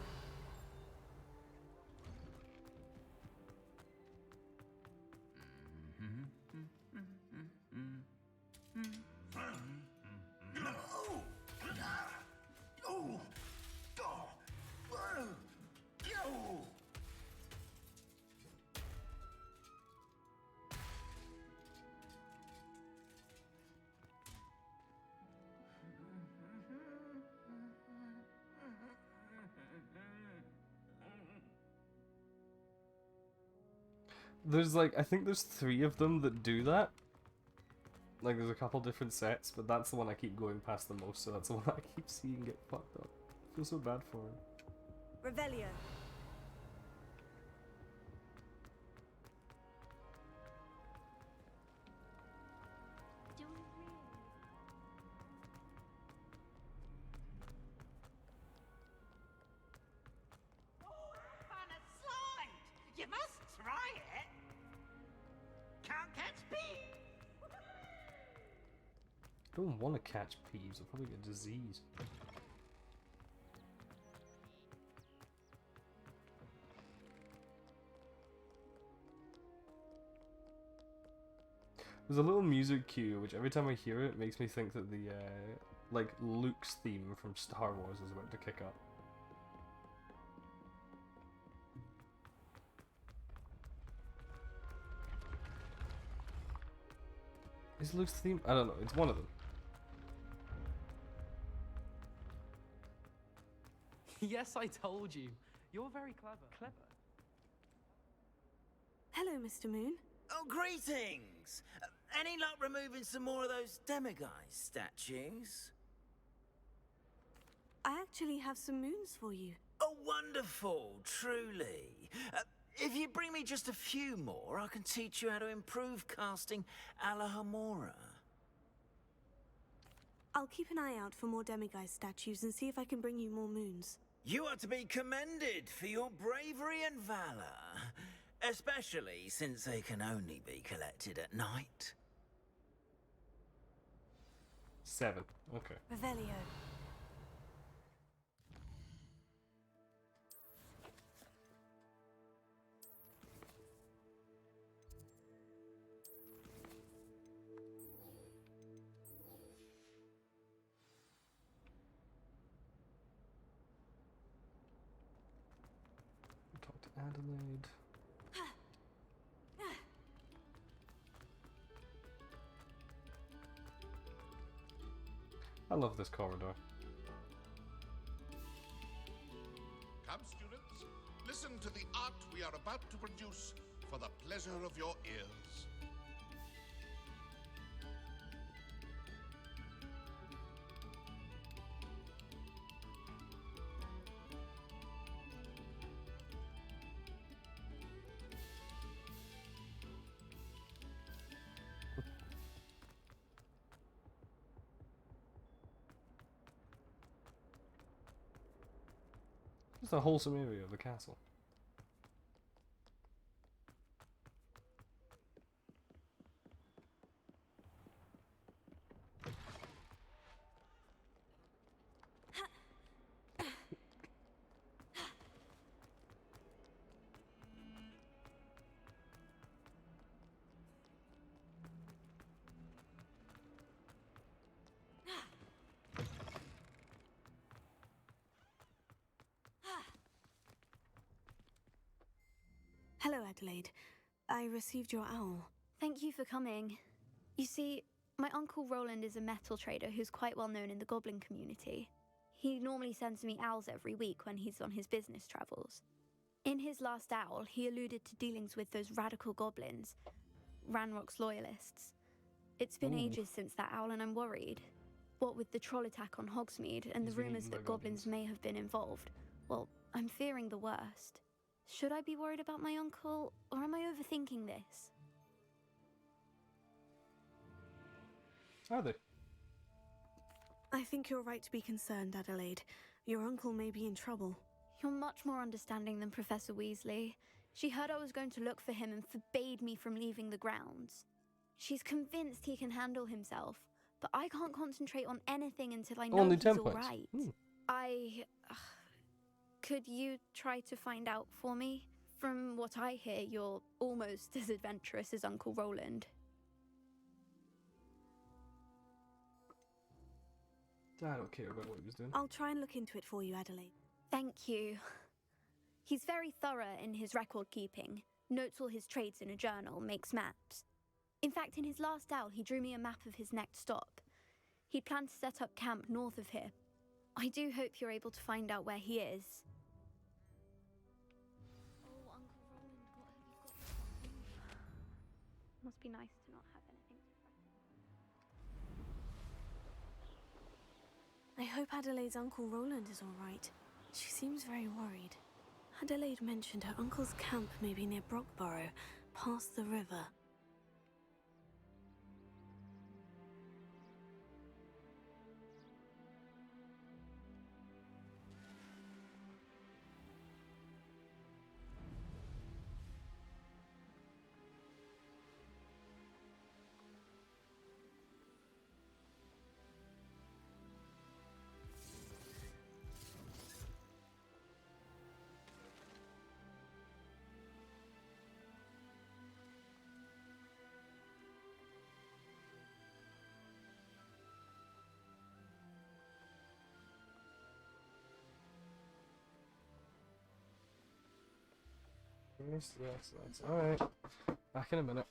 There's like, I think there's 3 of them that do that. Like, there's a couple different sets, but that's the one I keep going past the most, so that's the one I keep seeing get fucked up. I feel so bad for him. Revelio. Fun a slide! You must try it! Can't catch bees! I don't want to catch peeves, I'll probably get disease. There's a little music cue, which every time I hear it makes me think that the, like, Luke's theme from Star Wars is about to kick up. Is Luke's theme? I don't know, it's one of them. Yes, I told you. You're very clever. Hello, Mr. Moon. Oh, greetings! Any luck removing some more of those demiguise statues? I I actually have some moons for you. Oh, wonderful, truly. If you bring me just a few more, I can teach you how to improve casting Alohomora. I'll keep an eye out for more demiguise statues and see if I can bring you more moons. You are to be commended for your bravery and valor, especially since they can only be collected at night. 7. Okay. Revelio. Talk to Adelaide. I love this corridor. Come, students, listen to the art we are about to produce for the pleasure of your ears. Just a wholesome area of the castle. Hello, Adelaide. I received your owl. Thank you for coming. You see, my Uncle Roland is a metal trader who's quite well known in the goblin community. He normally sends me owls every week when he's on his business travels. In his last owl, he alluded to dealings with those radical goblins, Ranrock's loyalists. It's been ages since that owl and I'm worried. What with the troll attack on Hogsmeade and the rumours that goblins may have been involved, well, I'm fearing the worst. Should I be worried about my uncle, or am I overthinking this? Are they? I think you're right to be concerned, Adelaide. Your uncle may be in trouble. You're much more understanding than Professor Weasley. She heard I was going to look for him and forbade me from leaving the grounds. She's convinced he can handle himself, but I can't concentrate on anything until I know Only he's 10 all points. right. Could you try to find out for me? From what I hear, you're almost as adventurous as Uncle Roland. I don't care about what he was doing. I'll try and look into it for you, Adelaide. Thank you. He's very thorough in his record keeping, notes all his trades in a journal, makes maps. In fact, in his last owl, he drew me a map of his next stop. He planned to set up camp north of here. I do hope you're able to find out where he is. Oh, Uncle Roland, what have you got yourself in? Must be nice to not have anything to fret. I hope Adelaide's Uncle Roland is all right. She seems very worried. Adelaide mentioned her uncle's camp may be near Brockborough, past the river. Yes, alright. Back in a minute.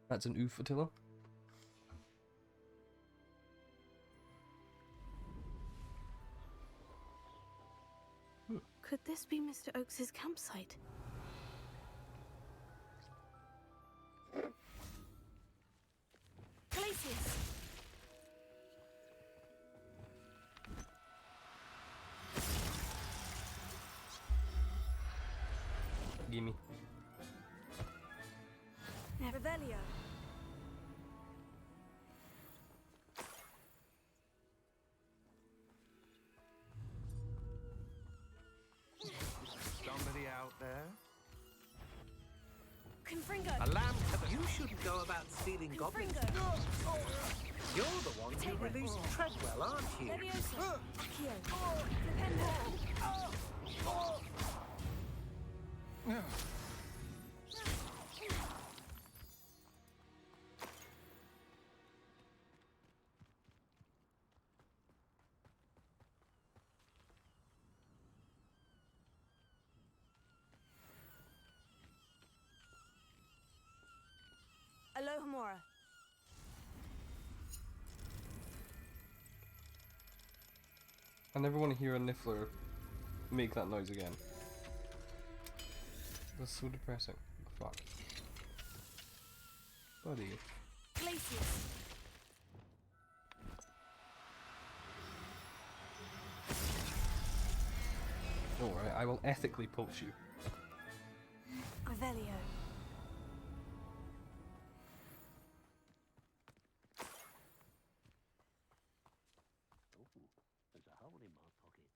That's an oof, Attila. Could this be Mr. Oakes's campsite? Glacius! Gimme. Revelio. Somebody out there? Confringo. A lamb. You shouldn't go about stealing goblins. You're the one who released Treadwell, aren't you? Leviosa. Accio. Flipendo. Alohomora. I never want to hear a Niffler make that noise again. That's so depressing. Fuck. Buddy. Glacius. Alright, I will ethically poach you. Revelio. There's a hole in my pocket.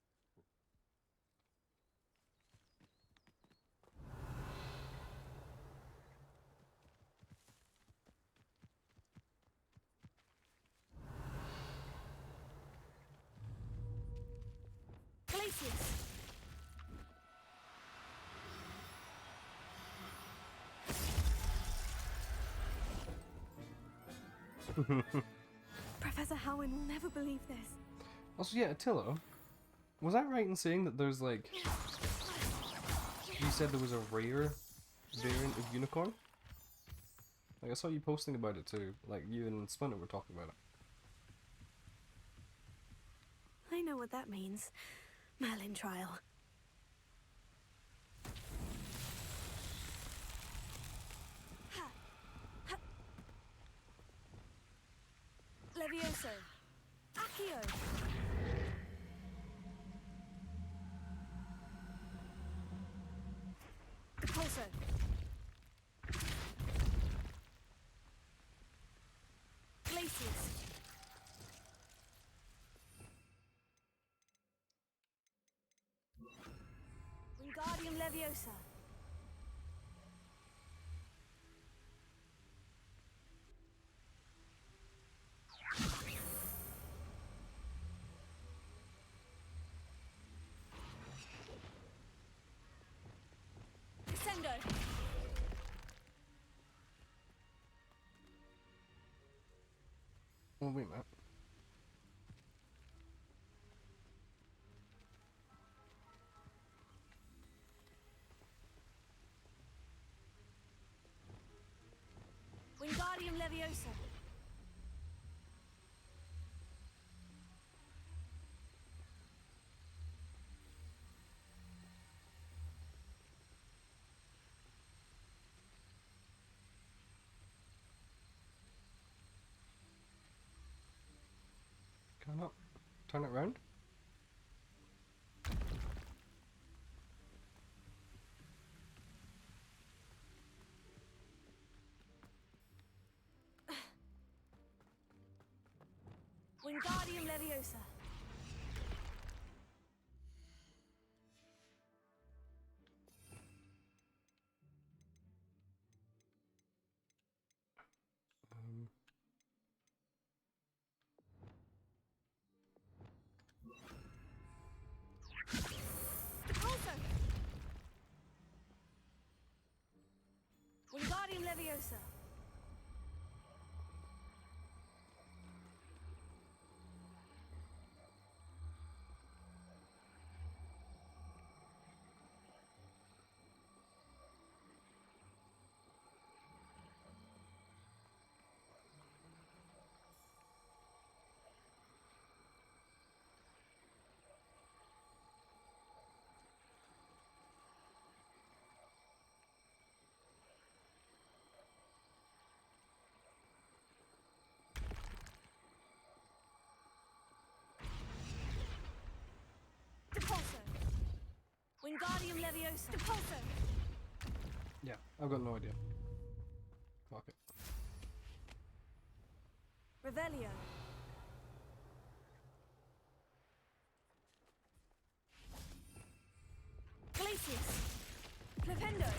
Glacius. Professor Howin will never believe this. Also, yeah, Attila, was I right in saying that there's like... You said there was a rare variant of unicorn? Like, I saw you posting about it too. Like, you and Splinter were talking about it. I know what that means. Merlin trial. Levioso. Accio. Depulso. Glacius. Wingardium Leviosa. Descendo. Oh, wait a minute. Wingardium Leviosa. Can I not turn it around? Wingardium Leviosa. Depulso. Wingardium Leviosa. Wingardium Leviosa. Depulso. Yeah, I've got no idea. Fuck it. Revelio. Glacius. Flipendo.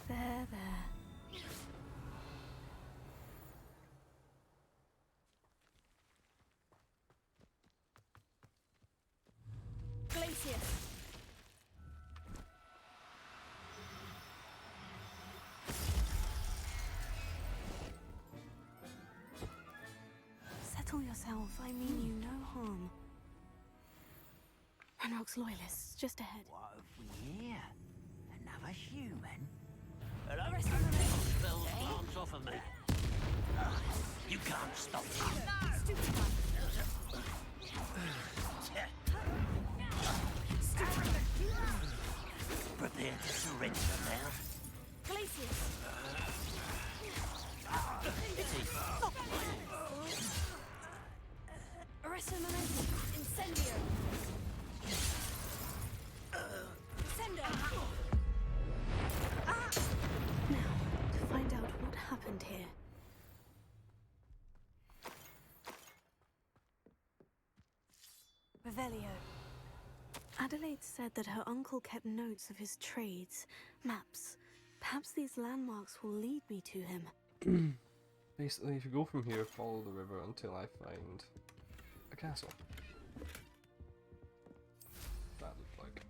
There. Glacius. Settle yourself. I mean you no harm. Ranrock's loyalists, just ahead. What have we here? Another human? Arrest him, arrest him. Spells glance off of me. You can't stop me. Stupid one. Prepare to surrender now. Glacius. Arresto momentum. Incendio. Sendo. Now, to find out what happened here. Revelio. Adelaide said that her uncle kept notes of his trades, maps. Perhaps these landmarks will lead me to him. Basically, if you go from here, follow the river until I find a castle. That looked like.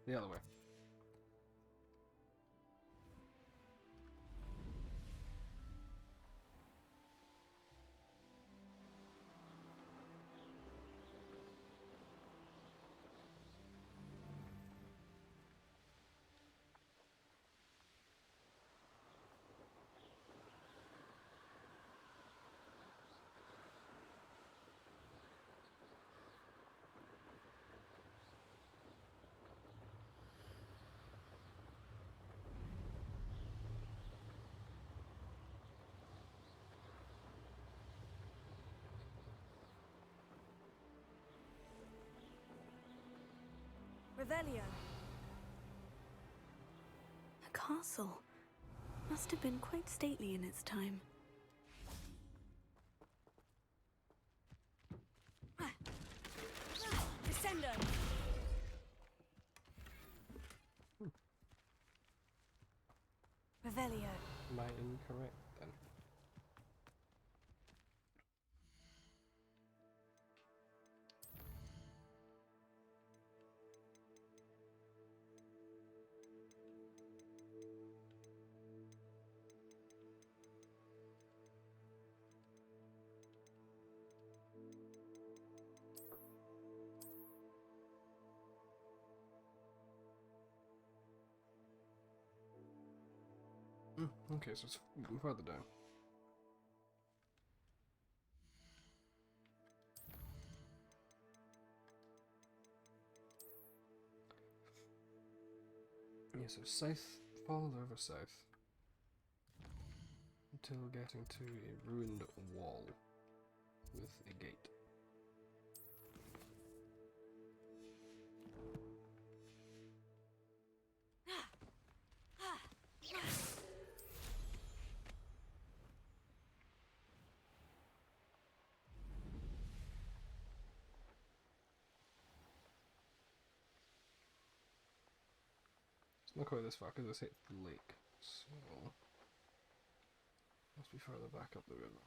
The other way. Revelio. A castle. Must have been quite stately in its time. Descendo. Revelio. Am I incorrect then? Okay, so it's further down. Yeah, so south, follow the river south until getting to a ruined wall with a gate. It's not quite this far because it's hit the lake, so must be further back up the river.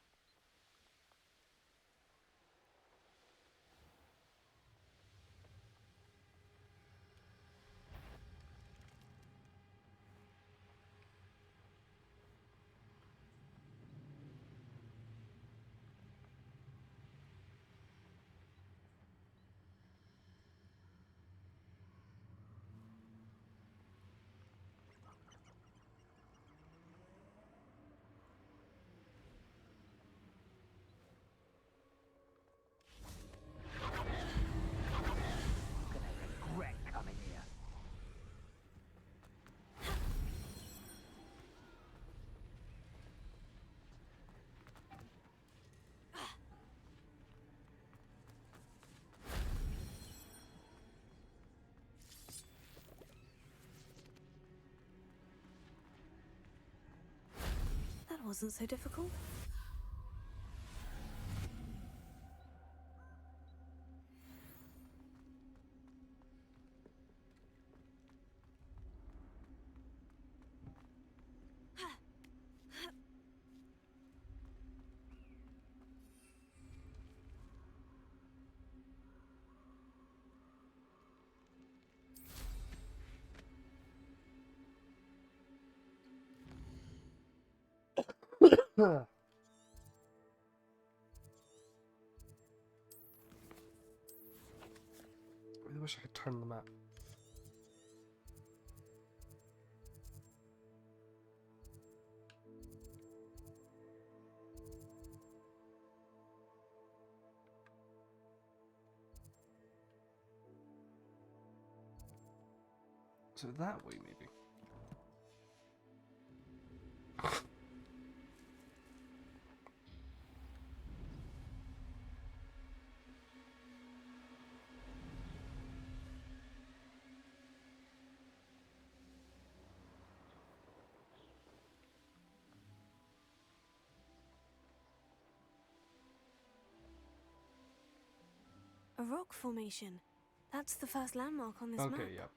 wasn't so difficult. I really wish I could turn the map. So that way, maybe. A rock formation. That's the first landmark on this map. Okay, yep.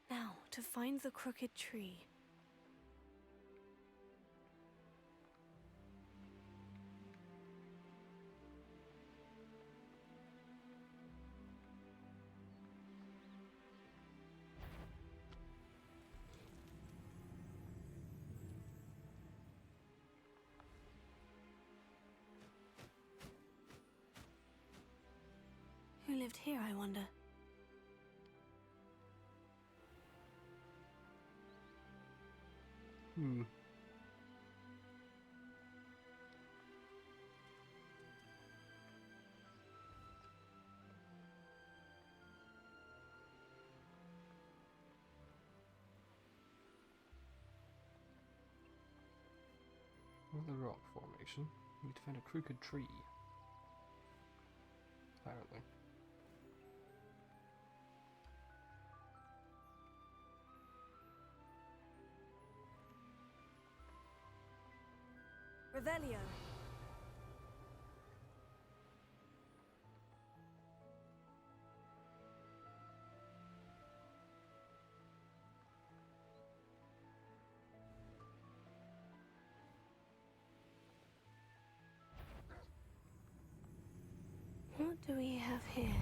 Now, to find the crooked tree. Who lived here, I wonder? Hmm. With a rock formation, you need to find a crooked tree. Apparently. Revelio. What do we have here?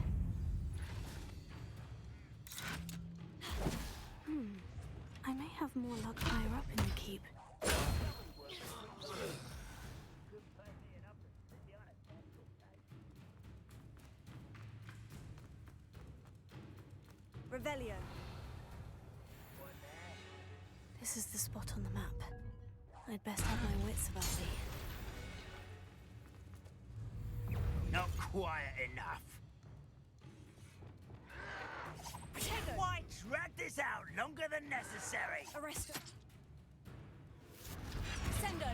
I may have more luck higher up in the keep. Revelio. This is the spot on the map. I'd best have my wits about me. Not quiet enough. Why drag this out longer than necessary? Arrest her. Sendo.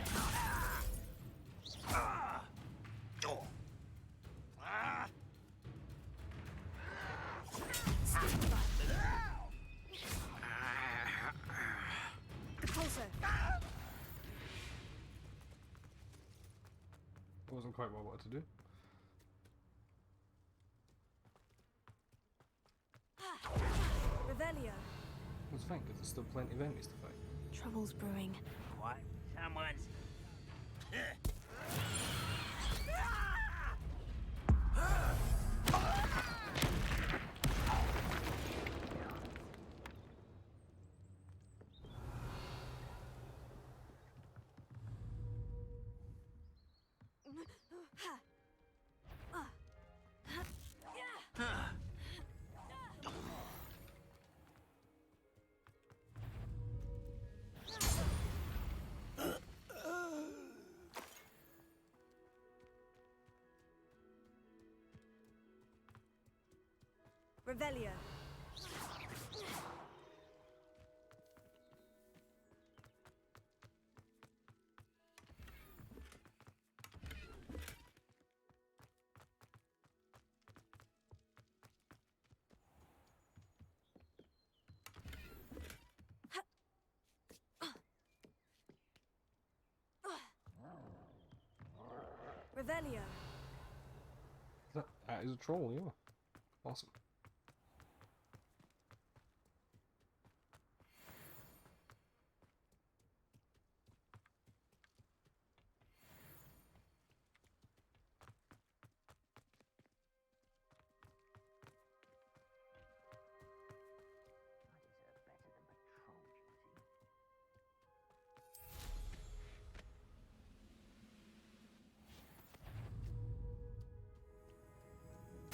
Repulsor. Wasn't quite what I wanted to do. Revelio. It's fine, because there's still plenty of enemies to fight. Trouble's brewing. What? Someone's... Revelio. Revelio. That is a troll, yeah. Awesome.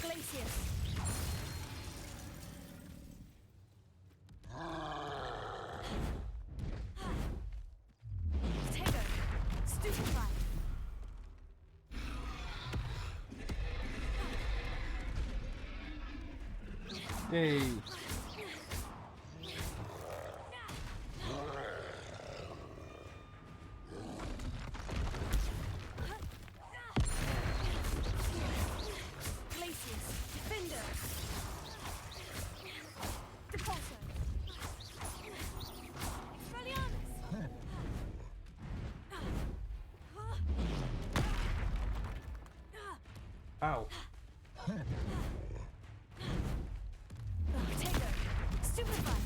Glacius. Potato. Stupefy. Yay! Glacius. Defender. Depulso. Expelliarmus. Ow. Potato. Stupefy.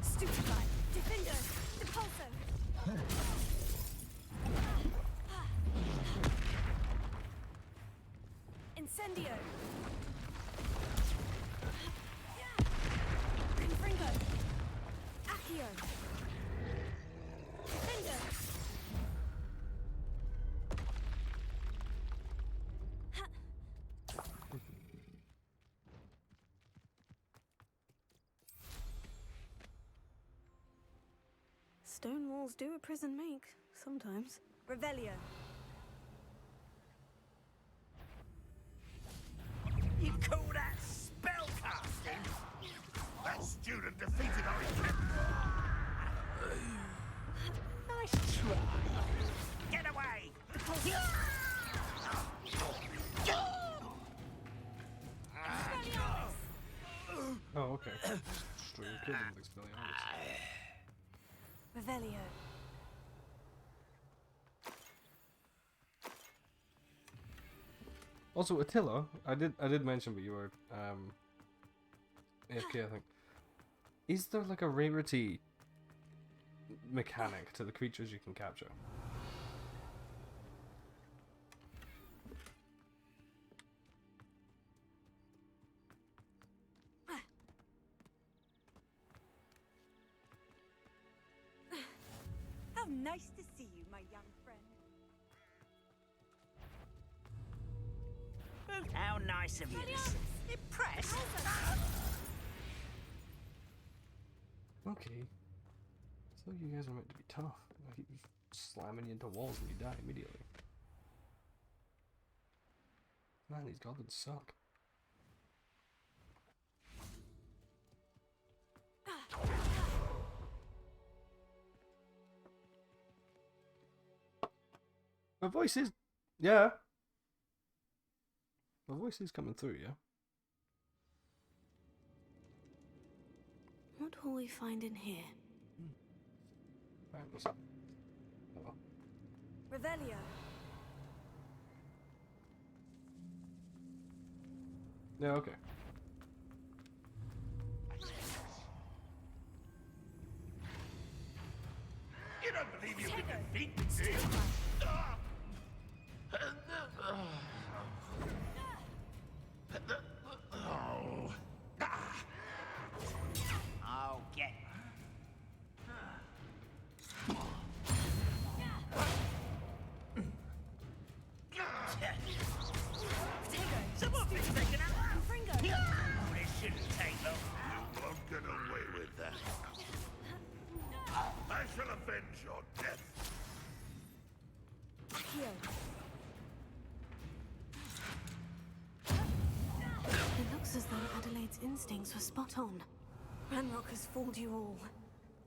Stupefy. Defender. Depulso. Incendio. Confringo. Accio. Defender. Stone walls do a prison make, sometimes. Revelio. You call that spellcasting? That student defeated our intent. Nice try. Get away! Oh, okay. Straight killed him with Expelliarmus. Revelio. Also, Attila, I did mention, but you were AFK, I think. Is there like a rarity mechanic to the creatures you can capture? How nice to see you, my young friend. How nice of you to see. Impressed? Okay. So you guys are meant to be tough. I keep slamming you into walls and you die immediately. Man, these goblins suck. My voice is... Yeah. My voice is coming through, yeah? What will we find in here? Fabulous. Oh well. Revelio. Yeah, okay. You don't believe you can defeat me, do you? I'll get Someone been taken out. Oh, this shouldn't take long. You won't get away with that. I shall avenge your death. Accio. It looks as though Adelaide's instincts were spot on. Ranrock has fooled you all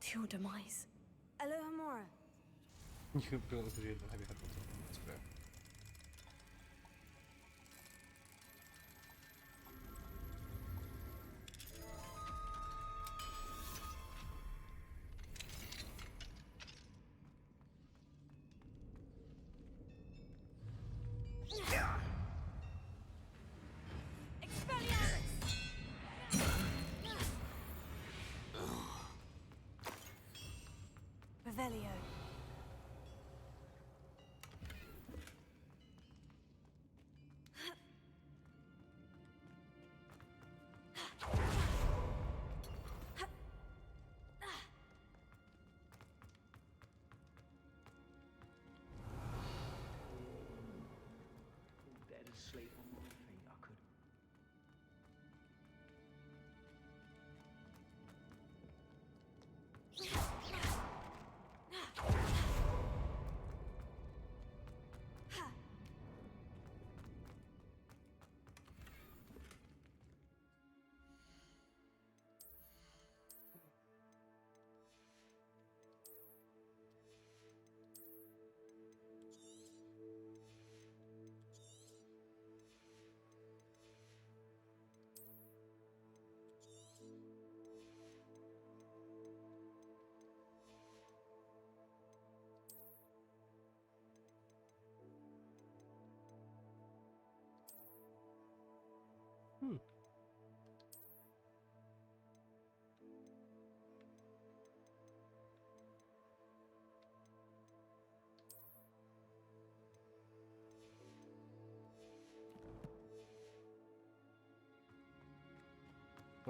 to your demise. Alohomora. You could build because you had the heavy headphones on. That's fair.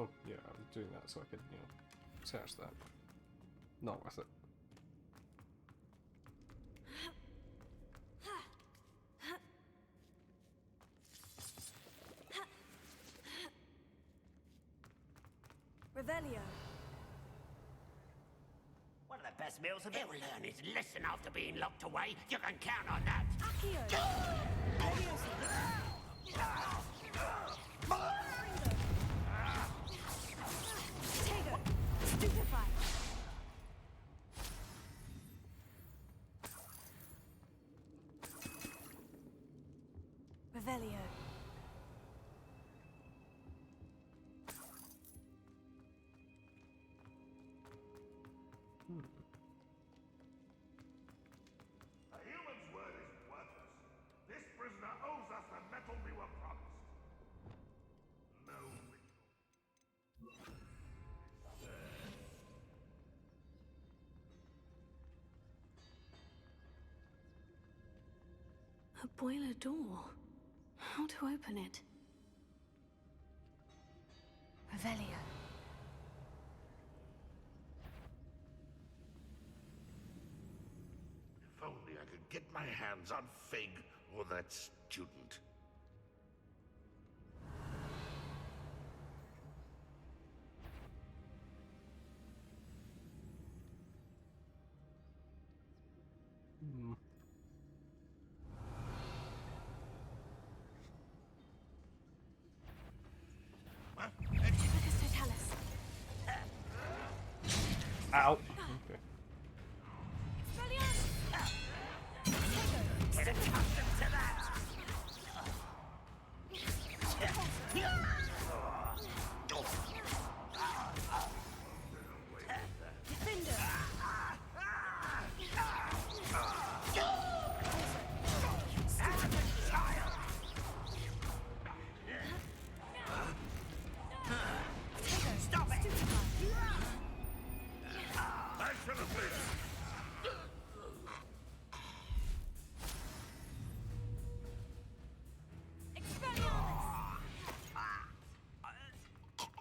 Oh, yeah, I was doing that so I could, search that. Not worth it. Revelio. One of the best meals of it. He'll learn his lesson after being locked away. You can count on that. Accio. Tego. Stupefy. Revelio. A human's word is worthless. This prisoner owes us the metal we were promised. No ritual. A boiler door. How to open it? Revelio. If only I could get my hands on Fig or that student. Hmm. Ow. Okay. Get accustomed to that. Stop it! I should have been.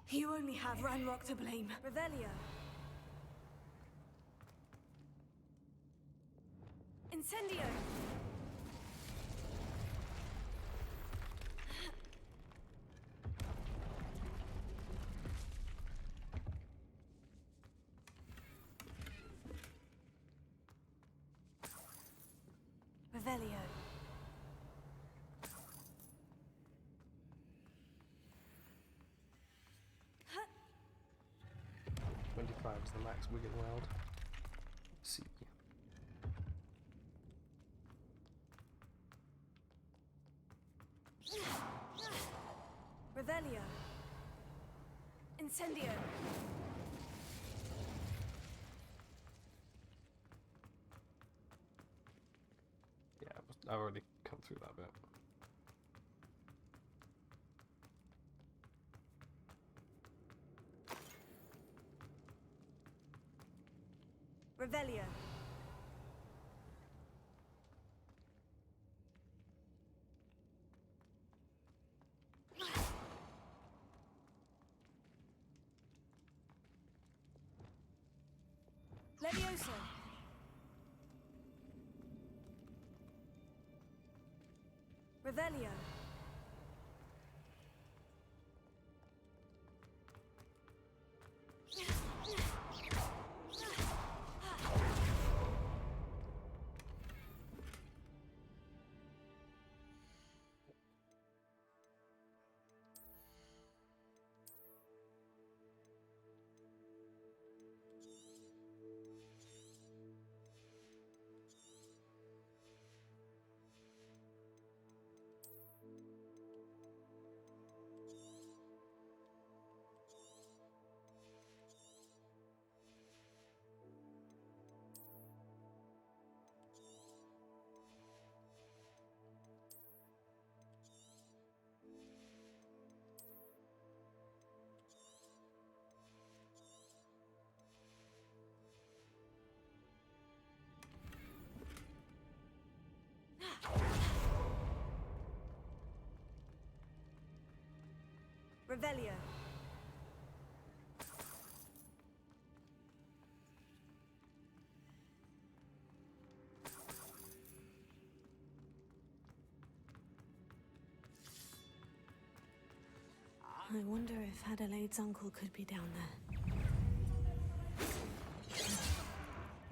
You only have Ranrock to blame. Revelio. Incendio. Revelio. 25 is the max Wigan World. Let's see. Revelio. Incendio. Yeah, I've already come through that bit. Revelio. Levioso. Revelio. Revelio. I wonder if Adelaide's uncle could be down there.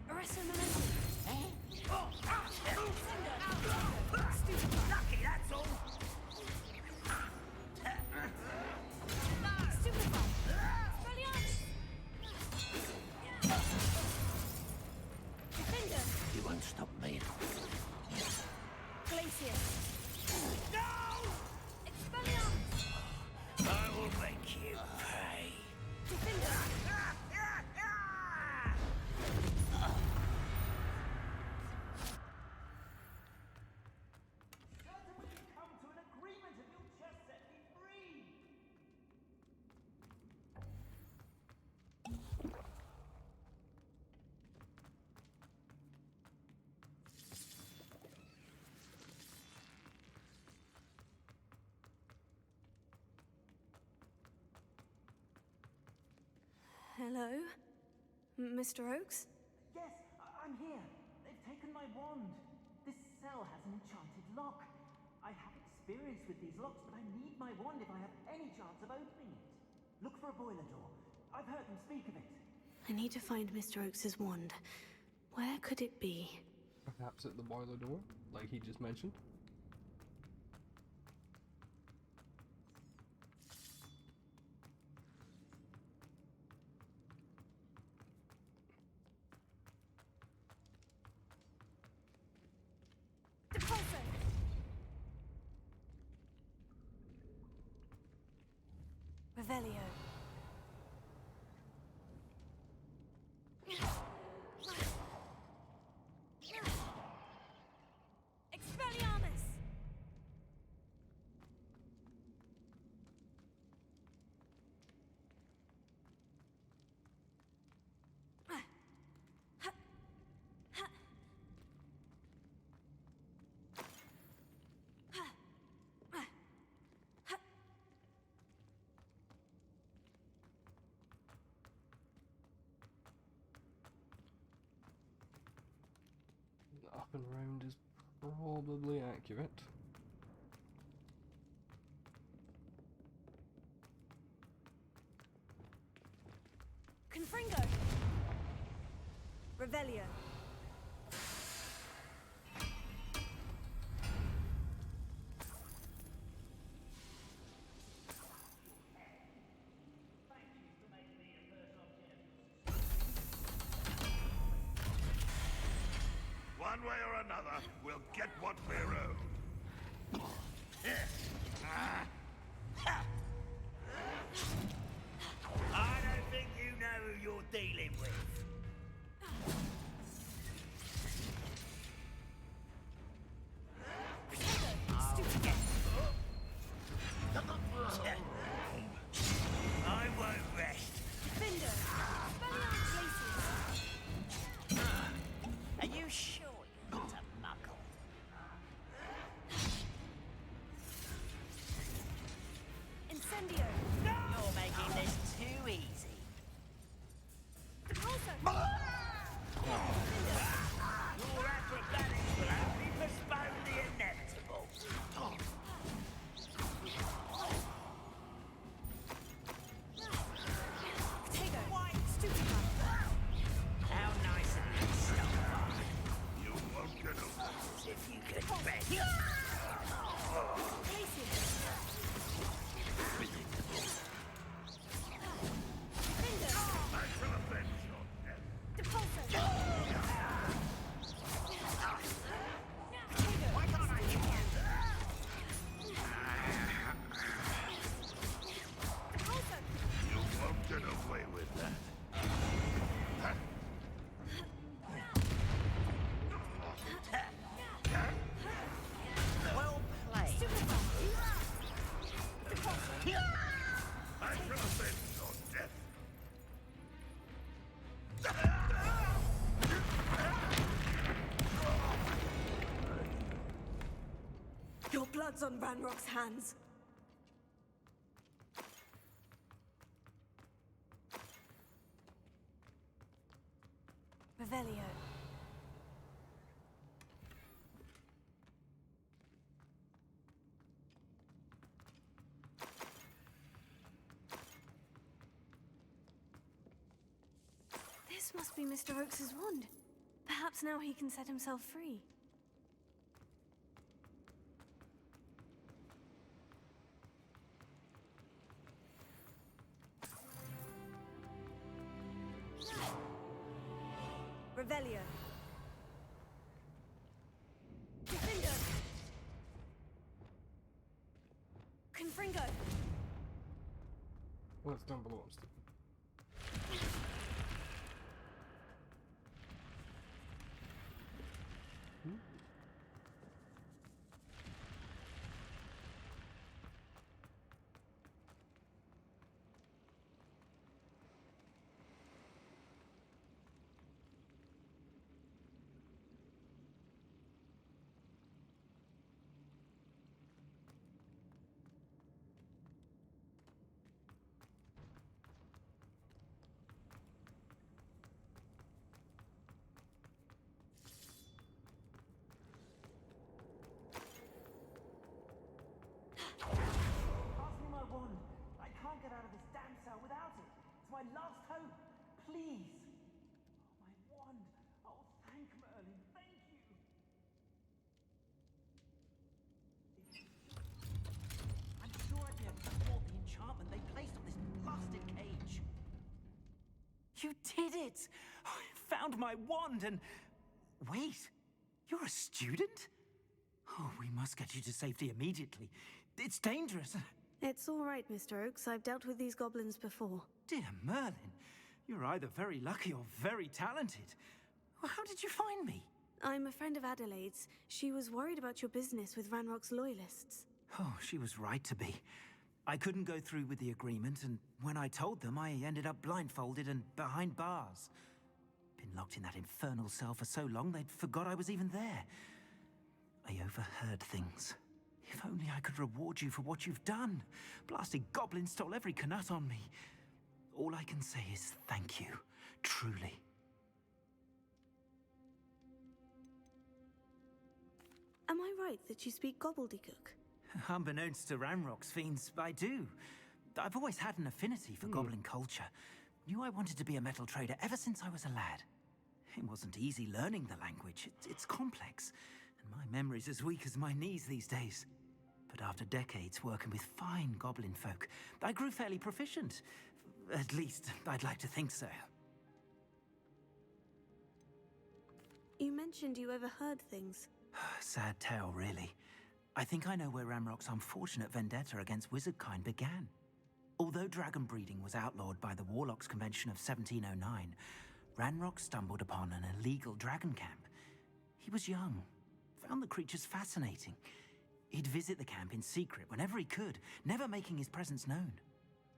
Arresto Memento! Lucky, that's all. You won't stop me. Glacier! No! Expelliarmus! I will make you pay. Hello? Mr. Oakes? Yes, I'm here. They've taken my wand. This cell has an enchanted lock. I have experience with these locks, but I need my wand if I have any chance of opening it. Look for a boiler door. I've heard them speak of it. I need to find Mr. Oakes's wand. Where could it be? Perhaps at the boiler door, like he just mentioned. Revelio. Expelliarmus! Up and round is probably accurate. Confringo! Revelio. One way or another, we'll get what we're owed. I don't think you know who you're dealing with. I won't rest. Defender! Expelliarmus Glacier! Are you sure you're not a muggle? Incendio! You're making this too easy. Depulso! Your acrobatics will only postpone the inevitable. Potato! Stupefy! How nice of you to stop by. You won't get away. As if you could bet. Glacier! I shall avenge your death. Depulso! Why can't I hit you? You won't get away with that. Well played. I shall avenge your death. Your blood's on Ranrock's hands. Revelio. This must be Mr. Oakes's wand. Perhaps now he can set himself free. Revelio. Confringo. Confringo. Well, it's down below. Pass me my wand. I can't get out of this damn cell without it. It's my last hope. Please. Oh, my wand. Oh, thank Merlin. Thank you. I'm sure I'd be able to thwart the enchantment they placed on this blasted cage. You did it! I found my wand and... Wait, you're a student? Oh, we must get you to safety immediately. It's dangerous. It's all right, Mr. Oakes. I've dealt with these goblins before. Dear Merlin, you're either very lucky or very talented. Well, how did you find me? I'm a friend of Adelaide's. She was worried about your business with Ranrock's loyalists. Oh, she was right to be. I couldn't go through with the agreement, and when I told them, I ended up blindfolded and behind bars. Been locked in that infernal cell for so long, they'd forgot I was even there. I overheard things. If only I could reward you for what you've done. Blasted goblin stole every Knut on me. All I can say is thank you, truly. Am I right that you speak gobbledygook? Unbeknownst to Ranrock's fiends, I do. I've always had an affinity for goblin culture. Knew I wanted to be a metal trader ever since I was a lad. It wasn't easy learning the language. It's complex, and my memory's as weak as my knees these days. But after decades working with fine goblin folk, I grew fairly proficient. At least, I'd like to think so. You mentioned you overheard things. Sad tale, really. I think I know where Ranrock's unfortunate vendetta against wizardkind began. Although dragon breeding was outlawed by the Warlocks Convention of 1709, Ranrock stumbled upon an illegal dragon camp. He was young, found the creatures fascinating. He'd visit the camp in secret whenever he could, never making his presence known.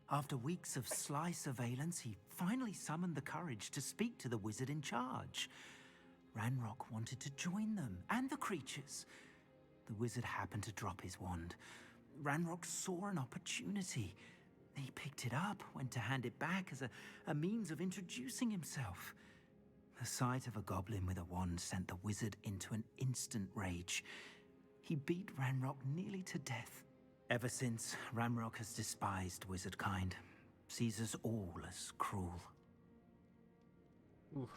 After weeks of sly surveillance, he finally summoned the courage to speak to the wizard in charge. Ranrock wanted to join them, and the creatures. The wizard happened to drop his wand. Ranrock saw an opportunity. He picked it up, went to hand it back as a means of introducing himself. The sight of a goblin with a wand sent the wizard into an instant rage. He beat Ranrock nearly to death. Ever since, Ranrock has despised wizardkind, sees us all as cruel. Oof.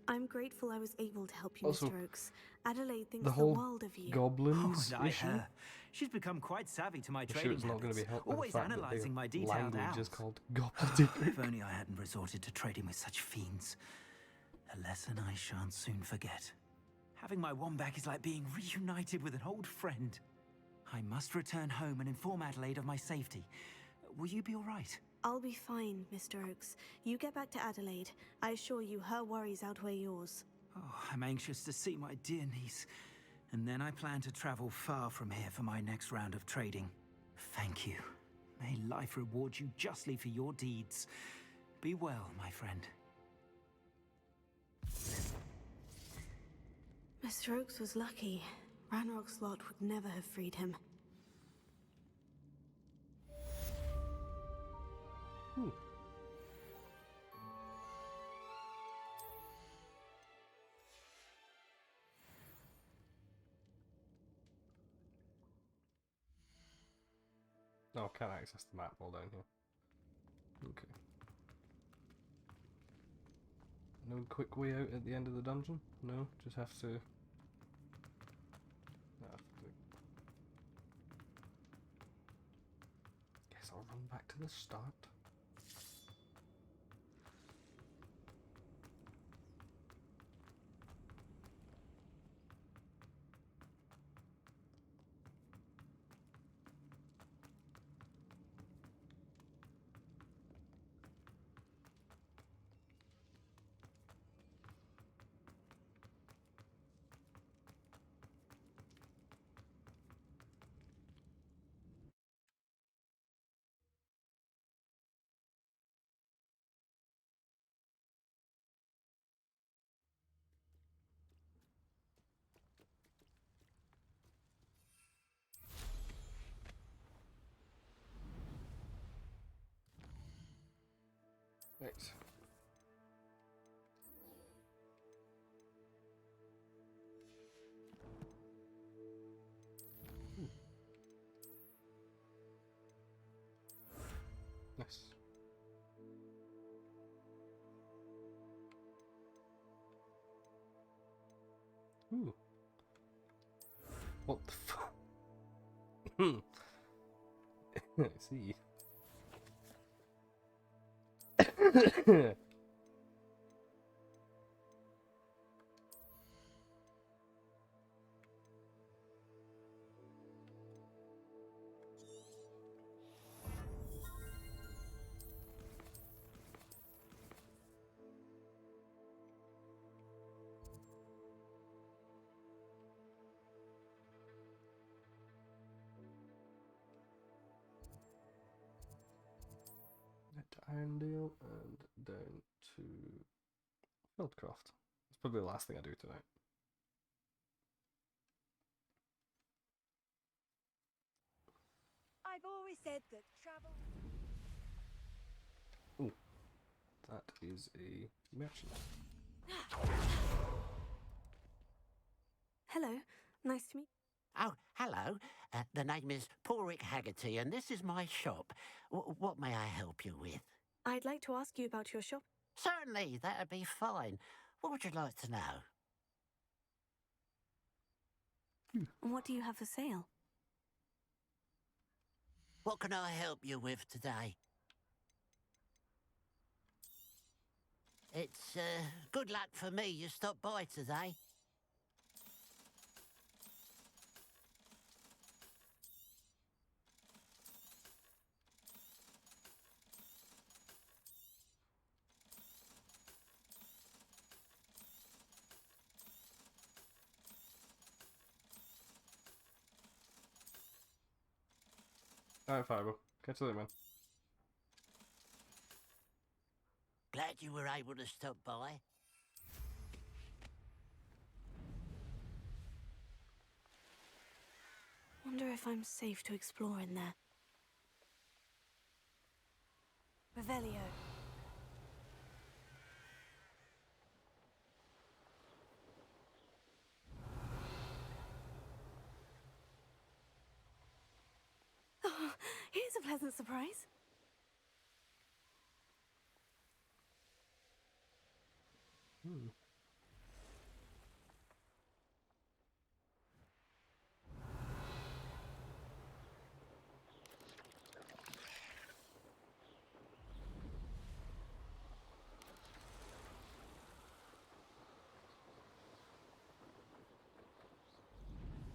I'm grateful I was able to help you, Also, Mr. Oakes. Adelaide thinks the the whole world of you. goblins Oh, and issue. her. She's become quite savvy to my I'm trading sure it's not going habits, to be helped by the always fact that analysing their my detailed language is owls. called gobbledygook. If only I hadn't resorted to trading with such fiends. A lesson I shan't soon forget. Having my wand back is like being reunited with an old friend. I must return home and inform Adelaide of my safety. Will you be all right? I'll be fine, Mr. Oakes. You get back to Adelaide. I assure you her worries outweigh yours. Oh, I'm anxious to see my dear niece. And then I plan to travel far from here for my next round of trading. Thank you. May life reward you justly for your deeds. Be well, my friend. Mr. Oakes was lucky. Ranrock's lot would never have freed him. No, can't access the map while down here. Okay. No quick way out at the end of the dungeon? No, just have to... Guess I'll run back to the start. Right. Nice. Ooh. What the fuck? I see. To Irondale and down to Fieldcroft. That's probably the last thing I do tonight. I've always said that travel... Ooh, that is a merchant. Hello, nice to meet Oh, hello. The name is Porrick Haggerty, and this is my shop. What may I help you with? I'd like to ask you about your shop. Certainly, that'd be fine. What would you like to know? What do you have for sale? What can I help you with today? It's good luck for me you stopped by today. Alright, Fireball. Catch you later, man. Glad you were able to stop by. Wonder if I'm safe to explore in there. Revelio. Oh, here's a pleasant surprise. Hmm.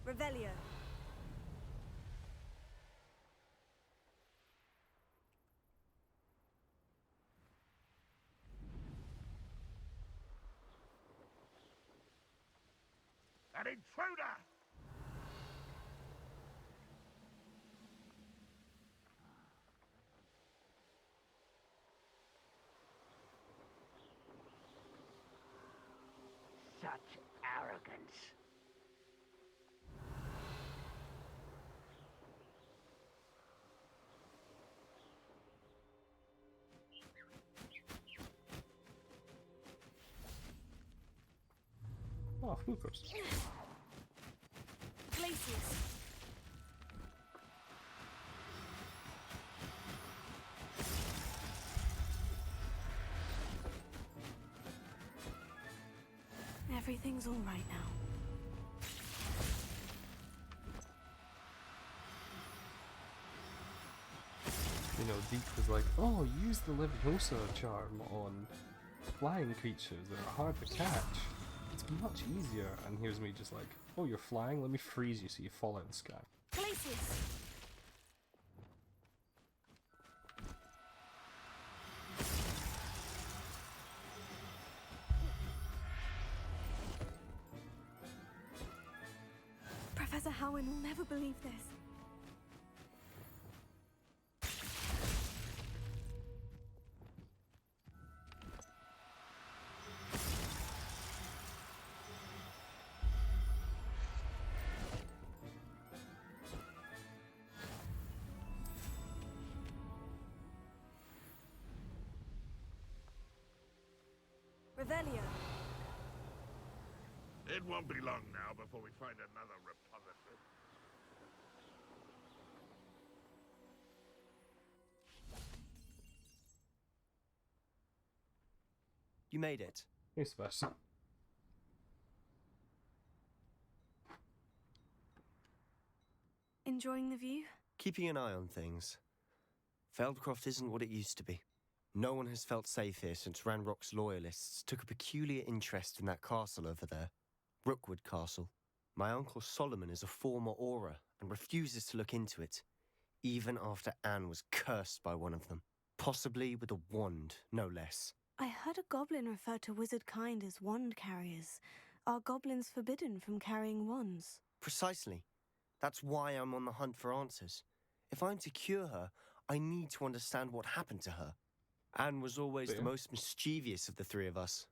Revelio. An intruder! Such arrogance. Oh, Fluffers. Glacius. Everything's all right now. You know, Deke was like, oh, use the Leviosa charm on flying creatures that are hard to catch. It's much easier. And here's me just like, oh, you're flying? Let me freeze you so you fall out of the sky. Places! Professor Howin will never believe this. Revelio. It won't be long now before we find another repository. You made it. Hey, Sebastian. Enjoying the view? Keeping an eye on things. Feldcroft isn't what it used to be. No one has felt safe here since Ranrock's loyalists took a peculiar interest in that castle over there. Rookwood Castle. My uncle Solomon is a former Auror and refuses to look into it, even after Anne was cursed by one of them. Possibly with a wand, no less. I heard a goblin refer to wizard kind as wand carriers. Are goblins forbidden from carrying wands? Precisely. That's why I'm on the hunt for answers. If I'm to cure her, I need to understand what happened to her. Anne was always the most mischievous of the three of us.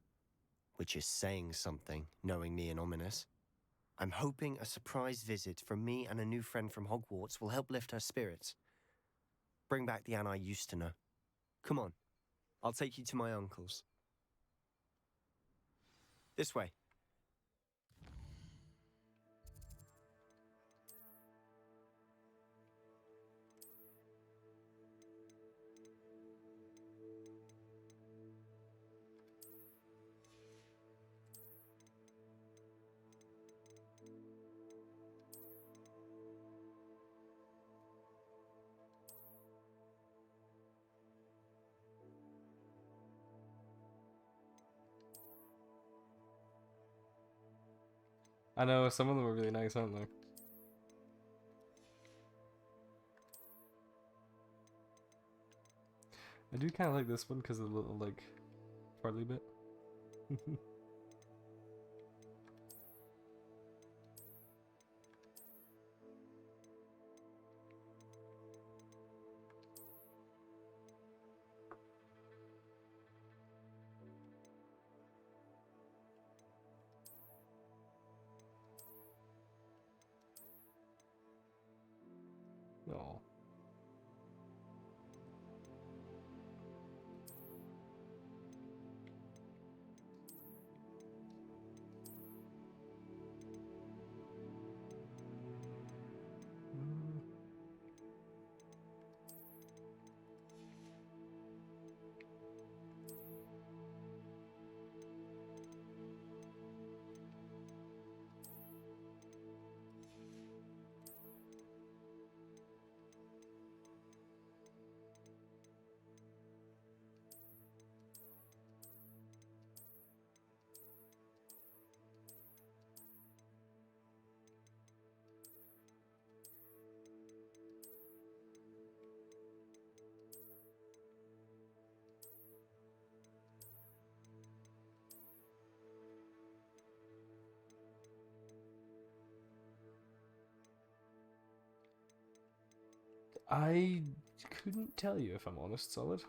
Which is saying something, knowing me and ominous. I'm hoping a surprise visit from me and a new friend from Hogwarts will help lift her spirits. Bring back the Anne I used to know. Come on, I'll take you to my uncle's. This way. I know, some of them are really nice, aren't they? I do kind of like this one because of the little, like, twirly bit. Oh. I couldn't tell you if I'm honest, Solid.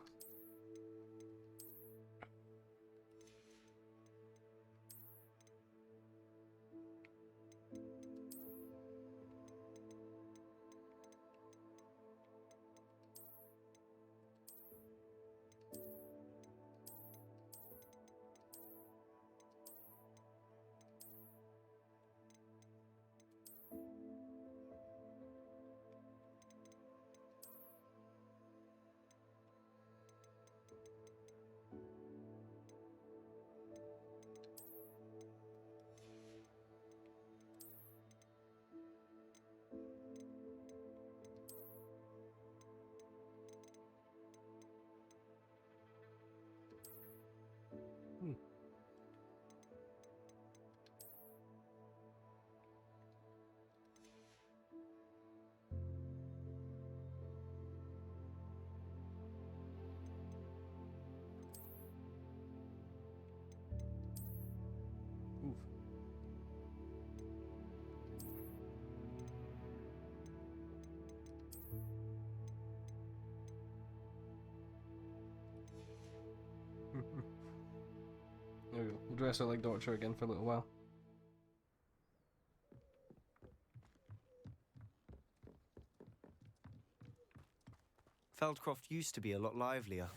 dress her like Doctor again for a little while. Feldcroft used to be a lot livelier.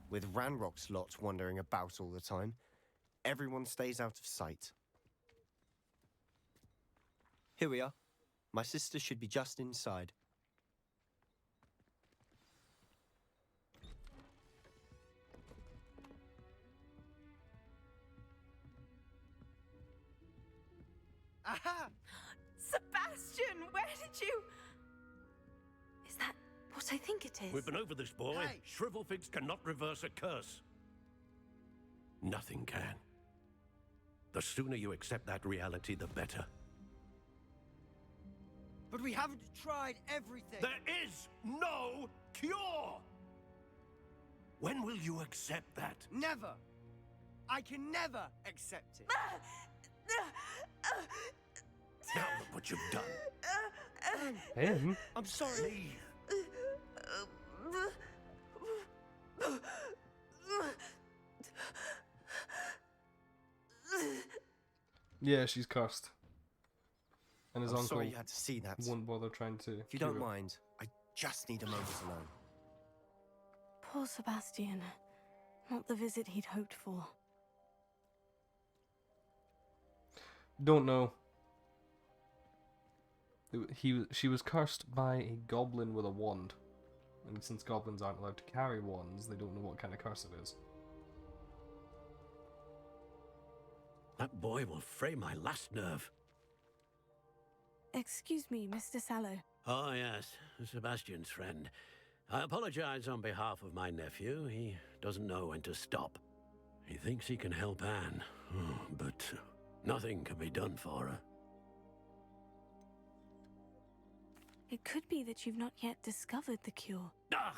With Ranrock's lot wandering about all the time, everyone stays out of sight. Here we are. My sister should be just inside. Aha! Sebastian, where did you... Is that what I think it is? We've been over this, boy. Hey. Shrivelfigs cannot reverse a curse. Nothing can. The sooner you accept that reality, the better. But we haven't tried everything. There is no cure! When will you accept that? Never. I can never accept it. Now look what you've done. Him? I'm sorry. Yeah, she's cursed. And his I'm uncle sorry you had to see that. won't bother trying to. If you don't mind, I just need a moment alone. Poor Sebastian. Not the visit he'd hoped for. Don't know. She was cursed by a goblin with a wand. And since goblins aren't allowed to carry wands, they don't know what kind of curse it is. That boy will fray my last nerve. Excuse me, Mr. Sallow. Oh, yes, Sebastian's friend. I apologize on behalf of my nephew. He doesn't know when to stop. He thinks he can help Anne, but nothing can be done for her. It could be that you've not yet discovered the cure. Ah,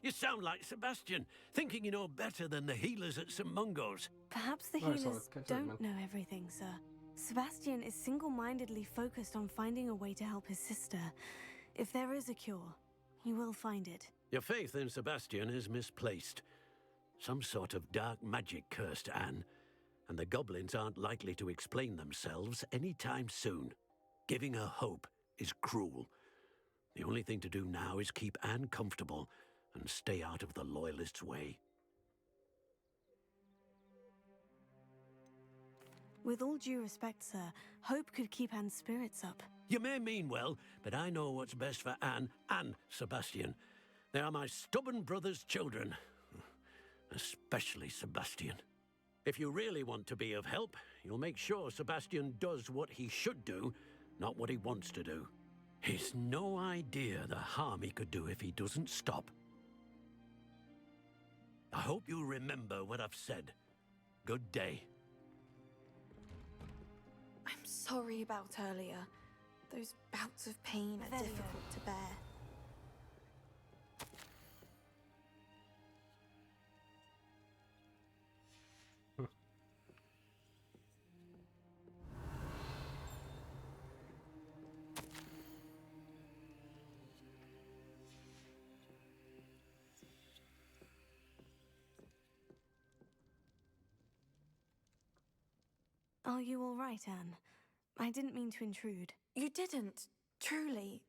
you sound like Sebastian, thinking you know better than the healers at St. Mungo's. Perhaps the Sorry, healers catch that, man. don't know everything, sir. Sebastian is single-mindedly focused on finding a way to help his sister. If there is a cure, he will find it. Your faith in Sebastian is misplaced. Some sort of dark magic cursed Anne, and the goblins aren't likely to explain themselves anytime soon. Giving her hope is cruel. The only thing to do now is keep Anne comfortable and stay out of the Loyalists' way. With all due respect, sir, hope could keep Anne's spirits up. You may mean well, but I know what's best for Anne and Sebastian. They are my stubborn brother's children. Especially Sebastian. If you really want to be of help, you'll make sure Sebastian does what he should do, not what he wants to do. He's no idea the harm he could do if he doesn't stop. I hope you remember what I've said. Good day. I'm sorry about earlier. Those bouts of pain are difficult to bear. Are you all right, Anne? I didn't mean to intrude. You didn't, truly.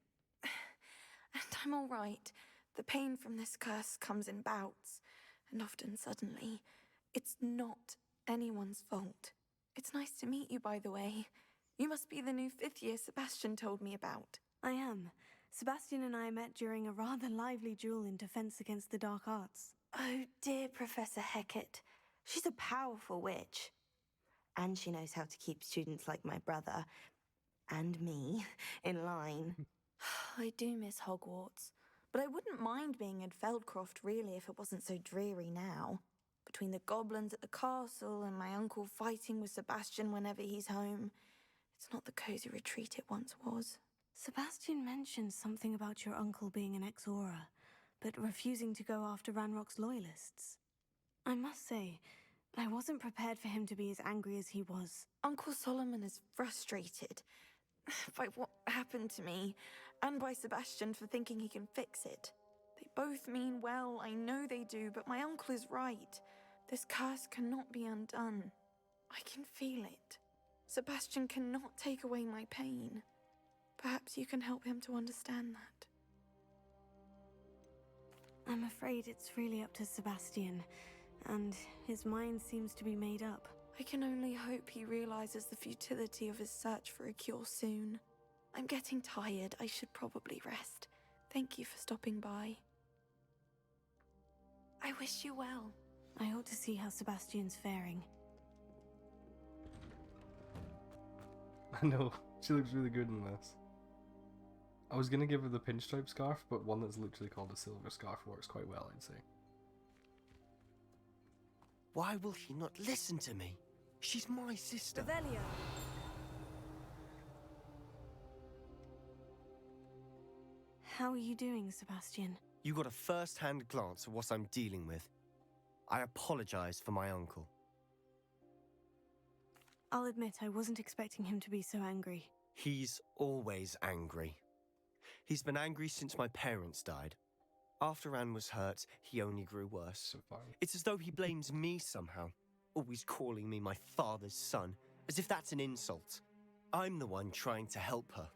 And I'm all right. The pain from this curse comes in bouts, and often suddenly. It's not anyone's fault. It's nice to meet you, by the way. You must be the new 5th year Sebastian told me about. I am. Sebastian and I met during a rather lively duel in defense against the dark arts. Oh, dear Professor Hecat. She's a powerful witch. And she knows how to keep students like my brother, and me, in line. I do miss Hogwarts, but I wouldn't mind being in Feldcroft, really, if it wasn't so dreary now. Between the goblins at the castle and my uncle fighting with Sebastian whenever he's home, it's not the cozy retreat it once was. Sebastian mentioned something about your uncle being an ex-Aura, but refusing to go after Ranrock's loyalists. I must say, I wasn't prepared for him to be as angry as he was. Uncle Solomon is frustrated by what happened to me, and by Sebastian for thinking he can fix it. They both mean well, I know they do, but my uncle is right. This curse cannot be undone. I can feel it. Sebastian cannot take away my pain. Perhaps you can help him to understand that. I'm afraid it's really up to Sebastian, and his mind seems to be made up. I can only hope he realizes the futility of his search for a cure soon. I'm getting tired. I should probably rest. Thank you for stopping by. I wish you well. I ought to see how Sebastian's faring. I know, she looks really good in this. I was gonna give her the pinstripe scarf, but one that's literally called a silver scarf works quite well, I'd say. Why will he not listen to me? She's my sister. Revelio. How are you doing, Sebastian? You got a first-hand glance at what I'm dealing with. I apologize for my uncle. I'll admit I wasn't expecting him to be so angry. He's always angry. He's been angry since my parents died. After Anne was hurt, he only grew worse. It's as though he blames me somehow, always calling me my father's son, as if that's an insult. I'm the one trying to help her.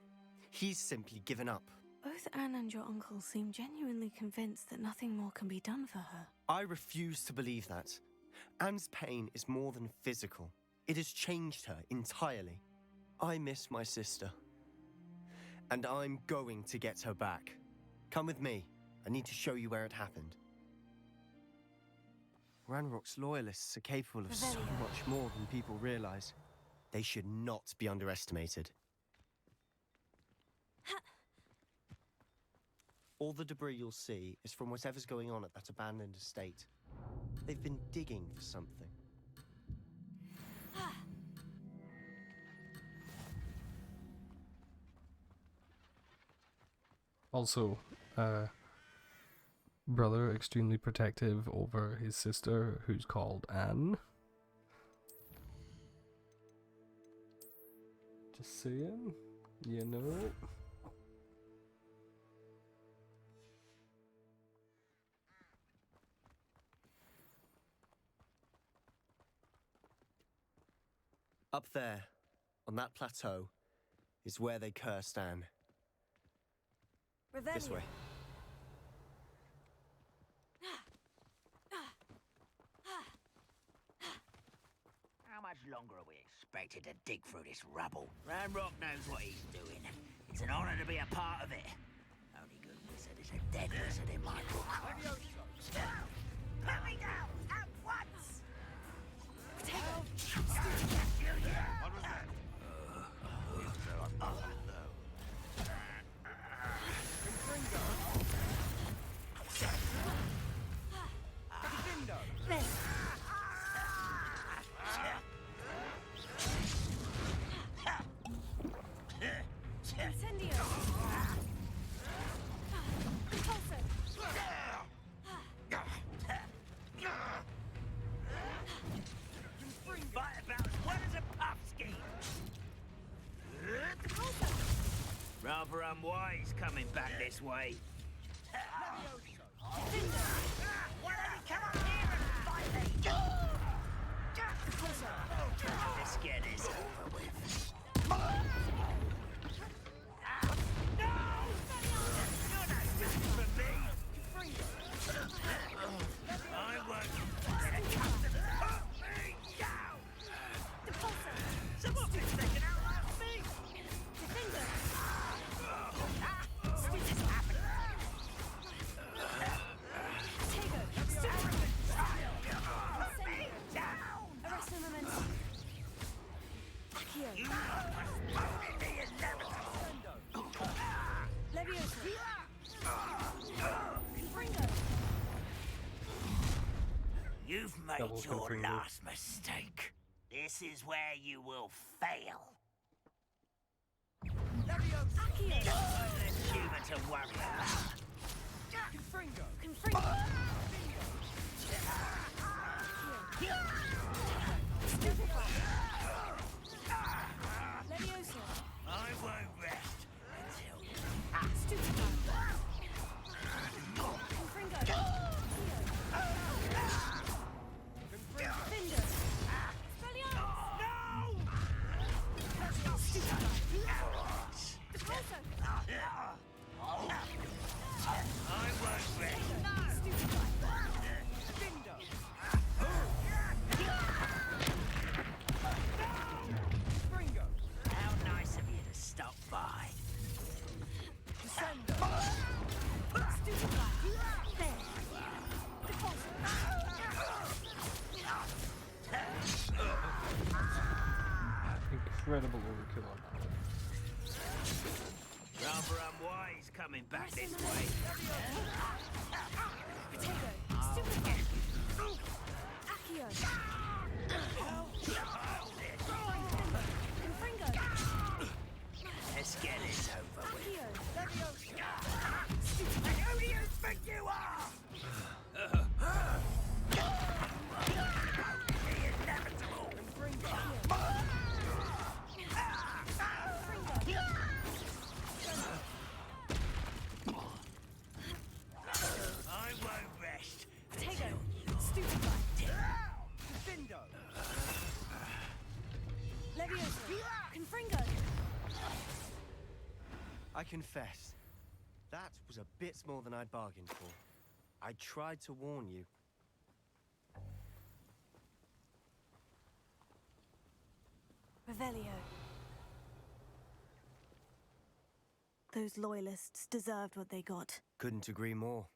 He's simply given up. Both Anne and your uncle seem genuinely convinced that nothing more can be done for her. I refuse to believe that. Anne's pain is more than physical. It has changed her entirely. I miss my sister. And I'm going to get her back. Come with me. I need to show you where it happened. Ranrock's loyalists are capable of so much more than people realize. They should not be underestimated. All the debris you'll see is from whatever's going on at that abandoned estate. They've been digging for something. Also, brother extremely protective over his sister, who's called Anne. Just saying, you know. Up there, on that plateau, is where they cursed Anne. This way. How much longer are we expected to dig through this rubble? Ranrock knows what he's doing. It's an honor to be a part of it. Only good wizard is a dead wizard in my book. Put me down at once! What was that? Rather unwise coming back this way. Why don't you come up here and fight me? Let's get this over with. No! You're not doing it for me. I won't let it come to put me down. Someone been taken out like me. You've made your last mistake. This is where you will fail. There's human to worry about. I won't rest until How nice of you to stop by. Incredible overkill on that one. Rather unwise coming back this way. Let's get this over with. Who do you think you are? The inevitable. I won't rest. I confess, that was a bit more than I'd bargained for. I tried to warn you. Revelio. Those loyalists deserved what they got. Couldn't agree more.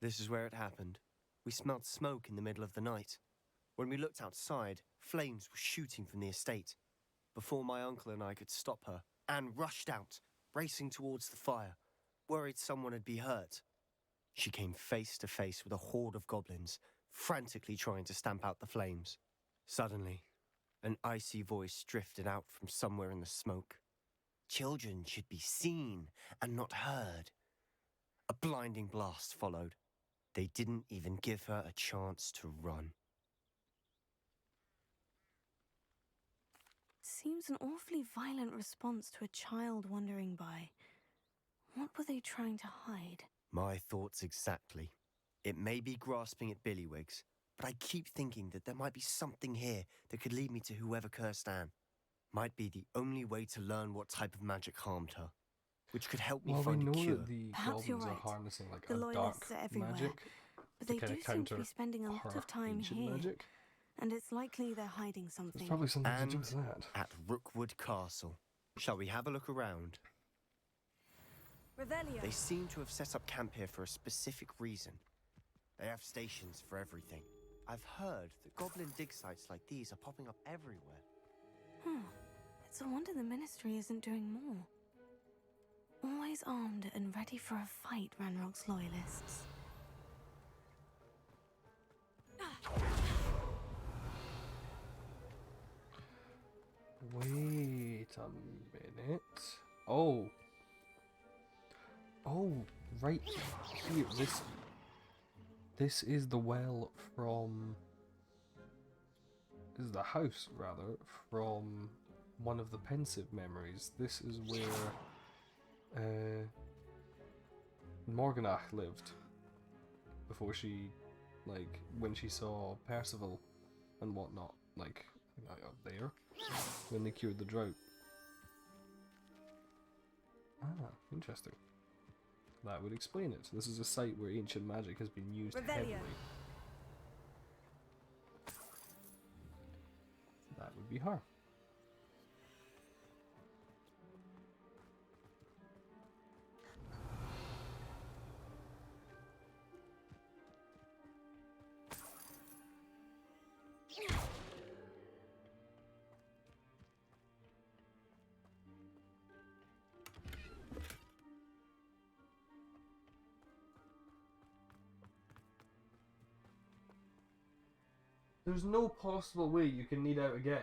This is where it happened. We smelled smoke in the middle of the night. When we looked outside, flames were shooting from the estate. Before my uncle and I could stop her, Anne rushed out, racing towards the fire, worried someone had been hurt. She came face to face with a horde of goblins, frantically trying to stamp out the flames. Suddenly, an icy voice drifted out from somewhere in the smoke. Children should be seen and not heard. A blinding blast followed. They didn't even give her a chance to run. Seems an awfully violent response to a child wandering by. What were they trying to hide? My thoughts exactly. It may be grasping at Billywigs, but I keep thinking that there might be something here that could lead me to whoever cursed Anne. Might be the only way to learn what type of magic harmed her, which could help me Well, we find know a cure. that the Perhaps you're goblins right. are harnessing like The a loyalists dark are everywhere, magic but to they kind do of seem to counter be spending a lot her of time ancient here. magic. And it's likely they're hiding something. There's probably something to do And with that. at Rookwood Castle. Shall we have a look around? Revelio. They seem to have set up camp here for a specific reason. They have stations for everything. I've heard that goblin dig sites like these are popping up everywhere. It's a wonder the Ministry isn't doing more. Always armed and ready for a fight, Ranrock's loyalists. Wait a minute. Oh. Oh, right here. This is the well from... This is the house, rather, from one of the pensive memories. This is where Morganach lived before she, like, when she saw Percival and whatnot, like up there, when they cured the drought. Ah, interesting. That would explain it. This is a site where ancient magic has been used heavily. That would be her. There's no possible way you can need out again.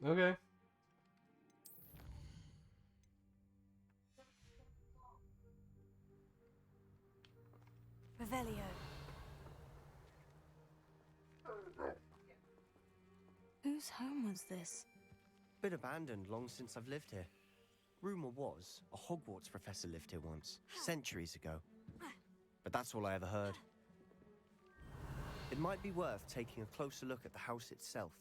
Okay. Revelio. Whose home was this? Been abandoned long since I've lived here. Rumour was, a Hogwarts professor lived here once, centuries ago. but that's all I ever heard. It might be worth taking a closer look at the house itself.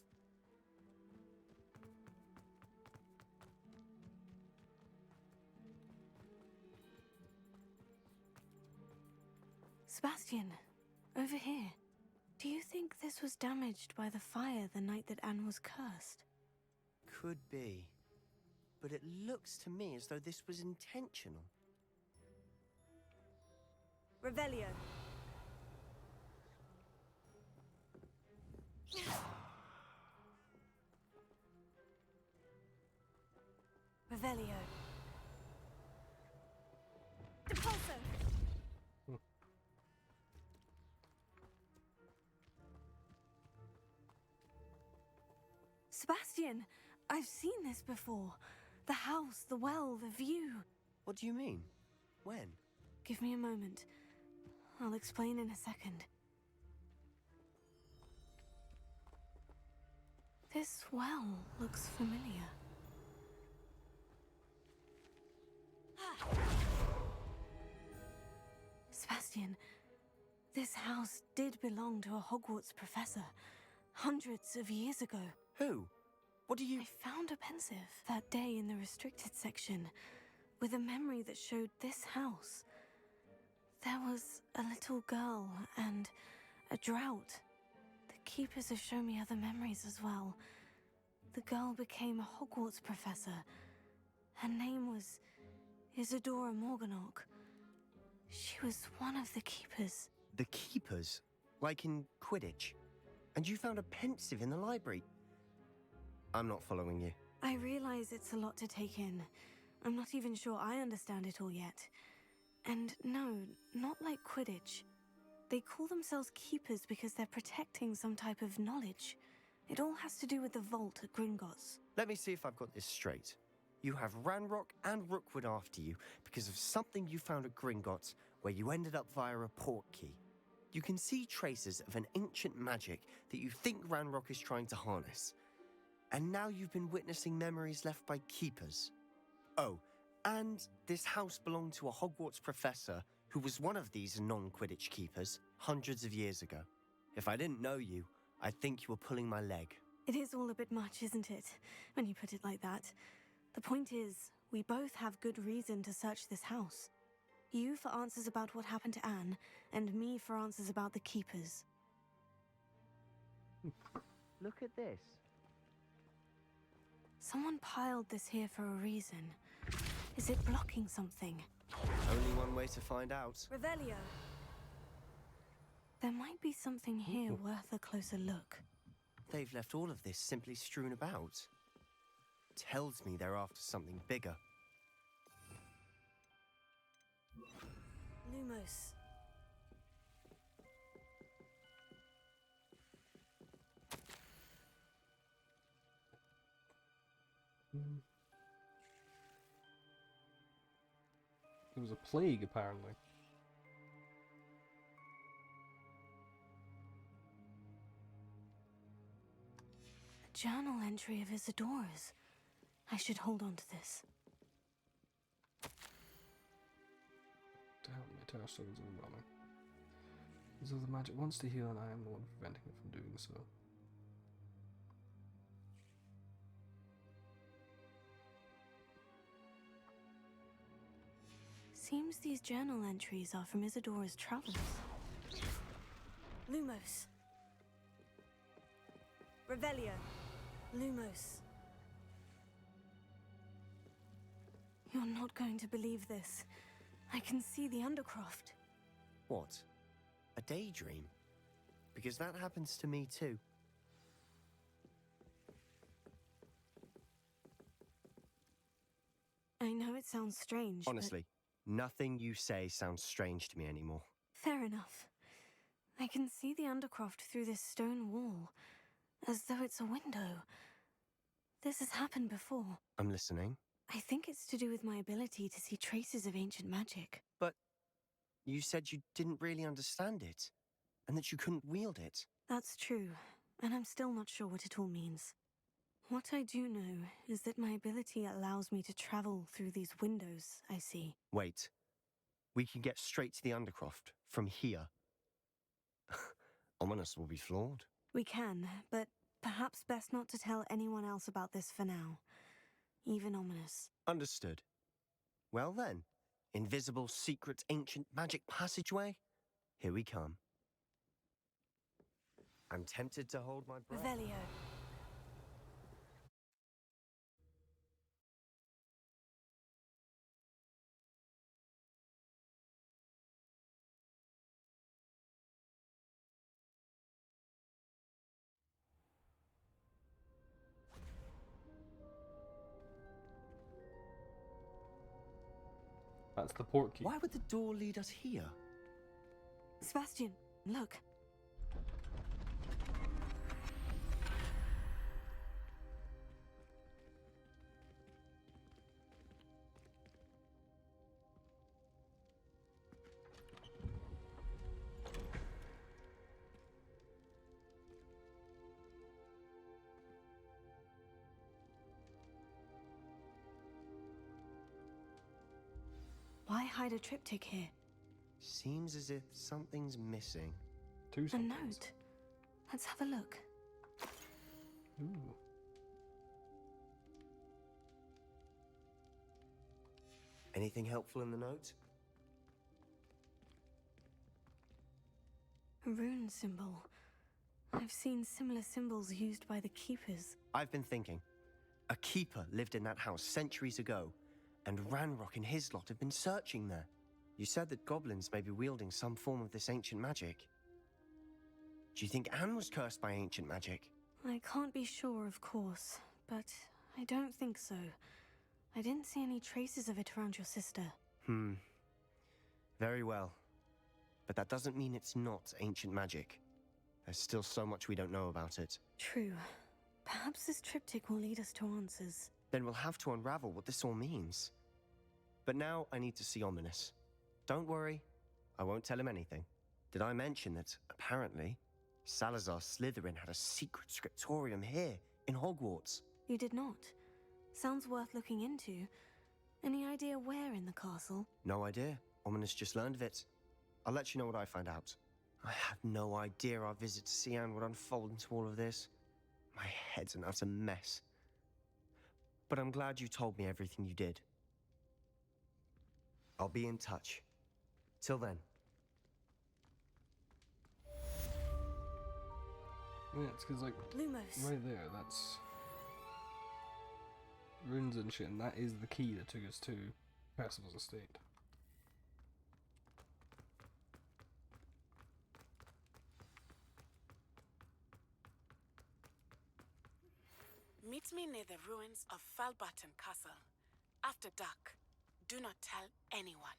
Sebastian, over here. Do you think this was damaged by the fire the night that Anne was cursed? Could be. But it looks to me as though this was intentional. Revelio. Revelio. Depulso. Sebastian, I've seen this before. The house, the well, the view. What do you mean? When? Give me a moment. I'll explain in a second. This well looks familiar. Sebastian, this house did belong to a Hogwarts professor hundreds of years ago. Who? What do you... I found a pensive that day in the restricted section with a memory that showed this house. There was a little girl and a drought. The keepers have shown me other memories as well. The girl became a Hogwarts professor. Her name was Isadora Morganach. She was one of the keepers. The keepers? Like in Quidditch? And you found a pensive in the library? I'm not following you. I realize it's a lot to take in. I'm not even sure I understand it all yet. And no, not like Quidditch. They call themselves keepers because they're protecting some type of knowledge. It all has to do with the vault at Gringotts. Let me see if I've got this straight. You have Ranrock and Rookwood after you because of something you found at Gringotts where you ended up via a port key. You can see traces of an ancient magic that you think Ranrock is trying to harness. And now you've been witnessing memories left by keepers. Oh, and this house belonged to a Hogwarts professor who was one of these non-Quidditch keepers hundreds of years ago. If I didn't know you, I'd think you were pulling my leg. It is all a bit much, isn't it, when you put it like that? The point is, we both have good reason to search this house. You for answers about what happened to Anne, and me for answers about the keepers. Look at this. Someone piled this here for a reason. Is it blocking something? Only one way to find out. Revelio. There might be something here worth a closer look. They've left all of this simply strewn about. Tells me they're after something bigger. Lumos. There was a plague, apparently. A journal entry of Isadora's. I should hold on to this. To help me, Terra struggles overwhelming. As though the magic wants to heal and I am the one preventing it from doing so. Seems these journal entries are from Isadora's travels. Lumos. Revelio. Lumos. You're not going to believe this. I can see the Undercroft. What? A daydream? Because that happens to me too. I know it sounds strange, Honestly, nothing you say sounds strange to me anymore. Fair enough. I can see the Undercroft through this stone wall, as though it's a window. This has happened before. I'm listening. I think it's to do with my ability to see traces of ancient magic. But you said you didn't really understand it, and that you couldn't wield it. That's true, and I'm still not sure what it all means. What I do know is that my ability allows me to travel through these windows I see. Wait, We can get straight to the Undercroft from here. Ominous will be floored. We can, but perhaps best not to tell anyone else about this for now. Even Ominous. Understood. Well then, invisible, secret, ancient magic passageway? Here we come. I'm tempted to hold my breath. Revelio. That's the port key. Why would the door lead us here? Sebastian, look. Why hide a triptych here? Seems as if something's missing. A note. Let's have a look. Ooh. Anything helpful in the note? A rune symbol. I've seen similar symbols used by the keepers. I've been thinking. A keeper lived in that house centuries ago, and Ranrock and his lot have been searching there. You said that goblins may be wielding some form of this ancient magic. Do you think Anne was cursed by ancient magic? I can't be sure, of course, but I don't think so. I didn't see any traces of it around your sister. Very well. But that doesn't mean it's not ancient magic. There's still so much we don't know about it. True. Perhaps this triptych will lead us to answers. Then we'll have to unravel what this all means. But now I need to see Ominous. Don't worry, I won't tell him anything. Did I mention that, apparently, Salazar Slytherin had a secret scriptorium here, in Hogwarts? You did not. Sounds worth looking into. Any idea where in the castle? No idea. Ominous just learned of it. I'll let you know what I find out. I had no idea our visit to Cian would unfold into all of this. My head's an utter mess. But I'm glad you told me everything you did. I'll be in touch. Till then. Yeah, it's because, like, Lumos. right there, that's runes and shit, and that is the key that took us to Percival's estate. Meet me near the ruins of Falbaton Castle. After dark. Do not tell anyone.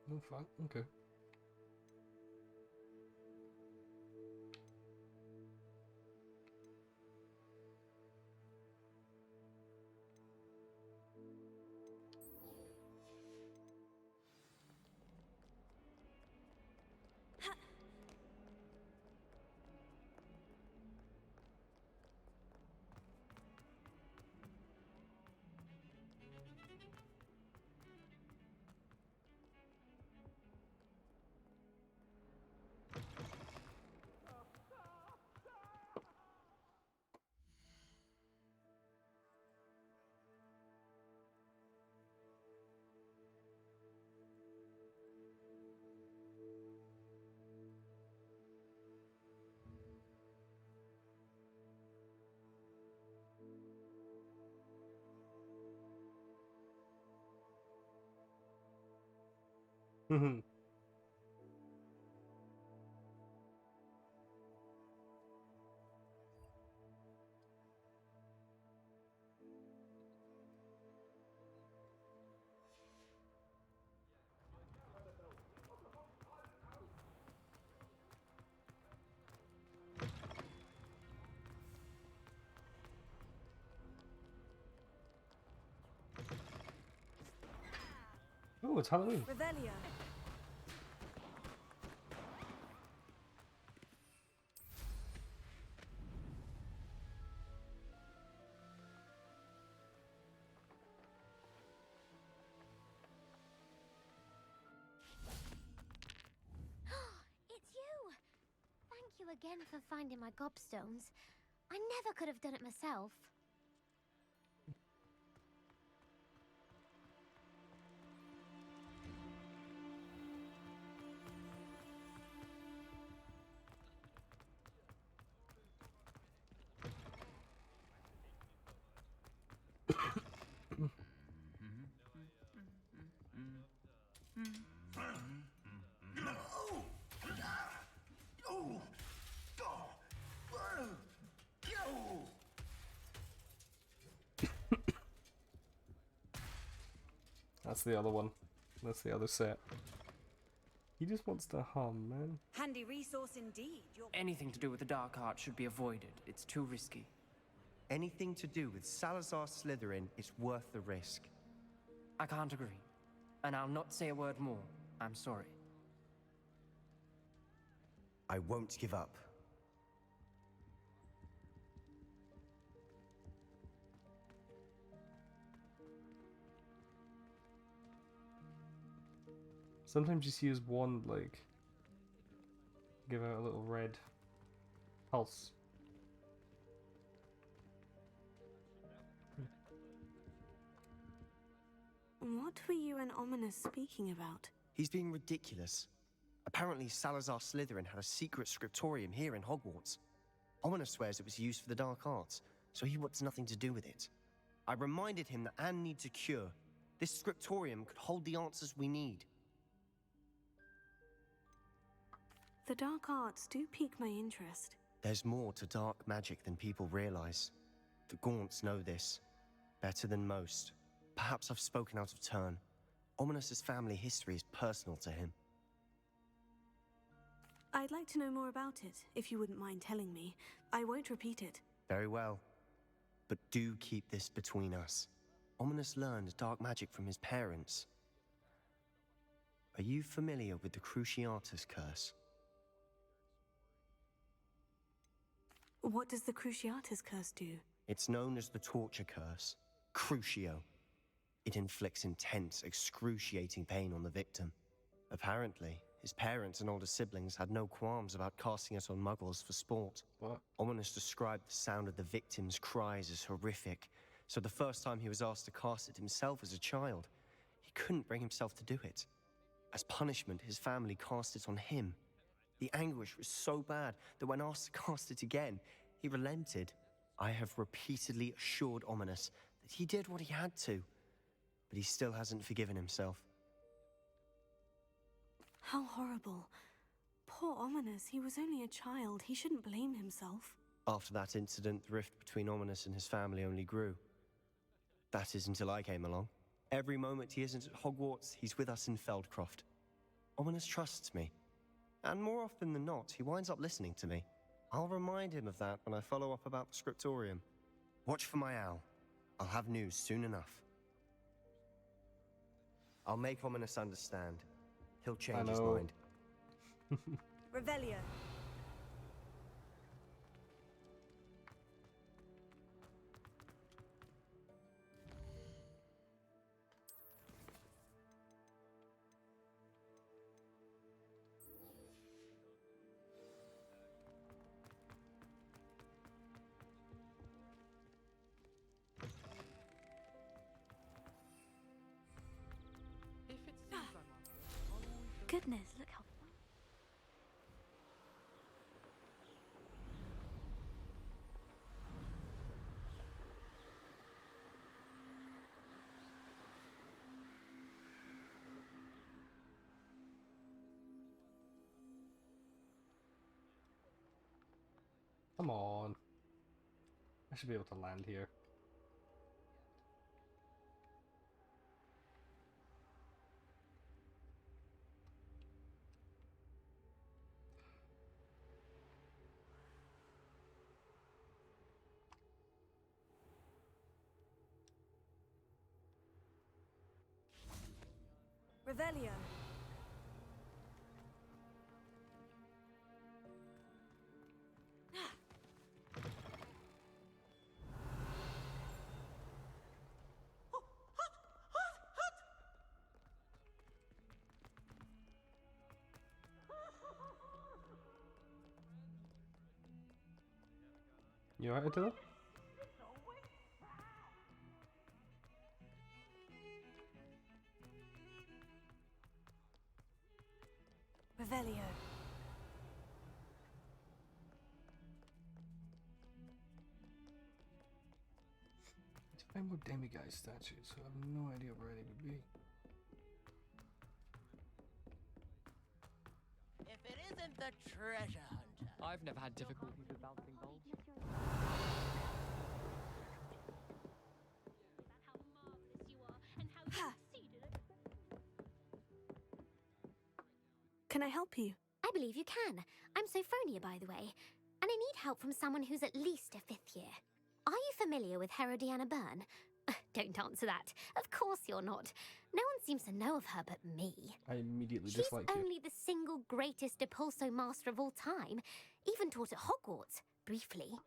No fun. Okay. Mhm. Oh, it's Halloween. Revelio. It's you! Thank you again for finding my gobstones. I never could have done it myself. That's the other one. That's the other set. He just wants to hum, man. Handy resource indeed. Anything to do with the dark art should be avoided. It's too risky. Anything to do with Salazar Slytherin is worth the risk. I can't agree. And I'll not say a word more. I'm sorry. I won't give up. Sometimes you see his wand, like, give out a little red pulse. What were you and Ominous speaking about? He's being ridiculous. Apparently, Salazar Slytherin had a secret scriptorium here in Hogwarts. Ominous swears it was used for the dark arts, so he wants nothing to do with it. I reminded him that Anne needs a cure. This scriptorium could hold the answers we need. The dark arts do pique my interest. There's more to dark magic than people realize. The Gaunts know this. Better than most. Perhaps I've spoken out of turn. Ominous's family history is personal to him. I'd like to know more about it, if you wouldn't mind telling me. I won't repeat it. Very well. But do keep this between us. Ominous learned dark magic from his parents. Are you familiar with the Cruciatus curse? What does the Cruciatus curse do? It's known as the torture curse. Crucio. It inflicts intense, excruciating pain on the victim. Apparently, his parents and older siblings had no qualms about casting it on muggles for sport. What? Ominous described the sound of the victim's cries as horrific, so the first time he was asked to cast it himself as a child, he couldn't bring himself to do it. As punishment, his family cast it on him. The anguish was so bad that when asked to cast it again, he relented. I have repeatedly assured Ominous that he did what he had to, but he still hasn't forgiven himself. How horrible. Poor Ominous, he was only a child. He shouldn't blame himself. After that incident, the rift between Ominous and his family only grew. That is until I came along. Every moment he isn't at Hogwarts, he's with us in Feldcroft. Ominous trusts me. And more often than not, he winds up listening to me. I'll remind him of that when I follow up about the scriptorium. Watch for my owl. I'll have news soon enough. I'll make Ominous understand. He'll change his mind. Revelio. Goodness, look how... Come on. I should be able to land here. Revelio. You alright, Attila? Revelio. It's a find more demiguise statues, so I have no idea where any would be. If it isn't the treasure hunter. I've never had difficulties with bouncing balls. Can I help you? I believe you can. I'm Sophronia, by the way, and I need help from someone who's at least a 5th year. Are you familiar with Herodiana Byrne? Don't answer that. Of course you're not. No one seems to know of her but me. I immediately She's dislike you. only the single greatest Depulso master of all time, even taught at Hogwarts, briefly.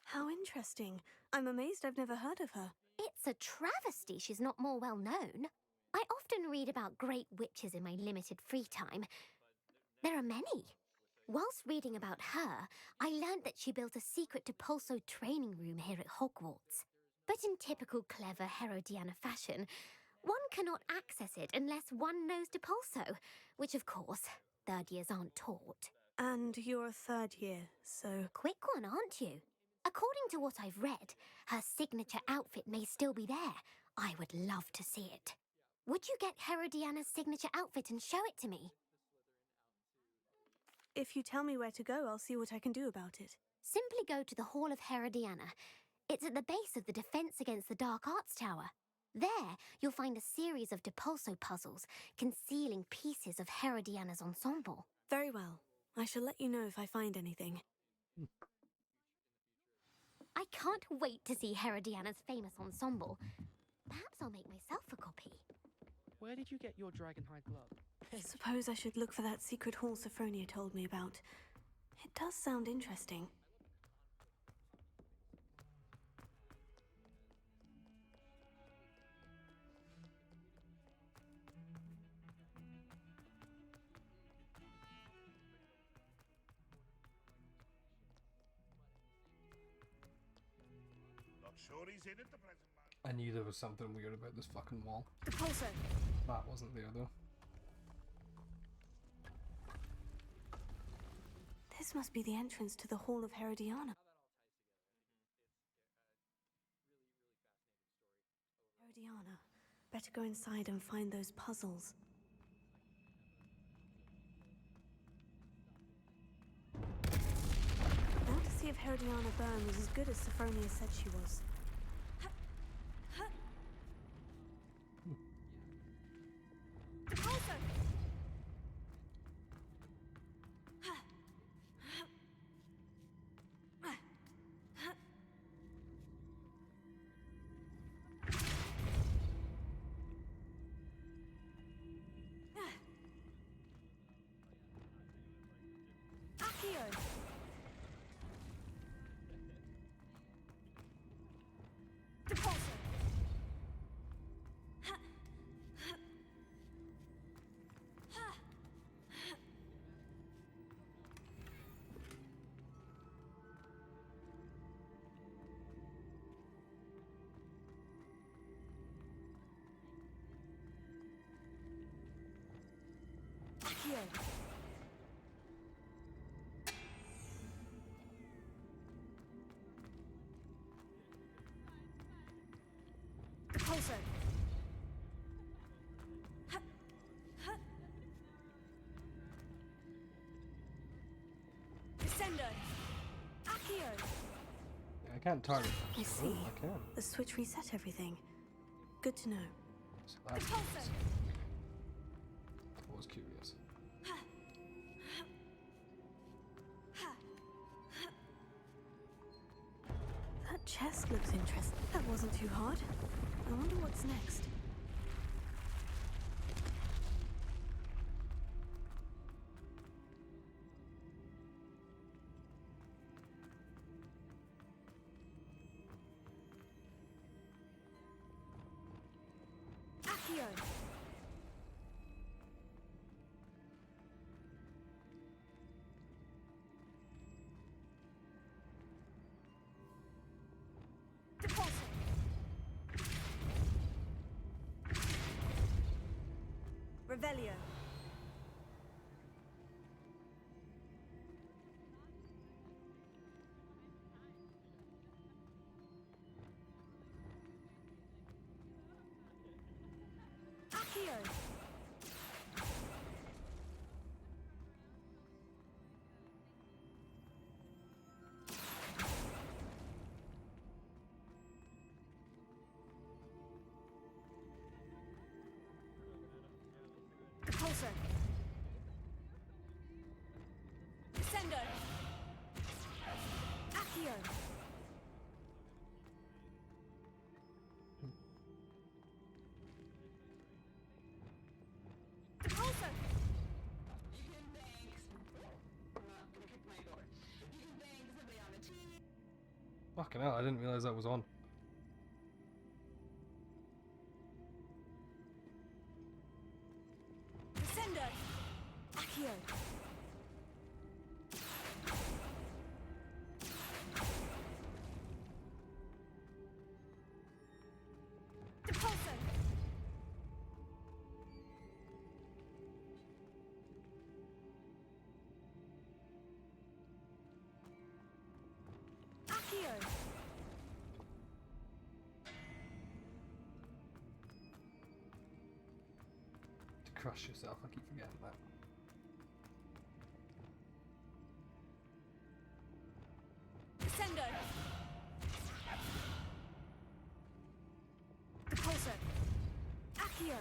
How interesting. I'm amazed I've never heard of her. It's a travesty she's not more well known. I often read about great witches in my limited free time. There are many. Whilst reading about her, I learned that she built a secret Depulso training room here at Hogwarts. But in typical clever Herodiana fashion, one cannot access it unless one knows Depulso, which of course, 3rd years aren't taught. And you're a 3rd year, so... Quick one, aren't you? According to what I've read, her signature outfit may still be there. I would love to see it. Would you get Herodiana's signature outfit and show it to me? If you tell me where to go, I'll see what I can do about it. Simply go to the Hall of Herodiana. It's at the base of the Defense Against the Dark Arts Tower. There, you'll find a series of Depulso puzzles concealing pieces of Herodiana's ensemble. Very well. I shall let you know if I find anything. I can't wait to see Herodiana's famous ensemble. Perhaps I'll make myself a copy. Where did you get your dragonhide glove? Suppose I should look for that secret hall Sophronia told me about. It does sound interesting. Not sure he's in at the present moment. I knew there was something weird about this fucking wall. Depulso! That wasn't there though. This must be the entrance to the Hall of Herodiana. Herodiana. Better go inside and find those puzzles. Now to see if Herodiana Byrne was as good as Sophronia said she was. Descendo! Accio! I can't target. I see. Oh, I can. The switch reset everything. Good to know. So that's nice. I was curious. That chest looks interesting. That wasn't too hard. I wonder what's next. Accio! Deposit! Revelio! Accio! Repulsor! Descendo! Accio! Repulsor! Fucking hell, I didn't realize that was on. Descendo! Accio! Repulsor! Accio! To crush yourself, I keep forgetting that. Descendo! Repulsor! Accio!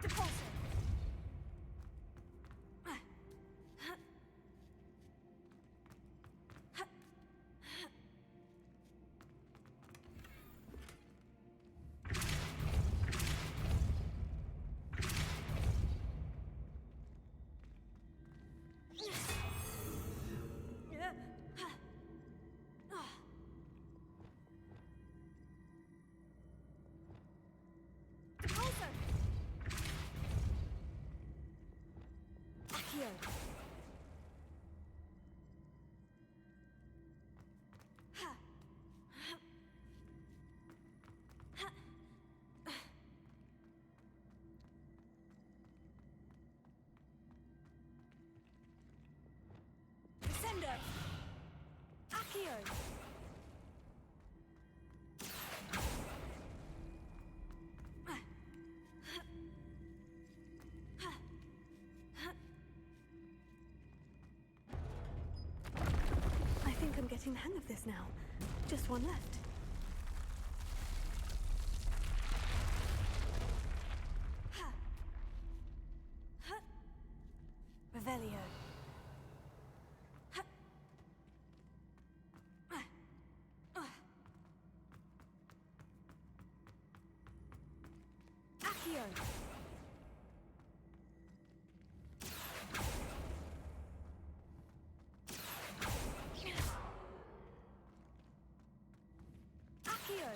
Repulsor! Repulsor! Accio! Descendo! Accio! I think I'm getting the hang of this now. Just one left. Revelio. Accio! Accio!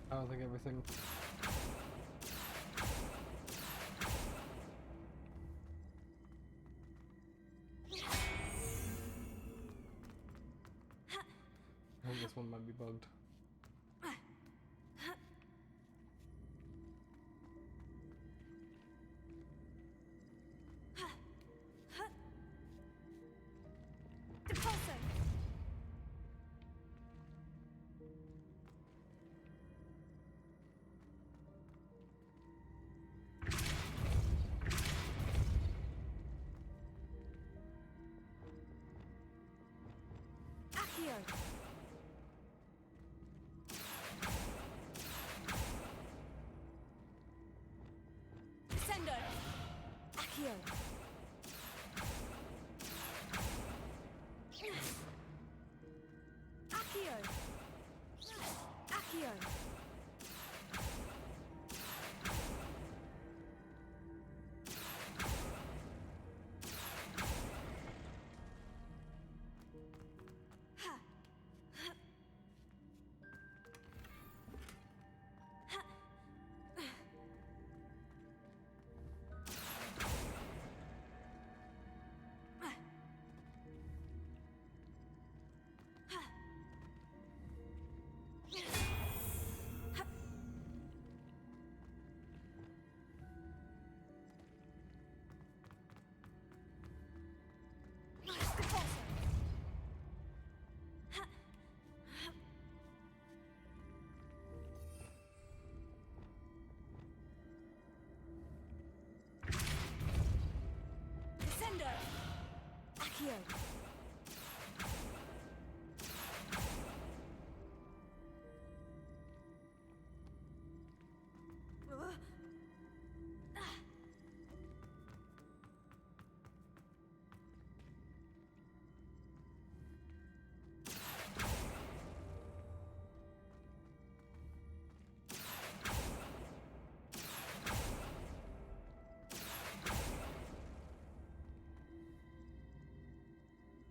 I don't think everything. I think this one might be bugged. Sendo! Accio! Accio! Accio! Sendo! Accio!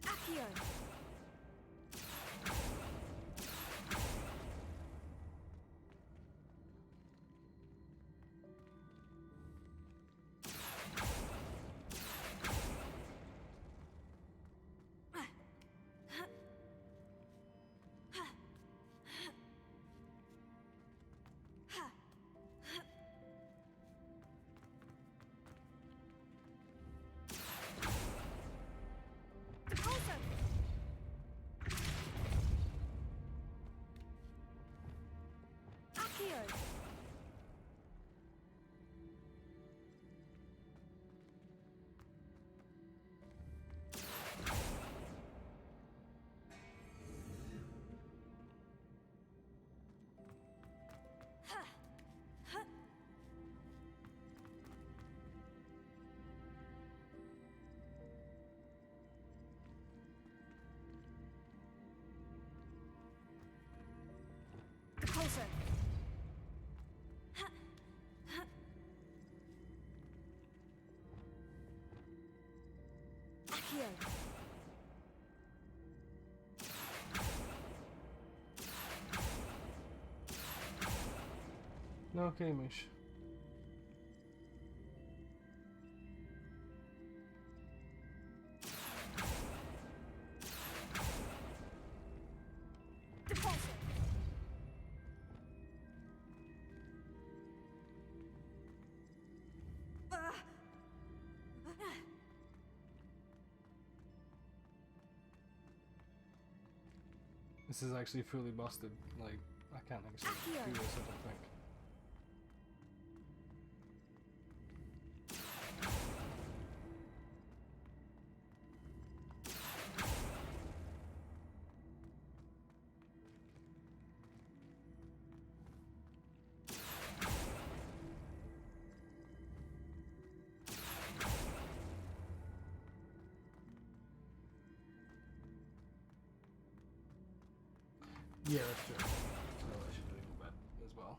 Accio! Accio! Closer! Accio! Okay, Mish. This is actually fully busted. Like, I can't actually do this, I don't think. Yeah, that's true. So I should do that as well.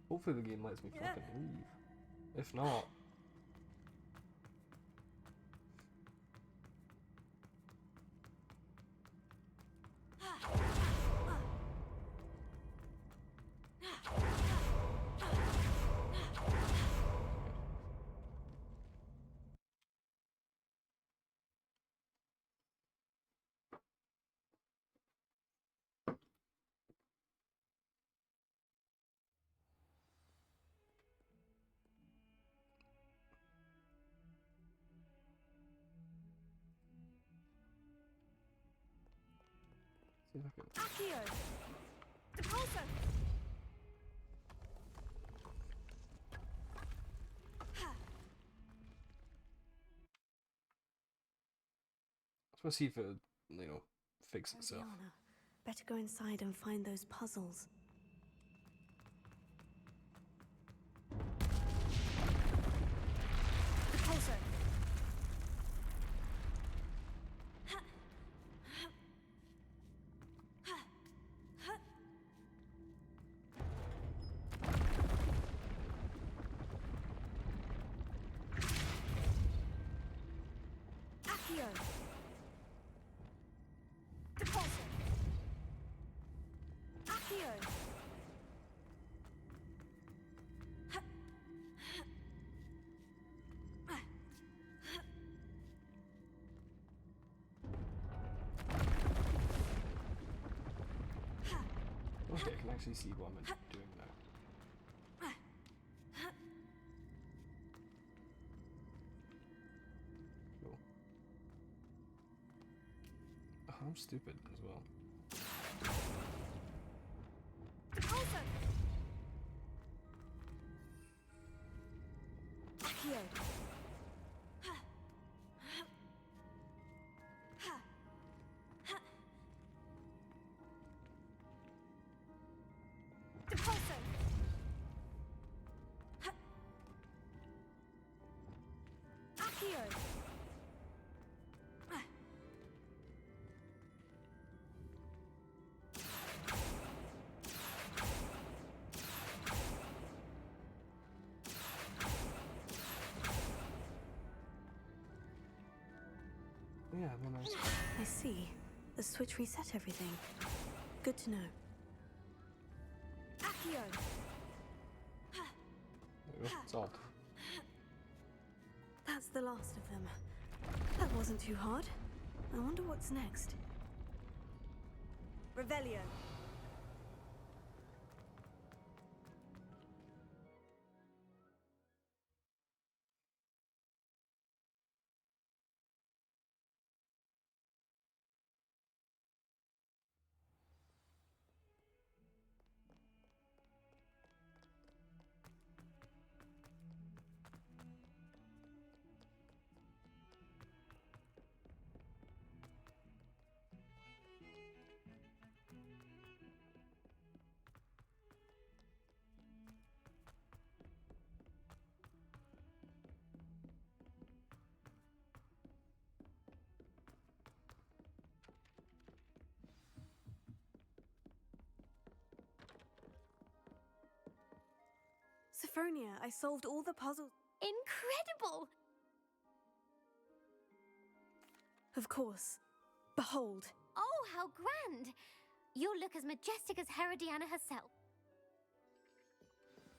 Hopefully the game lets me fucking leave. If not... See if I can... Accio! Depulso! Let's see if it, you know, fix itself. Diana, better go inside and find those puzzles. Depulso! Accio! Depulso! Accio! Okay, I can actually see what I'm doing now. Cool. Oh, I'm stupid as well. Depulso! Accio! Depulso! Accio! Yeah, then I see. The switch reset everything. Good to know. Accio! There we go, solved. That's the last of them. That wasn't too hard. I wonder what's next. Revelio! Sophronia, I solved all the puzzles. Incredible! Of course. Behold. Oh, how grand! You'll look as majestic as Herodiana herself.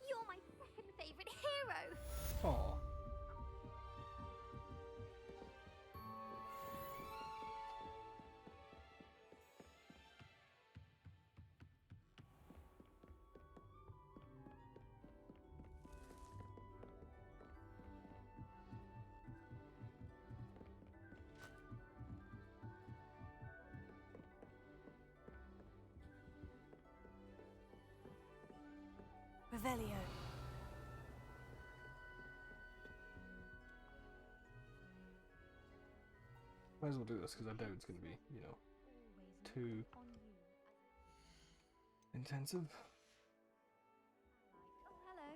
You're my second favorite hero! Aww. Revelio. Might as well do this because I doubt it's going to be, you know, too intensive. Oh, hello.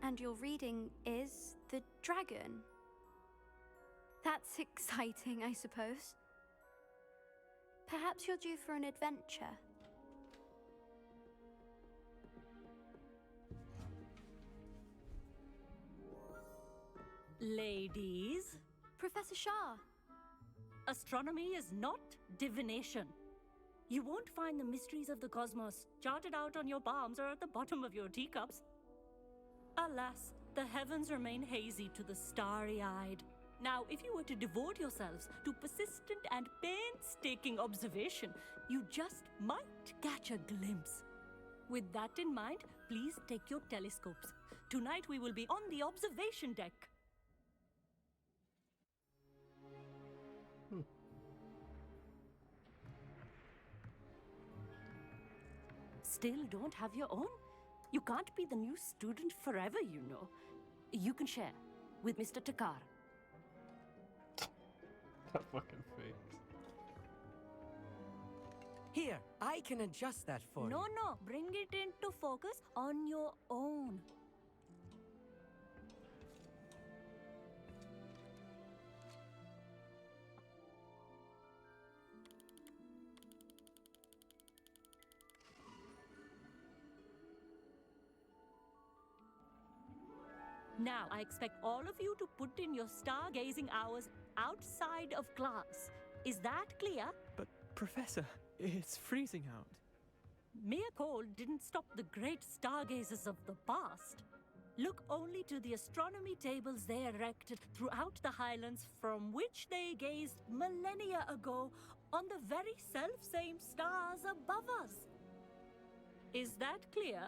And your reading is the dragon. That's exciting, I suppose. Perhaps you're due for an adventure. Ladies, Professor Shah. astronomy is not divination. You won't find the mysteries of the cosmos charted out on your palms or at the bottom of your teacups. Alas, the heavens remain hazy to the starry-eyed. Now, if you were to devote yourselves to persistent and painstaking observation, you just might catch a glimpse. With that in mind, please take your telescopes. Tonight we will be on the observation deck. Still don't have your own? You can't be the new student forever, you know. You can share with Mr. Takar. That fucking face. Here, I can adjust that for you. No, bring it into focus on your own. Now, I expect all of you to put in your stargazing hours outside of class. Is that clear? But, Professor, it's freezing out. Mere cold didn't stop the great stargazers of the past. Look only to the astronomy tables they erected throughout the highlands from which they gazed millennia ago on the very self-same stars above us. Is that clear?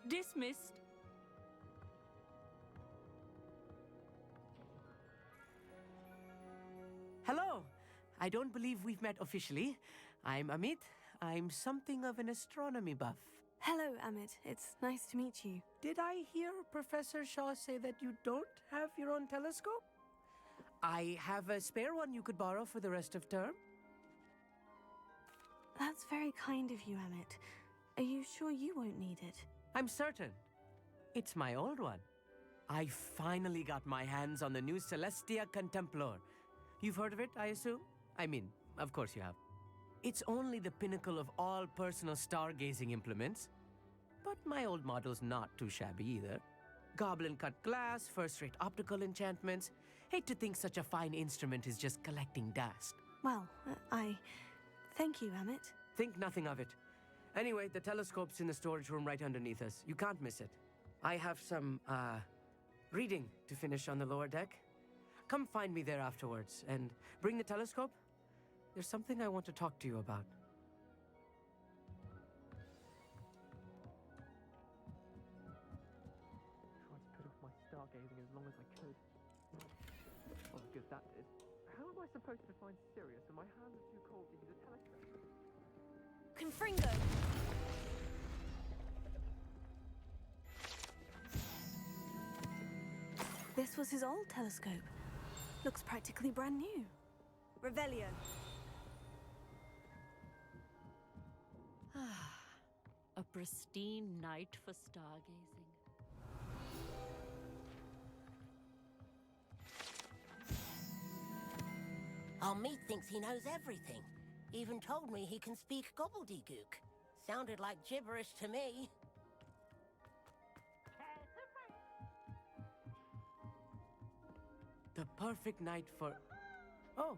Dismissed. Hello! I don't believe we've met officially. I'm Amit. I'm something of an astronomy buff. Hello, Amit. It's nice to meet you. Did I hear Professor Shaw say that you don't have your own telescope? I have a spare one you could borrow for the rest of term. That's very kind of you, Amit. Are you sure you won't need it? I'm certain. It's my old one. I finally got my hands on the new Celestia Contemplor. You've heard of it, I assume? I mean, of course you have. It's only the pinnacle of all personal stargazing implements. But my old model's not too shabby either. Goblin-cut glass, first-rate optical enchantments. Hate to think such a fine instrument is just collecting dust. Well, thank you, Amit. Think nothing of it. Anyway, the telescope's in the storage room right underneath us. You can't miss it. I have some, reading to finish on the lower deck. Come find me there afterwards, and bring the telescope. There's something I want to talk to you about. Tried to put off my stargazing as long as I could. What good that did. How am I supposed to find Sirius when my hands are too cold to use a telescope? Confringo! This was his old telescope. Looks practically brand new. Revelio. A pristine night for stargazing. Meat thinks he knows everything. Even told me he can speak gobbledygook. Sounded like gibberish to me. The perfect night for... Oh,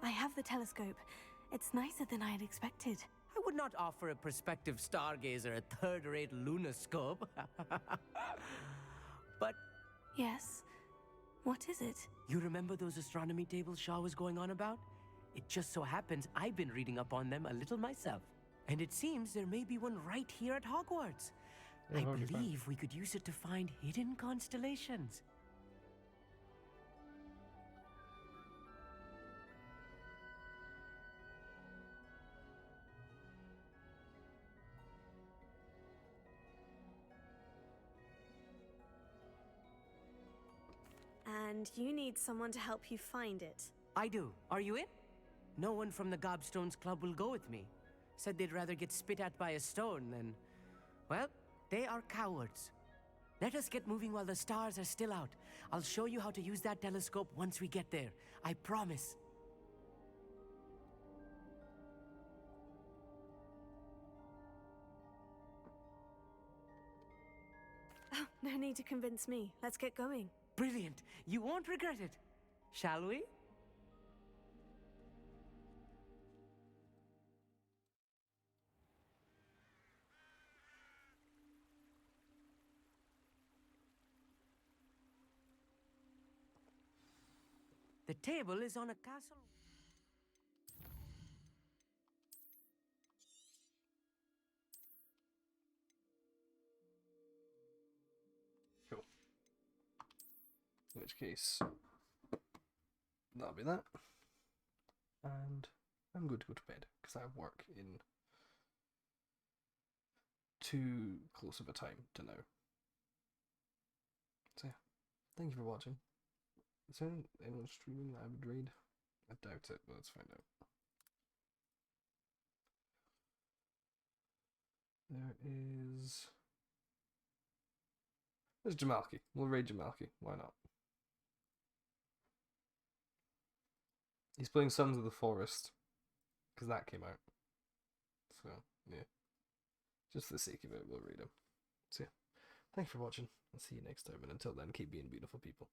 I have the telescope. It's nicer than I had expected. I would not offer a prospective stargazer a third-rate lunoscope. But... Yes? What is it? You remember those astronomy tables Shaw was going on about? It just so happens I've been reading up on them a little myself. And it seems there may be one right here at Hogwarts. Yeah, I Hogwarts, believe we could use it to find hidden constellations. And you need someone to help you find it. I do. Are you in? No one from the Gobstones Club will go with me. Said they'd rather get spit at by a stone than... Well, they are cowards. Let us get moving while the stars are still out. I'll show you how to use that telescope once we get there. I promise. Oh, no need to convince me. Let's get going. Brilliant. You won't regret it. Shall we? The table is on a castle. Cool. In which case, that'll be that. And I'm going to go to bed because I have work in too close of a time to now. So yeah, thank you for watching. Is there anyone streaming that I would raid? I doubt it, but let's find out. There's Jamalki. We'll raid Jamalki. Why not? He's playing Sons of the Forest because that came out. So yeah, just for the sake of it, we'll read him. So yeah, thanks for watching. I'll see you next time, and until then, keep being beautiful people.